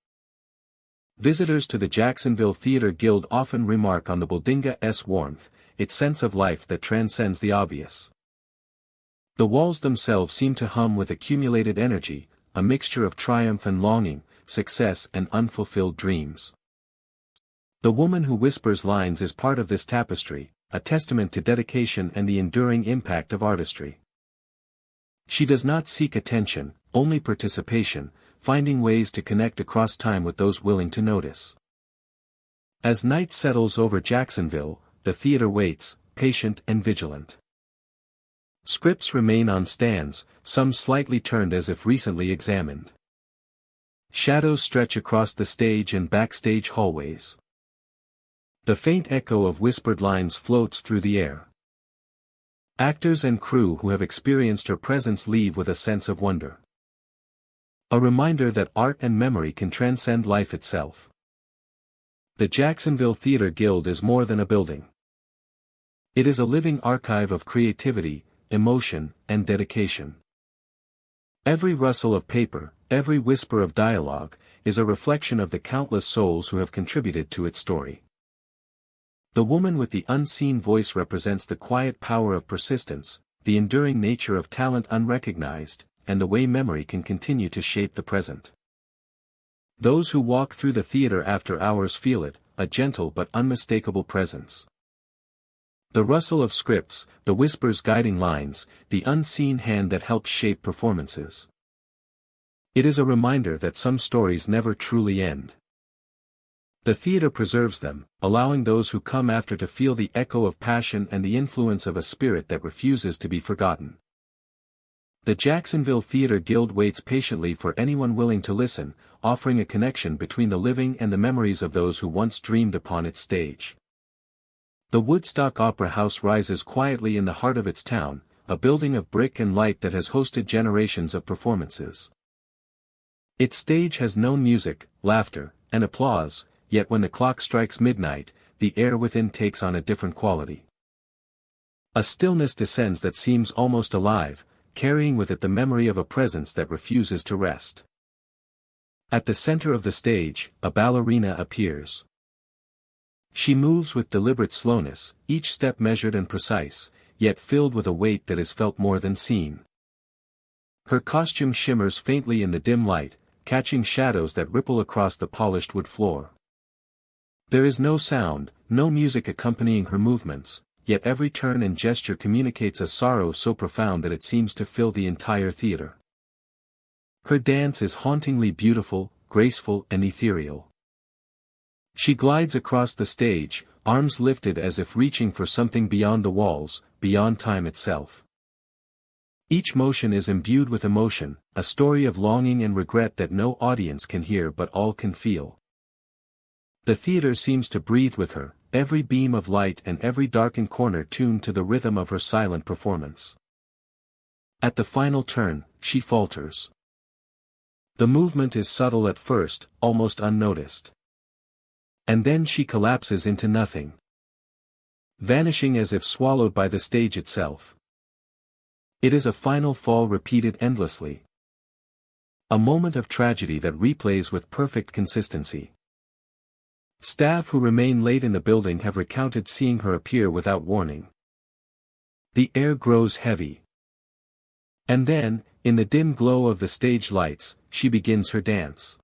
Visitors to the Jacksonville Theatre Guild often remark on the building's warmth, its sense of life that transcends the obvious. The walls themselves seem to hum with accumulated energy, a mixture of triumph and longing, success and unfulfilled dreams. The woman who whispers lines is part of this tapestry, a testament to dedication and the enduring impact of artistry. She does not seek attention, only participation, finding ways to connect across time with those willing to notice. As night settles over Jacksonville, the theater waits, patient and vigilant. Scripts remain on stands, some slightly turned as if recently examined. Shadows stretch across the stage and backstage hallways. The faint echo of whispered lines floats through the air. Actors and crew who have experienced her presence leave with a sense of wonder. A reminder that art and memory can transcend life itself. The Jacksonville Theater Guild is more than a building. It is a living archive of creativity, emotion, and dedication. Every rustle of paper, every whisper of dialogue, is a reflection of the countless souls who have contributed to its story. The woman with the unseen voice represents the quiet power of persistence, the enduring nature of talent unrecognized, and the way memory can continue to shape the present. Those who walk through the theater after hours feel it, a gentle but unmistakable presence. The rustle of scripts, the whispers guiding lines, the unseen hand that helps shape performances. It is a reminder that some stories never truly end. The theater preserves them, allowing those who come after to feel the echo of passion and the influence of a spirit that refuses to be forgotten. The Jacksonville Theater Guild waits patiently for anyone willing to listen, offering a connection between the living and the memories of those who once dreamed upon its stage. The Woodstock Opera House rises quietly in the heart of its town, a building of brick and light that has hosted generations of performances. Its stage has known music, laughter, and applause, yet when the clock strikes midnight, the air within takes on a different quality. A stillness descends that seems almost alive, carrying with it the memory of a presence that refuses to rest. At the center of the stage, a ballerina appears. She moves with deliberate slowness, each step measured and precise, yet filled with a weight that is felt more than seen. Her costume shimmers faintly in the dim light, catching shadows that ripple across the polished wood floor. There is no sound, no music accompanying her movements, yet every turn and gesture communicates a sorrow so profound that it seems to fill the entire theater. Her dance is hauntingly beautiful, graceful and ethereal. She glides across the stage, arms lifted as if reaching for something beyond the walls, beyond time itself. Each motion is imbued with emotion, a story of longing and regret that no audience can hear but all can feel. The theater seems to breathe with her, every beam of light and every darkened corner tuned to the rhythm of her silent performance. At the final turn, she falters. The movement is subtle at first, almost unnoticed. And then she collapses into nothing. Vanishing as if swallowed by the stage itself. It is a final fall repeated endlessly. A moment of tragedy that replays with perfect consistency. Staff who remain late in the building have recounted seeing her appear without warning. The air grows heavy. And then, in the dim glow of the stage lights, she begins her dance.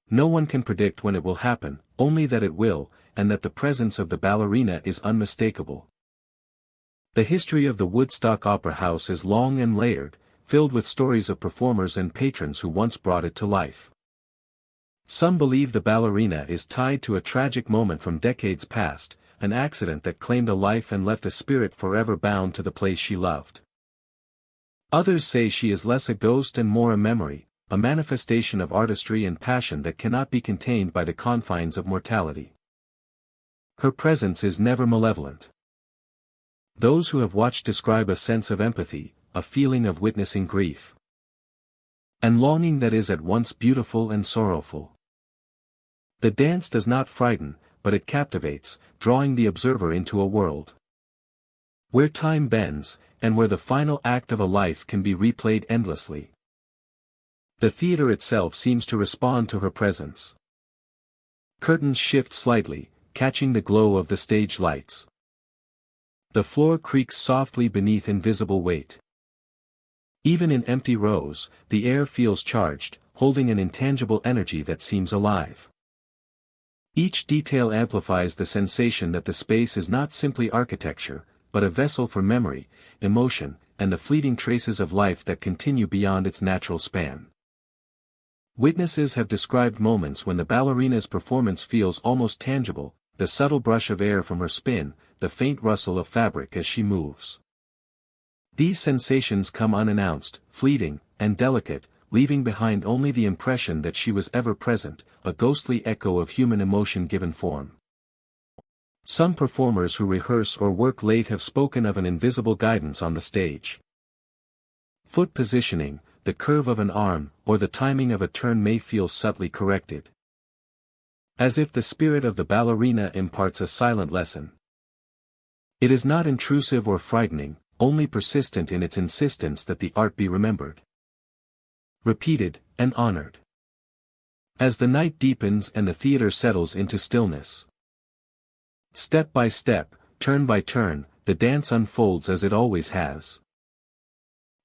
No one can predict when it will happen, only that it will, and that the presence of the ballerina is unmistakable. The history of the Woodstock Opera House is long and layered, filled with stories of performers and patrons who once brought it to life. Some believe the ballerina is tied to a tragic moment from decades past, an accident that claimed a life and left a spirit forever bound to the place she loved. Others say she is less a ghost and more a memory, a manifestation of artistry and passion that cannot be contained by the confines of mortality. Her presence is never malevolent. Those who have watched describe a sense of empathy, a feeling of witnessing grief. And longing that is at once beautiful and sorrowful. The dance does not frighten, but it captivates, drawing the observer into a world where time bends, and where the final act of a life can be replayed endlessly. The theater itself seems to respond to her presence. Curtains shift slightly, catching the glow of the stage lights. The floor creaks softly beneath invisible weight. Even in empty rows, the air feels charged, holding an intangible energy that seems alive. Each detail amplifies the sensation that the space is not simply architecture, but a vessel for memory, emotion, and the fleeting traces of life that continue beyond its natural span. Witnesses have described moments when the ballerina's performance feels almost tangible, the subtle brush of air from her spin, the faint rustle of fabric as she moves. These sensations come unannounced, fleeting, and delicate, leaving behind only the impression that she was ever present, a ghostly echo of human emotion given form. Some performers who rehearse or work late have spoken of an invisible guidance on the stage. Foot positioning, the curve of an arm, or the timing of a turn may feel subtly corrected. As if the spirit of the ballerina imparts a silent lesson. It is not intrusive or frightening, only persistent in its insistence that the art be remembered, repeated, and honored. As the night deepens and the theater settles into stillness. Step by step, turn by turn, the dance unfolds as it always has.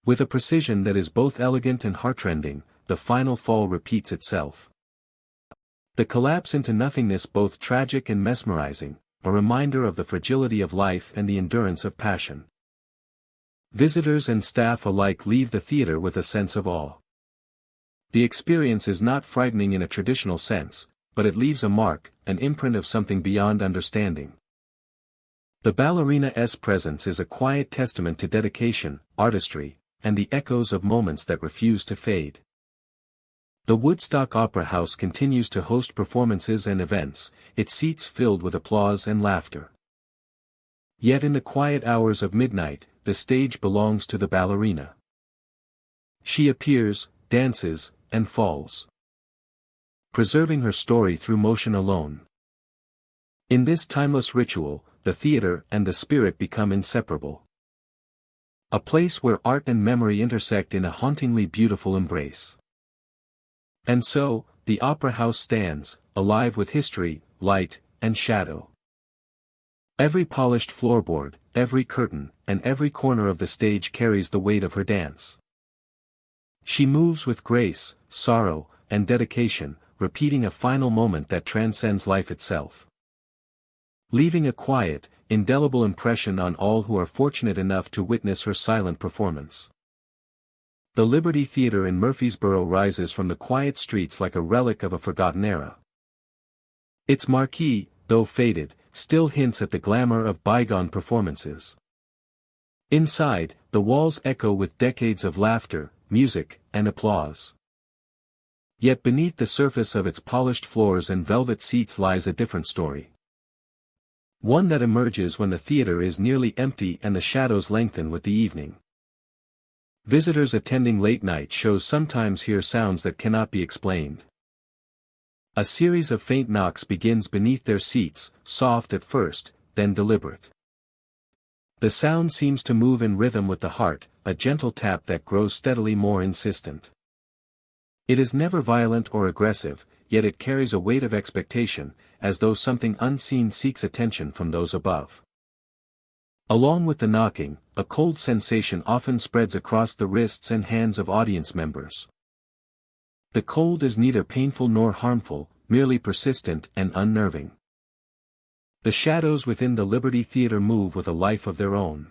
With a precision that is both elegant and heartrending, the final fall repeats itself. The collapse into nothingness both tragic and mesmerizing, a reminder of the fragility of life and the endurance of passion. Visitors and staff alike leave the theater with a sense of awe. The experience is not frightening in a traditional sense, but it leaves a mark, an imprint of something beyond understanding. The ballerina's presence is a quiet testament to dedication, artistry, and the echoes of moments that refuse to fade. The Woodstock Opera House continues to host performances and events, its seats filled with applause and laughter. Yet in the quiet hours of midnight, the stage belongs to the ballerina. She appears, dances, and falls, preserving her story through motion alone. In this timeless ritual, the theater and the spirit become inseparable. A place where art and memory intersect in a hauntingly beautiful embrace. And so, the opera house stands, alive with history, light, and shadow. Every polished floorboard, every curtain, and every corner of the stage carries the weight of her dance. She moves with grace, sorrow, and dedication, repeating a final moment that transcends life itself. Leaving a quiet, indelible impression on all who are fortunate enough to witness her silent performance. The Liberty Theatre in Murfreesboro rises from the quiet streets like a relic of a forgotten era. Its marquee, though faded, still hints at the glamour of bygone performances. Inside, the walls echo with decades of laughter, music, and applause. Yet beneath the surface of its polished floors and velvet seats lies a different story. One that emerges when the theater is nearly empty and the shadows lengthen with the evening. Visitors attending late-night shows sometimes hear sounds that cannot be explained. A series of faint knocks begins beneath their seats, soft at first, then deliberate. The sound seems to move in rhythm with the heart, a gentle tap that grows steadily more insistent. It is never violent or aggressive, yet it carries a weight of expectation, as though something unseen seeks attention from those above. Along with the knocking, a cold sensation often spreads across the wrists and hands of audience members. The cold is neither painful nor harmful, merely persistent and unnerving. The shadows within the Liberty Theatre move with a life of their own.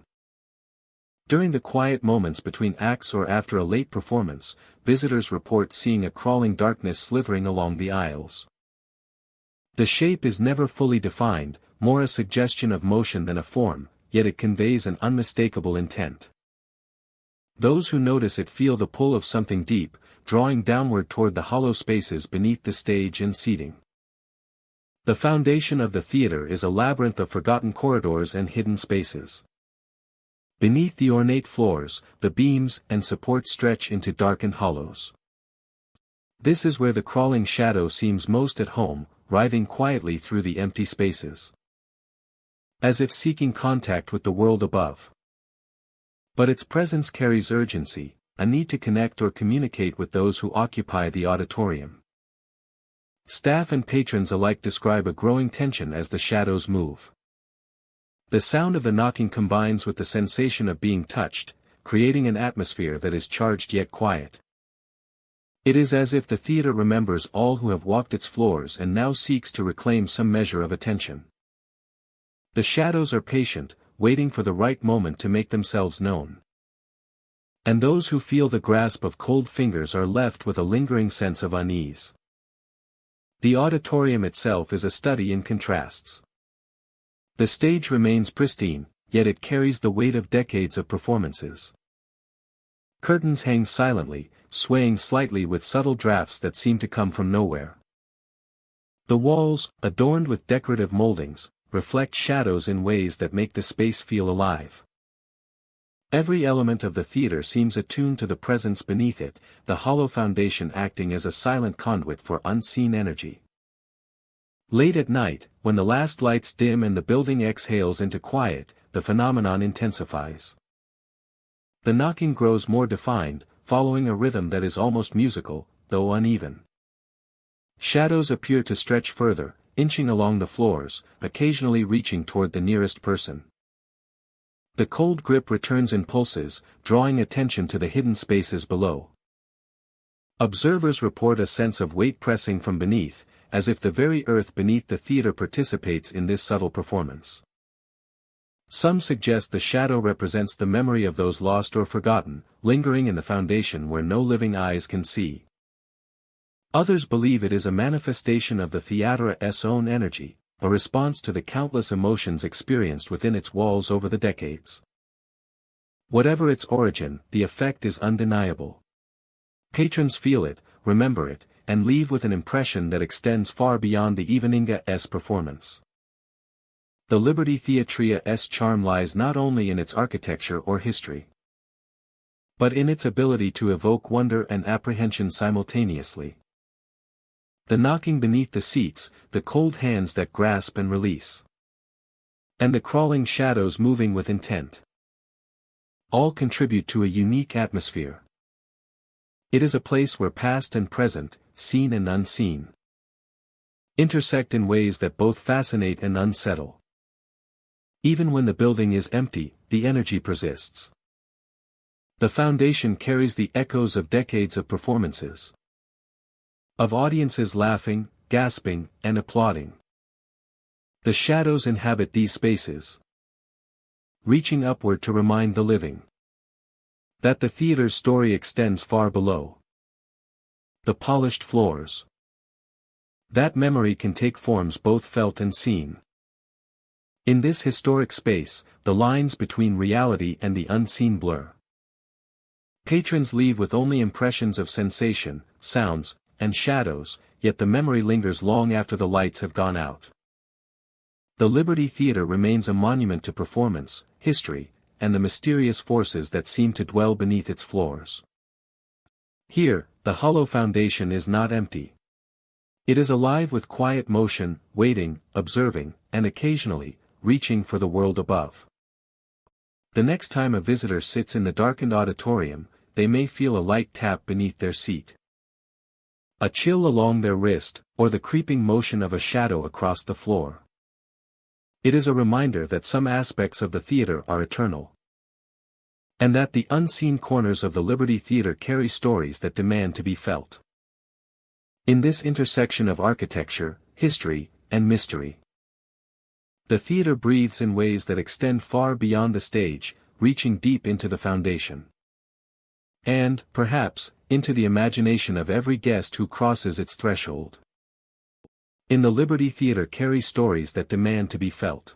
During the quiet moments between acts or after a late performance, visitors report seeing a crawling darkness slithering along the aisles. The shape is never fully defined, more a suggestion of motion than a form, yet it conveys an unmistakable intent. Those who notice it feel the pull of something deep, drawing downward toward the hollow spaces beneath the stage and seating. The foundation of the theater is a labyrinth of forgotten corridors and hidden spaces. Beneath the ornate floors, the beams and supports stretch into darkened hollows. This is where the crawling shadow seems most at home, writhing quietly through the empty spaces. As if seeking contact with the world above. But its presence carries urgency, a need to connect or communicate with those who occupy the auditorium. Staff and patrons alike describe a growing tension as the shadows move. The sound of the knocking combines with the sensation of being touched, creating an atmosphere that is charged yet quiet. It is as if the theater remembers all who have walked its floors and now seeks to reclaim some measure of attention. The shadows are patient, waiting for the right moment to make themselves known. And those who feel the grasp of cold fingers are left with a lingering sense of unease. The auditorium itself is a study in contrasts. The stage remains pristine, yet it carries the weight of decades of performances. Curtains hang silently, swaying slightly with subtle drafts that seem to come from nowhere. The walls, adorned with decorative moldings, reflect shadows in ways that make the space feel alive. Every element of the theater seems attuned to the presence beneath it, the hollow foundation acting as a silent conduit for unseen energy. Late at night, when the last lights dim and the building exhales into quiet, the phenomenon intensifies. The knocking grows more defined, following a rhythm that is almost musical, though uneven. Shadows appear to stretch further, inching along the floors, occasionally reaching toward the nearest person. The cold grip returns in pulses, drawing attention to the hidden spaces below. Observers report a sense of weight pressing from beneath, as if the very earth beneath the theater participates in this subtle performance. Some suggest the shadow represents the memory of those lost or forgotten, lingering in the foundation where no living eyes can see. Others believe it is a manifestation of the theater's own energy, a response to the countless emotions experienced within its walls over the decades. Whatever its origin, the effect is undeniable. Patrons feel it, remember it, and leave with an impression that extends far beyond the evening's performance. The Liberty Theatre's charm lies not only in its architecture or history, but in its ability to evoke wonder and apprehension simultaneously. The knocking beneath the seats, the cold hands that grasp and release, and the crawling shadows moving with intent, all contribute to a unique atmosphere. It is a place where past and present, seen and unseen, intersect in ways that both fascinate and unsettle. Even when the building is empty, the energy persists. The foundation carries the echoes of decades of performances, of audiences laughing, gasping, and applauding. The shadows inhabit these spaces, reaching upward to remind the living that the theater's story extends far below the polished floors. That memory can take forms both felt and seen. In this historic space, the lines between reality and the unseen blur. Patrons leave with only impressions of sensation, sounds, and shadows, yet the memory lingers long after the lights have gone out. The Liberty Theatre remains a monument to performance, history, and the mysterious forces that seem to dwell beneath its floors. Here, the hollow foundation is not empty. It is alive with quiet motion, waiting, observing, and occasionally, reaching for the world above. The next time a visitor sits in the darkened auditorium, they may feel a light tap beneath their seat, a chill along their wrist, or the creeping motion of a shadow across the floor. It is a reminder that some aspects of the theater are eternal, and that the unseen corners of the Liberty Theatre carry stories that demand to be felt. In this intersection of architecture, history, and mystery, the theater breathes in ways that extend far beyond the stage, reaching deep into the foundation. And, perhaps, into the imagination of every guest who crosses its threshold. In the Liberty Theatre carry stories that demand to be felt.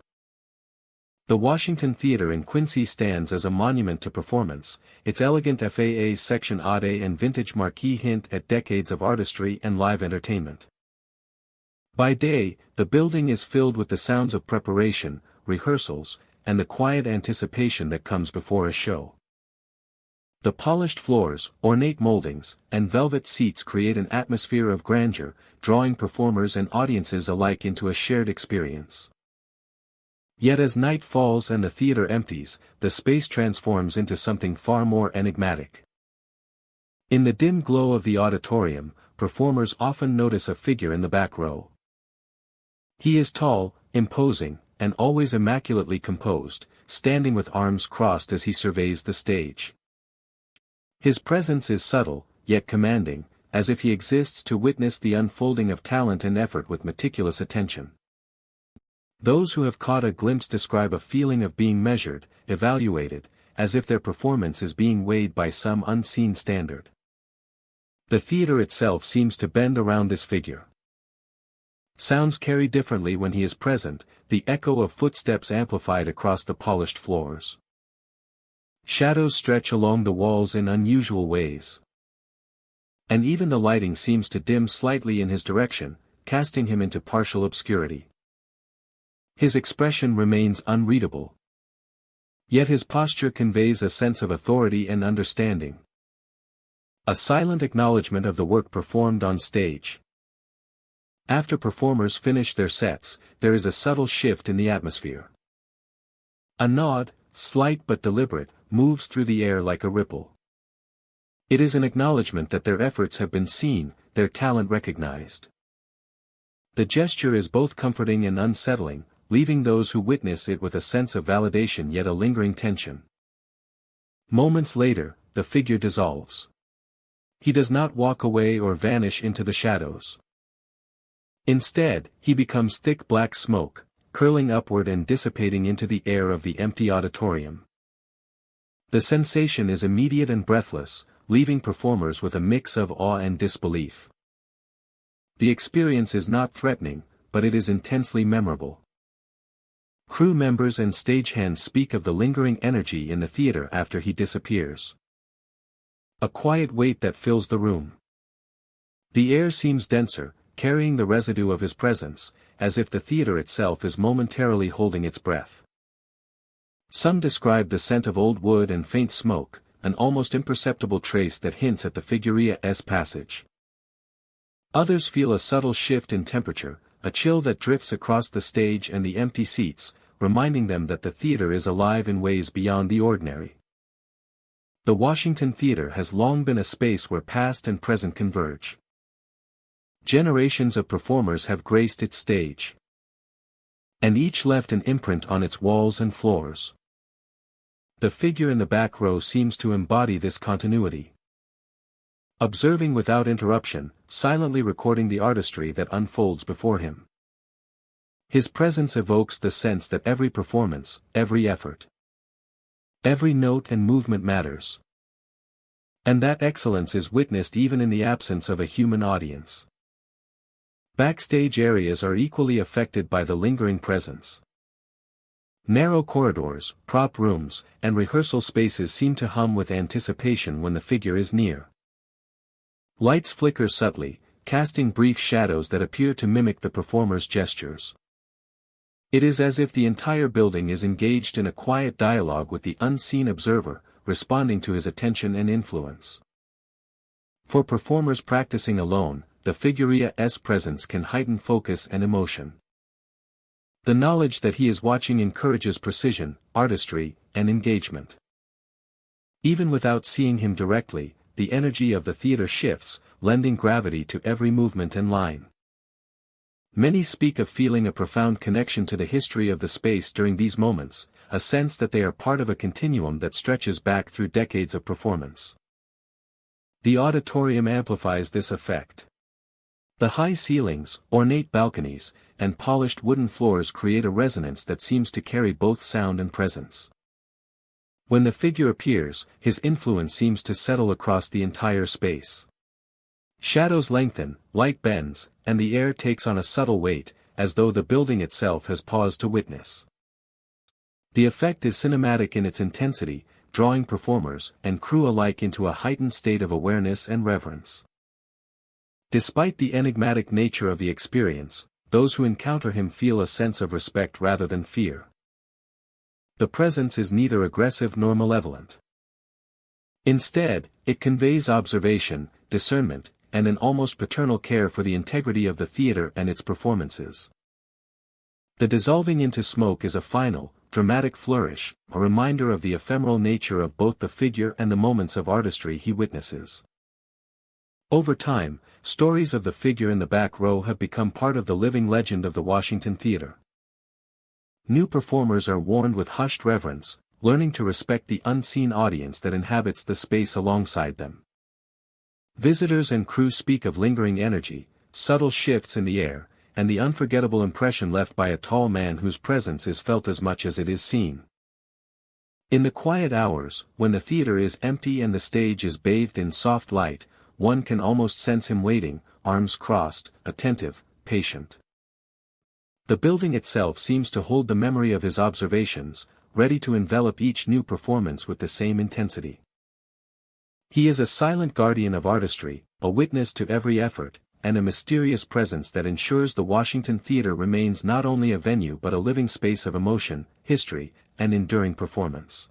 The Washington Theatre in Quincy stands as a monument to performance, its elegant FAA section ade and vintage marquee hint at decades of artistry and live entertainment. By day, the building is filled with the sounds of preparation, rehearsals, and the quiet anticipation that comes before a show. The polished floors, ornate moldings, and velvet seats create an atmosphere of grandeur, drawing performers and audiences alike into a shared experience. Yet as night falls and the theater empties, the space transforms into something far more enigmatic. In the dim glow of the auditorium, performers often notice a figure in the back row. He is tall, imposing, and always immaculately composed, standing with arms crossed as he surveys the stage. His presence is subtle, yet commanding, as if he exists to witness the unfolding of talent and effort with meticulous attention. Those who have caught a glimpse describe a feeling of being measured, evaluated, as if their performance is being weighed by some unseen standard. The theater itself seems to bend around this figure. Sounds carry differently when he is present, the echo of footsteps amplified across the polished floors. Shadows stretch along the walls in unusual ways. And even the lighting seems to dim slightly in his direction, casting him into partial obscurity. His expression remains unreadable. Yet his posture conveys a sense of authority and understanding. A silent acknowledgement of the work performed on stage. After performers finish their sets, there is a subtle shift in the atmosphere. A nod, slight but deliberate, moves through the air like a ripple. It is an acknowledgement that their efforts have been seen, their talent recognized. The gesture is both comforting and unsettling, leaving those who witness it with a sense of validation yet a lingering tension. Moments later, the figure dissolves. He does not walk away or vanish into the shadows. Instead, he becomes thick black smoke, curling upward and dissipating into the air of the empty auditorium. The sensation is immediate and breathless, leaving performers with a mix of awe and disbelief. The experience is not threatening, but it is intensely memorable. Crew members and stagehands speak of the lingering energy in the theater after he disappears. A quiet weight that fills the room. The air seems denser, carrying the residue of his presence, as if the theater itself is momentarily holding its breath. Some describe the scent of old wood and faint smoke, an almost imperceptible trace that hints at the figure's passage. Others feel a subtle shift in temperature, a chill that drifts across the stage and the empty seats, reminding them that the theater is alive in ways beyond the ordinary. The Washington Theater has long been a space where past and present converge. Generations of performers have graced its stage. And each left an imprint on its walls and floors. The figure in the back row seems to embody this continuity. Observing without interruption, silently recording the artistry that unfolds before him. His presence evokes the sense that every performance, every effort, every note and movement matters. And that excellence is witnessed even in the absence of a human audience. Backstage areas are equally affected by the lingering presence. Narrow corridors, prop rooms, and rehearsal spaces seem to hum with anticipation when the figure is near. Lights flicker subtly, casting brief shadows that appear to mimic the performer's gestures. It is as if the entire building is engaged in a quiet dialogue with the unseen observer, responding to his attention and influence. For performers practicing alone, the figure's presence can heighten focus and emotion. The knowledge that he is watching encourages precision, artistry, and engagement. Even without seeing him directly, the energy of the theater shifts, lending gravity to every movement and line. Many speak of feeling a profound connection to the history of the space during these moments, a sense that they are part of a continuum that stretches back through decades of performance. The auditorium amplifies this effect. The high ceilings, ornate balconies, and polished wooden floors create a resonance that seems to carry both sound and presence. When the figure appears, his influence seems to settle across the entire space. Shadows lengthen, light bends, and the air takes on a subtle weight, as though the building itself has paused to witness. The effect is cinematic in its intensity, drawing performers and crew alike into a heightened state of awareness and reverence. Despite the enigmatic nature of the experience, those who encounter him feel a sense of respect rather than fear. The presence is neither aggressive nor malevolent. Instead, it conveys observation, discernment, and an almost paternal care for the integrity of the theater and its performances. The dissolving into smoke is a final, dramatic flourish, a reminder of the ephemeral nature of both the figure and the moments of artistry he witnesses. Over time, stories of the figure in the back row have become part of the living legend of the Washington Theater. New performers are warned with hushed reverence, learning to respect the unseen audience that inhabits the space alongside them. Visitors and crew speak of lingering energy, subtle shifts in the air, and the unforgettable impression left by a tall man whose presence is felt as much as it is seen. In the quiet hours, when the theater is empty and the stage is bathed in soft light, one can almost sense him waiting, arms crossed, attentive, patient. The building itself seems to hold the memory of his observations, ready to envelop each new performance with the same intensity. He is a silent guardian of artistry, a witness to every effort, and a mysterious presence that ensures the Washington Theater remains not only a venue but a living space of emotion, history, and enduring performance.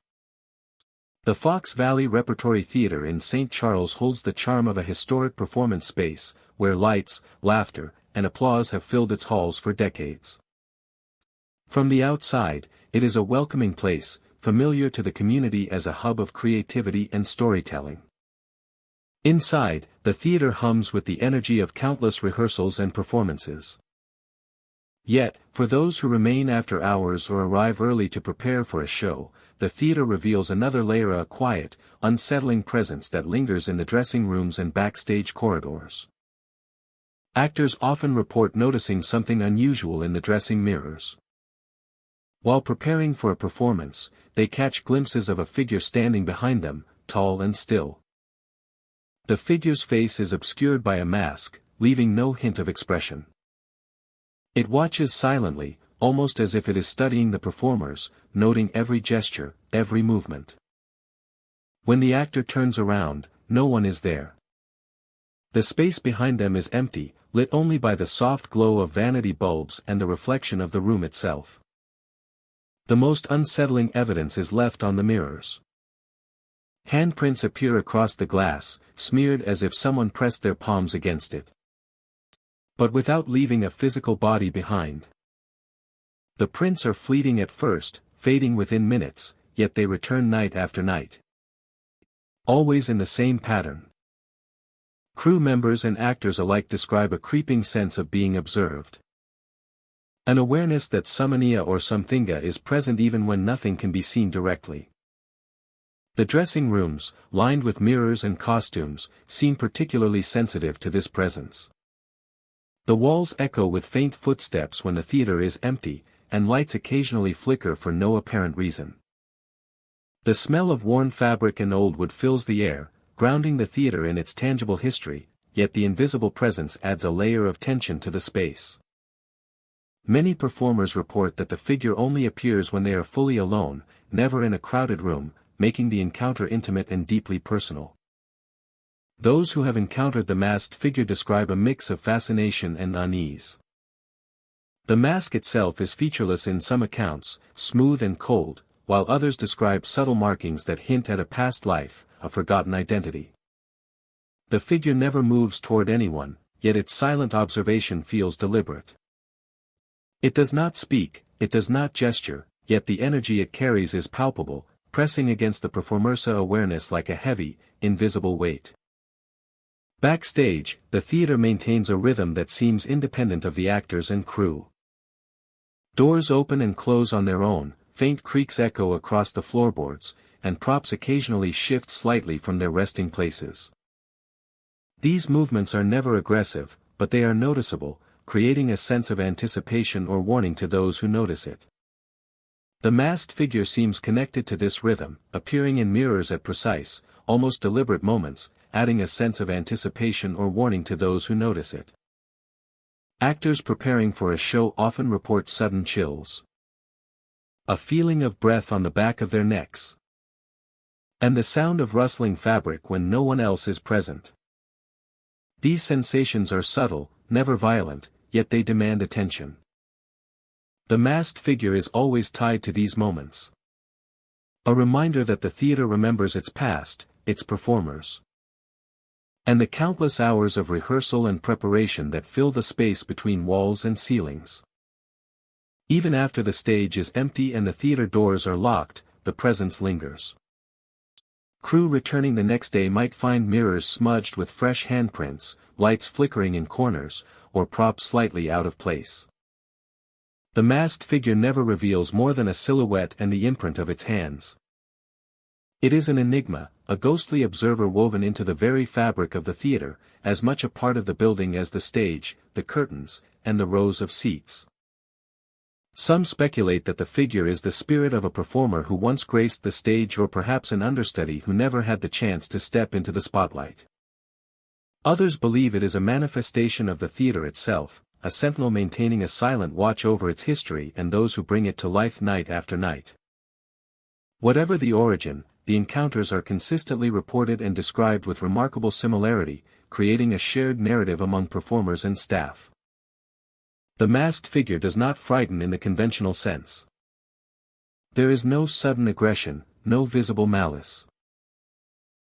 The Fox Valley Repertory Theater in St. Charles holds the charm of a historic performance space, where lights, laughter, and applause have filled its halls for decades. From the outside, it is a welcoming place, familiar to the community as a hub of creativity and storytelling. Inside, the theater hums with the energy of countless rehearsals and performances. Yet, for those who remain after hours or arrive early to prepare for a show, the theater reveals another layer of quiet, unsettling presence that lingers in the dressing rooms and backstage corridors. Actors often report noticing something unusual in the dressing mirrors. While preparing for a performance, they catch glimpses of a figure standing behind them, tall and still. The figure's face is obscured by a mask, leaving no hint of expression. It watches silently, almost as if it is studying the performers, noting every gesture, every movement. When the actor turns around, no one is there. The space behind them is empty, lit only by the soft glow of vanity bulbs and the reflection of the room itself. The most unsettling evidence is left on the mirrors. Handprints appear across the glass, smeared as if someone pressed their palms against it. But without leaving a physical body behind. The prints are fleeting at first, fading within minutes, yet they return night after night. Always in the same pattern. Crew members and actors alike describe a creeping sense of being observed. An awareness that something or something is present even when nothing can be seen directly. The dressing rooms, lined with mirrors and costumes, seem particularly sensitive to this presence. The walls echo with faint footsteps when the theater is empty, and lights occasionally flicker for no apparent reason. The smell of worn fabric and old wood fills the air, grounding the theater in its tangible history, yet the invisible presence adds a layer of tension to the space. Many performers report that the figure only appears when they are fully alone, never in a crowded room, making the encounter intimate and deeply personal. Those who have encountered the masked figure describe a mix of fascination and unease. The mask itself is featureless in some accounts, smooth and cold, while others describe subtle markings that hint at a past life, a forgotten identity. The figure never moves toward anyone, yet its silent observation feels deliberate. It does not speak, it does not gesture, yet the energy it carries is palpable, pressing against the performer's awareness like a heavy, invisible weight. Backstage, the theater maintains a rhythm that seems independent of the actors and crew. Doors open and close on their own, faint creaks echo across the floorboards, and props occasionally shift slightly from their resting places. These movements are never aggressive, but they are noticeable, creating a sense of anticipation or warning to those who notice it. The masked figure seems connected to this rhythm, appearing in mirrors at precise, almost deliberate moments, adding a sense of anticipation or warning to those who notice it. Actors preparing for a show often report sudden chills. A feeling of breath on the back of their necks. And the sound of rustling fabric when no one else is present. These sensations are subtle, never violent, yet they demand attention. The masked figure is always tied to these moments. A reminder that the theater remembers its past, its performers. And the countless hours of rehearsal and preparation that fill the space between walls and ceilings. Even after the stage is empty and the theater doors are locked, the presence lingers. Crew returning the next day might find mirrors smudged with fresh handprints, lights flickering in corners, or props slightly out of place. The masked figure never reveals more than a silhouette and the imprint of its hands. It is an enigma, a ghostly observer woven into the very fabric of the theater, as much a part of the building as the stage, the curtains, and the rows of seats. Some speculate that the figure is the spirit of a performer who once graced the stage, or perhaps an understudy who never had the chance to step into the spotlight. Others believe it is a manifestation of the theater itself, a sentinel maintaining a silent watch over its history and those who bring it to life night after night. Whatever the origin, the encounters are consistently reported and described with remarkable similarity, creating a shared narrative among performers and staff. The masked figure does not frighten in the conventional sense. There is no sudden aggression, no visible malice.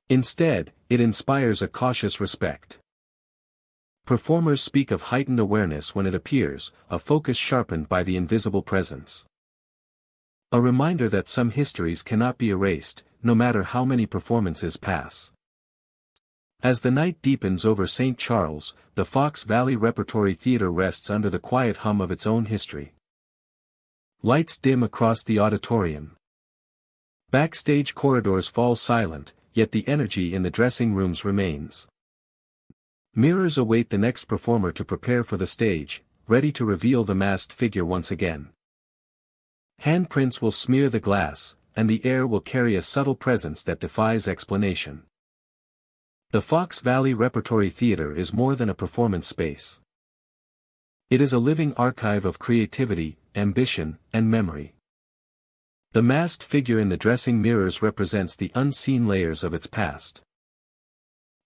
Instead, it inspires a cautious respect. Performers speak of heightened awareness when it appears, a focus sharpened by the invisible presence. A reminder that some histories cannot be erased, no matter how many performances pass. As the night deepens over St. Charles, the Fox Valley Repertory Theatre rests under the quiet hum of its own history. Lights dim across the auditorium. Backstage corridors fall silent, yet the energy in the dressing rooms remains. Mirrors await the next performer to prepare for the stage, ready to reveal the masked figure once again. Handprints will smear the glass, and the air will carry a subtle presence that defies explanation. The Fox Valley Repertory Theatre is more than a performance space. It is a living archive of creativity, ambition, and memory. The masked figure in the dressing mirrors represents the unseen layers of its past.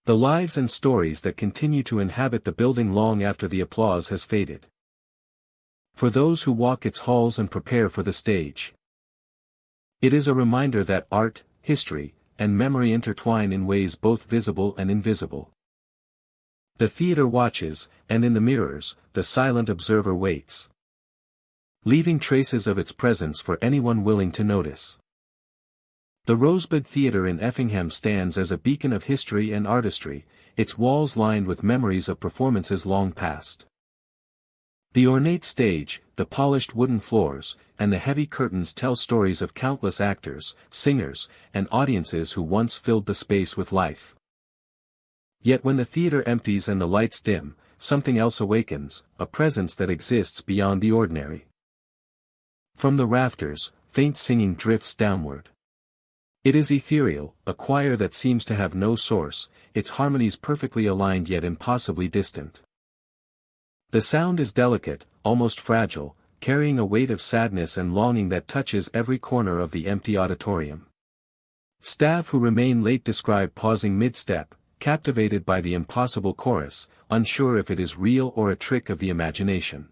The lives and stories that continue to inhabit the building long after the applause has faded. For those who walk its halls and prepare for the stage, it is a reminder that art, history, and memory intertwine in ways both visible and invisible. The theater watches, and in the mirrors, the silent observer waits, leaving traces of its presence for anyone willing to notice. The Rosebud Theatre in Effingham stands as a beacon of history and artistry, its walls lined with memories of performances long past. The ornate stage, the polished wooden floors, and the heavy curtains tell stories of countless actors, singers, and audiences who once filled the space with life. Yet when the theater empties and the lights dim, something else awakens, a presence that exists beyond the ordinary. From the rafters, faint singing drifts downward. It is ethereal, a choir that seems to have no source, its harmonies perfectly aligned yet impossibly distant. The sound is delicate, almost fragile, carrying a weight of sadness and longing that touches every corner of the empty auditorium. Staff who remain late describe pausing mid-step, captivated by the impossible chorus, unsure if it is real or a trick of the imagination.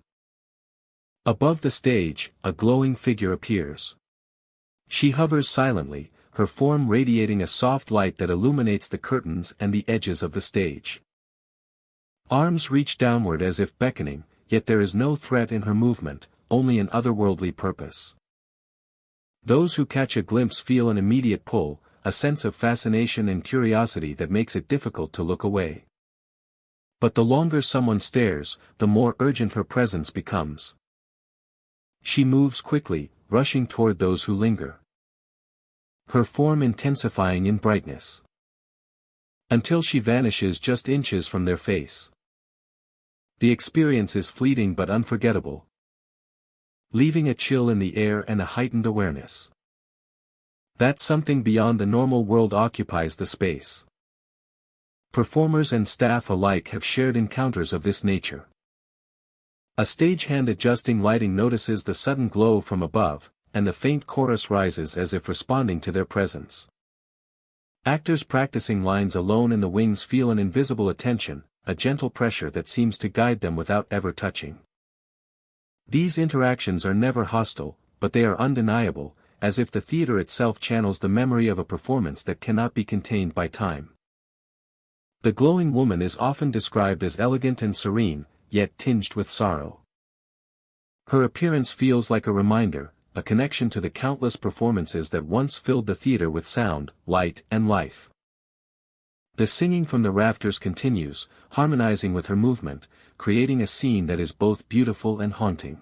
Above the stage, a glowing figure appears. She hovers silently, her form radiating a soft light that illuminates the curtains and the edges of the stage. Arms reach downward as if beckoning, yet there is no threat in her movement, only an otherworldly purpose. Those who catch a glimpse feel an immediate pull, a sense of fascination and curiosity that makes it difficult to look away. But the longer someone stares, the more urgent her presence becomes. She moves quickly, rushing toward those who linger, her form intensifying in brightness, until she vanishes just inches from their face. The experience is fleeting but unforgettable, leaving a chill in the air and a heightened awareness that something beyond the normal world occupies the space. Performers and staff alike have shared encounters of this nature. A stagehand adjusting lighting notices the sudden glow from above, and the faint chorus rises as if responding to their presence. Actors practicing lines alone in the wings feel an invisible attention, a gentle pressure that seems to guide them without ever touching. These interactions are never hostile, but they are undeniable, as if the theater itself channels the memory of a performance that cannot be contained by time. The glowing woman is often described as elegant and serene, yet tinged with sorrow. Her appearance feels like a reminder, a connection to the countless performances that once filled the theater with sound, light, and life. The singing from the rafters continues, harmonizing with her movement, creating a scene that is both beautiful and haunting.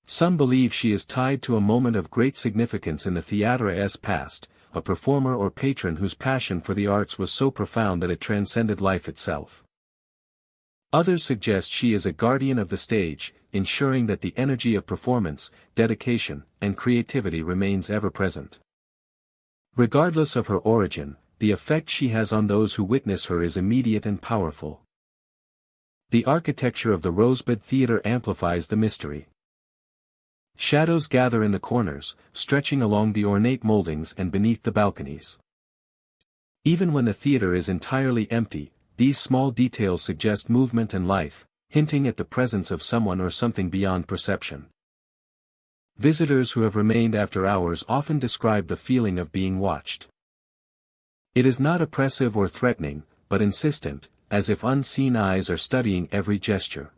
Some believe she is tied to a moment of great significance in the theatre's past, a performer or patron whose passion for the arts was so profound that it transcended life itself. Others suggest she is a guardian of the stage, ensuring that the energy of performance, dedication, and creativity remains ever present. Regardless of her origin, the effect she has on those who witness her is immediate and powerful. The architecture of the Rosebud Theatre amplifies the mystery. Shadows gather in the corners, stretching along the ornate moldings and beneath the balconies. Even when the theatre is entirely empty, these small details suggest movement and life, hinting at the presence of someone or something beyond perception. Visitors who have remained after hours often describe the feeling of being watched. It is not oppressive or threatening, but insistent, as if unseen eyes are studying every gesture.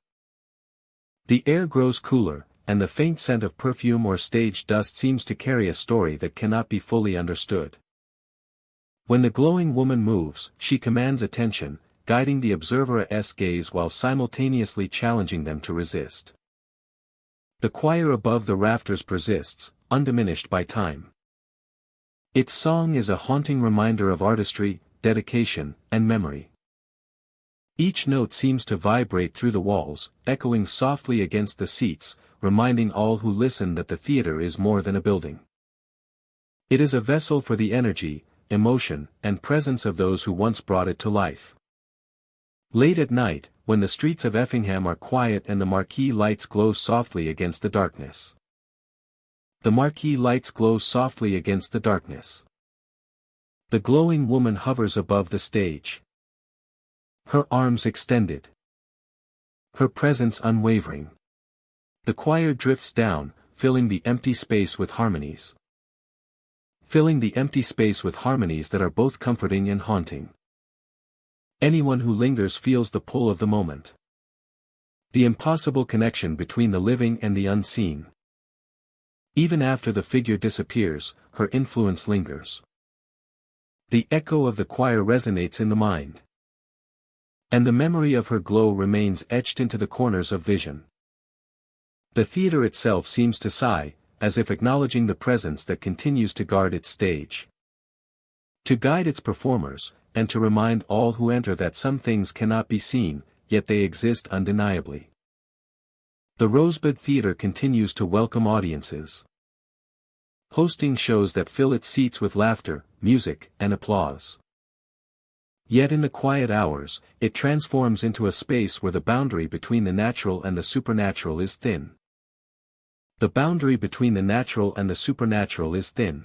The air grows cooler, and the faint scent of perfume or stage dust seems to carry a story that cannot be fully understood. When the glowing woman moves, she commands attention, guiding the observer's gaze while simultaneously challenging them to resist. The choir above the rafters persists, undiminished by time. Its song is a haunting reminder of artistry, dedication, and memory. Each note seems to vibrate through the walls, echoing softly against the seats, reminding all who listen that the theatre is more than a building. It is a vessel for the energy, emotion, and presence of those who once brought it to life. Late at night, when the streets of Effingham are quiet and the marquee lights glow softly against the darkness. The marquee lights glow softly against the darkness. The glowing woman hovers above the stage. Her arms extended. Her presence unwavering. The choir drifts down, filling the empty space with harmonies. Filling the empty space with harmonies that are both comforting and haunting. Anyone who lingers feels the pull of the moment. The impossible connection between the living and the unseen. Even after the figure disappears, her influence lingers. The echo of the choir resonates in the mind. And the memory of her glow remains etched into the corners of vision. The theatre itself seems to sigh, as if acknowledging the presence that continues to guard its stage. To guide its performers, and to remind all who enter that some things cannot be seen, yet they exist undeniably. The Rosebud Theatre continues to welcome audiences. Hosting shows that fill its seats with laughter, music, and applause. Yet in the quiet hours, it transforms into a space where the boundary between the natural and the supernatural is thin. The boundary between the natural and the supernatural is thin.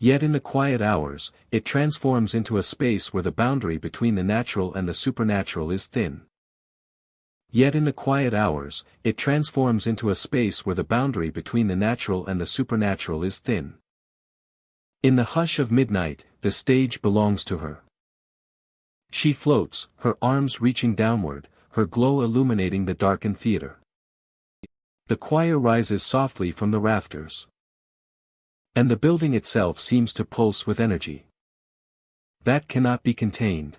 Yet in the quiet hours, it transforms into a space where the boundary between the natural and the supernatural is thin. Yet in the quiet hours, it transforms into a space where the boundary between the natural and the supernatural is thin. In the hush of midnight, the stage belongs to her. She floats, her arms reaching downward, her glow illuminating the darkened theatre. The choir rises softly from the rafters. And the building itself seems to pulse with energy that cannot be contained.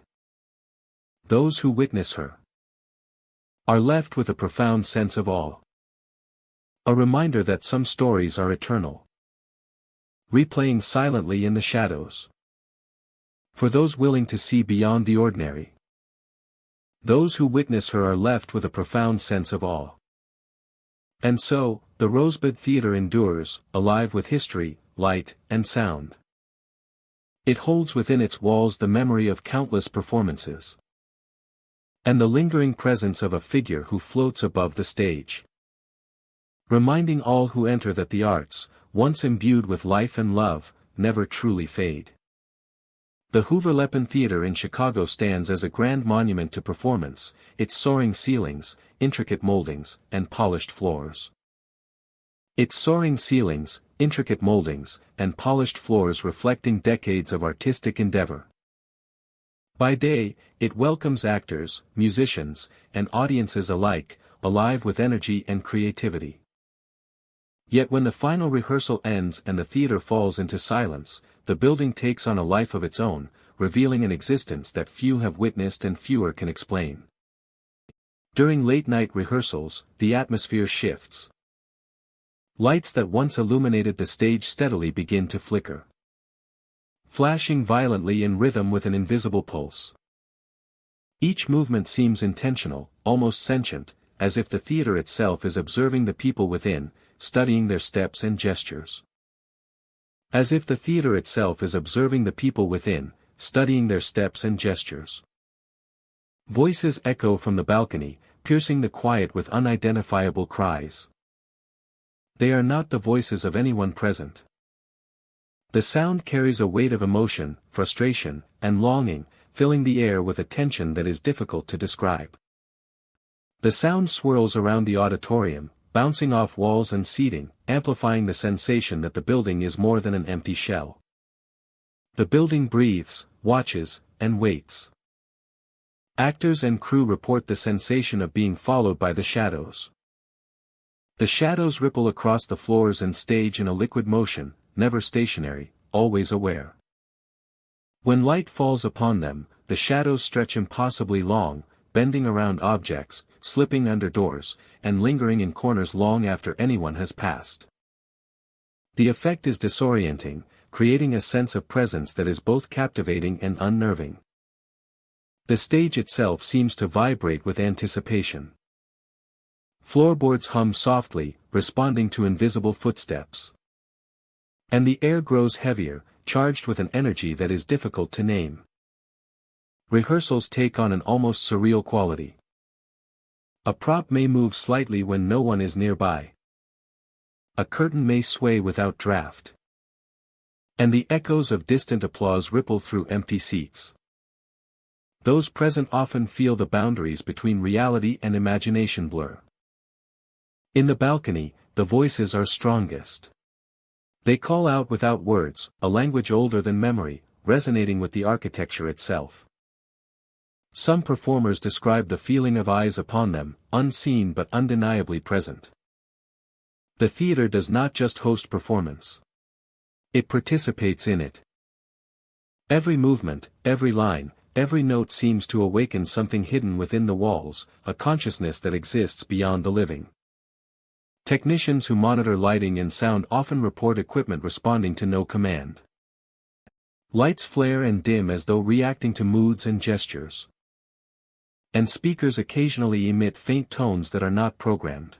Those who witness her are left with a profound sense of awe. A reminder that some stories are eternal, replaying silently in the shadows. For those willing to see beyond the ordinary, those who witness her are left with a profound sense of awe. And so, the Rosebud Theatre endures, alive with history, light, and sound. It holds within its walls the memory of countless performances. And the lingering presence of a figure who floats above the stage. Reminding all who enter that the arts, once imbued with life and love, never truly fade. The Hoover-Leppen Theatre in Chicago stands as a grand monument to performance, its soaring ceilings, intricate moldings, and polished floors. Its soaring ceilings, intricate moldings, and polished floors reflecting decades of artistic endeavor. By day, it welcomes actors, musicians, and audiences alike, alive with energy and creativity. Yet when the final rehearsal ends and the theatre falls into silence, the building takes on a life of its own, revealing an existence that few have witnessed and fewer can explain. During late-night rehearsals, the atmosphere shifts. Lights that once illuminated the stage steadily begin to flicker. flashing violently in rhythm with an invisible pulse. Each movement seems intentional, almost sentient, as if the theater itself is observing the people within, studying their steps and gestures. As if the theater itself is observing the people within, studying their steps and gestures. Voices echo from the balcony, piercing the quiet with unidentifiable cries. They are not the voices of anyone present. The sound carries a weight of emotion, frustration, and longing, filling the air with a tension that is difficult to describe. The sound swirls around the auditorium, bouncing off walls and seating, amplifying the sensation that the building is more than an empty shell. The building breathes, watches, and waits. Actors and crew report the sensation of being followed by the shadows. The shadows ripple across the floors and stage in a liquid motion, never stationary, always aware. When light falls upon them, the shadows stretch impossibly long, bending around objects, slipping under doors, and lingering in corners long after anyone has passed. The effect is disorienting, creating a sense of presence that is both captivating and unnerving. The stage itself seems to vibrate with anticipation. Floorboards hum softly, responding to invisible footsteps. And the air grows heavier, charged with an energy that is difficult to name. Rehearsals take on an almost surreal quality. A prop may move slightly when no one is nearby. A curtain may sway without draft. And the echoes of distant applause ripple through empty seats. Those present often feel the boundaries between reality and imagination blur. In the balcony, the voices are strongest. They call out without words, a language older than memory, resonating with the architecture itself. Some performers describe the feeling of eyes upon them, unseen but undeniably present. The theater does not just host performance. It participates in it. Every movement, every line, every note seems to awaken something hidden within the walls, a consciousness that exists beyond the living. Technicians who monitor lighting and sound often report equipment responding to no command. Lights flare and dim as though reacting to moods and gestures. And speakers occasionally emit faint tones that are not programmed.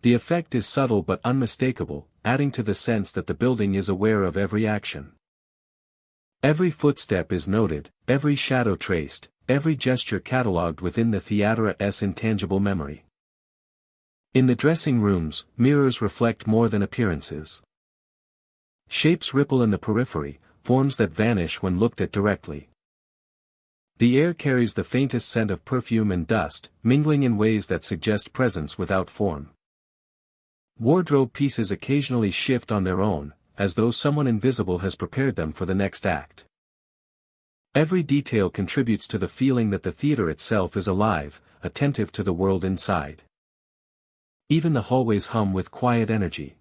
The effect is subtle but unmistakable, adding to the sense that the building is aware of every action. Every footstep is noted, every shadow traced, every gesture catalogued within the theater's intangible memory. In the dressing rooms, mirrors reflect more than appearances. Shapes ripple in the periphery, forms that vanish when looked at directly. The air carries the faintest scent of perfume and dust, mingling in ways that suggest presence without form. Wardrobe pieces occasionally shift on their own, as though someone invisible has prepared them for the next act. Every detail contributes to the feeling that the theater itself is alive, attentive to the world inside. Even the hallways hum with quiet energy.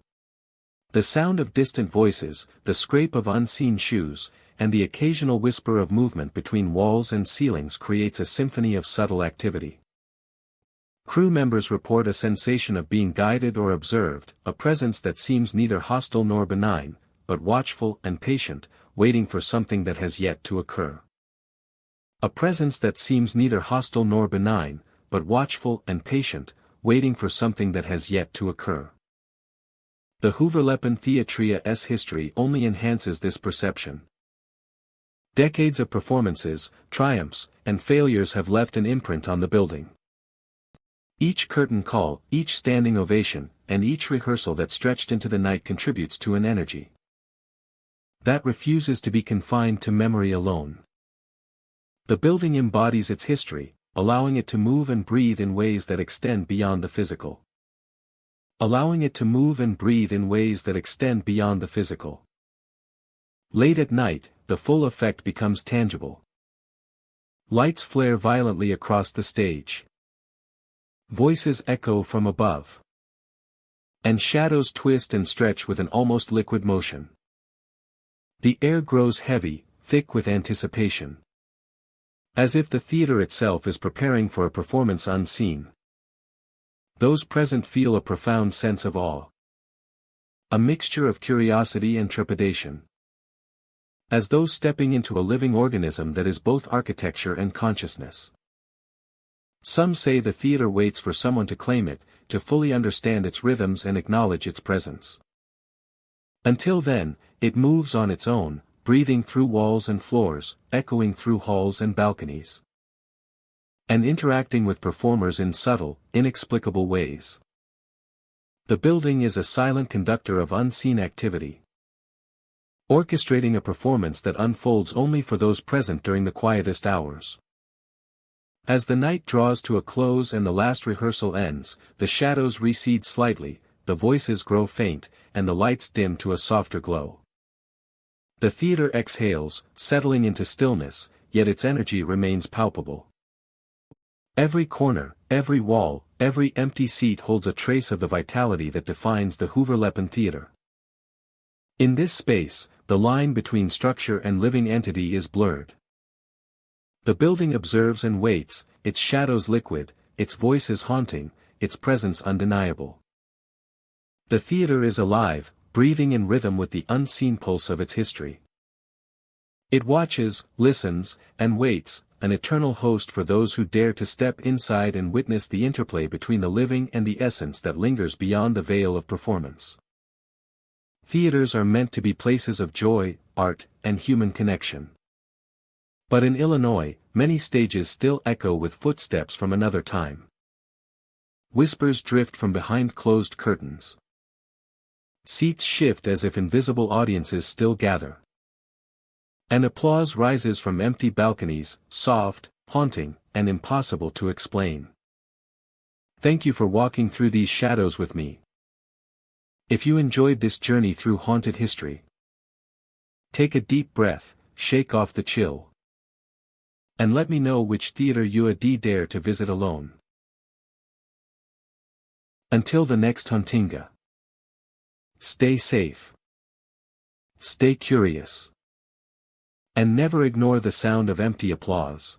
The sound of distant voices, the scrape of unseen shoes, and the occasional whisper of movement between walls and ceilings creates a symphony of subtle activity. Crew members report a sensation of being guided or observed, a presence that seems neither hostile nor benign, but watchful and patient, waiting for something that has yet to occur. A presence that seems neither hostile nor benign, but watchful and patient, waiting for something that has yet to occur. The Hooverleppen Theatria's history only enhances this perception. Decades of performances, triumphs, and failures have left an imprint on the building. Each curtain call, each standing ovation, and each rehearsal that stretched into the night contributes to an energy that refuses to be confined to memory alone. The building embodies its history, allowing it to move and breathe in ways that extend beyond the physical. Allowing it to move and breathe in ways that extend beyond the physical. Late at night, the full effect becomes tangible. Lights flare violently across the stage. Voices echo from above. And shadows twist and stretch with an almost liquid motion. The air grows heavy, thick with anticipation. As if the theater itself is preparing for a performance unseen. Those present feel a profound sense of awe. A mixture of curiosity and trepidation. As though stepping into a living organism that is both architecture and consciousness. Some say the theater waits for someone to claim it, to fully understand its rhythms and acknowledge its presence. Until then, it moves on its own, breathing through walls and floors, echoing through halls and balconies. And interacting with performers in subtle, inexplicable ways. The building is a silent conductor of unseen activity, orchestrating a performance that unfolds only for those present during the quietest hours. As the night draws to a close and the last rehearsal ends, the shadows recede slightly, the voices grow faint, and the lights dim to a softer glow. The theater exhales, settling into stillness, yet its energy remains palpable. Every corner, every wall, every empty seat holds a trace of the vitality that defines the Hooverleppen Theater. In this space, the line between structure and living entity is blurred. The building observes and waits, its shadows liquid, its voices haunting, its presence undeniable. The theater is alive, breathing in rhythm with the unseen pulse of its history. It watches, listens, and waits, an eternal host for those who dare to step inside and witness the interplay between the living and the essence that lingers beyond the veil of performance. Theaters are meant to be places of joy, art, and human connection. But in Illinois, many stages still echo with footsteps from another time. Whispers drift from behind closed curtains. Seats shift as if invisible audiences still gather. And applause rises from empty balconies, soft, haunting, and impossible to explain. Thank you for walking through these shadows with me. If you enjoyed this journey through haunted history, take a deep breath, shake off the chill, and let me know which theater you'd dare to visit alone. Until the next Hauntinga. Stay safe. Stay curious. And never ignore the sound of empty applause.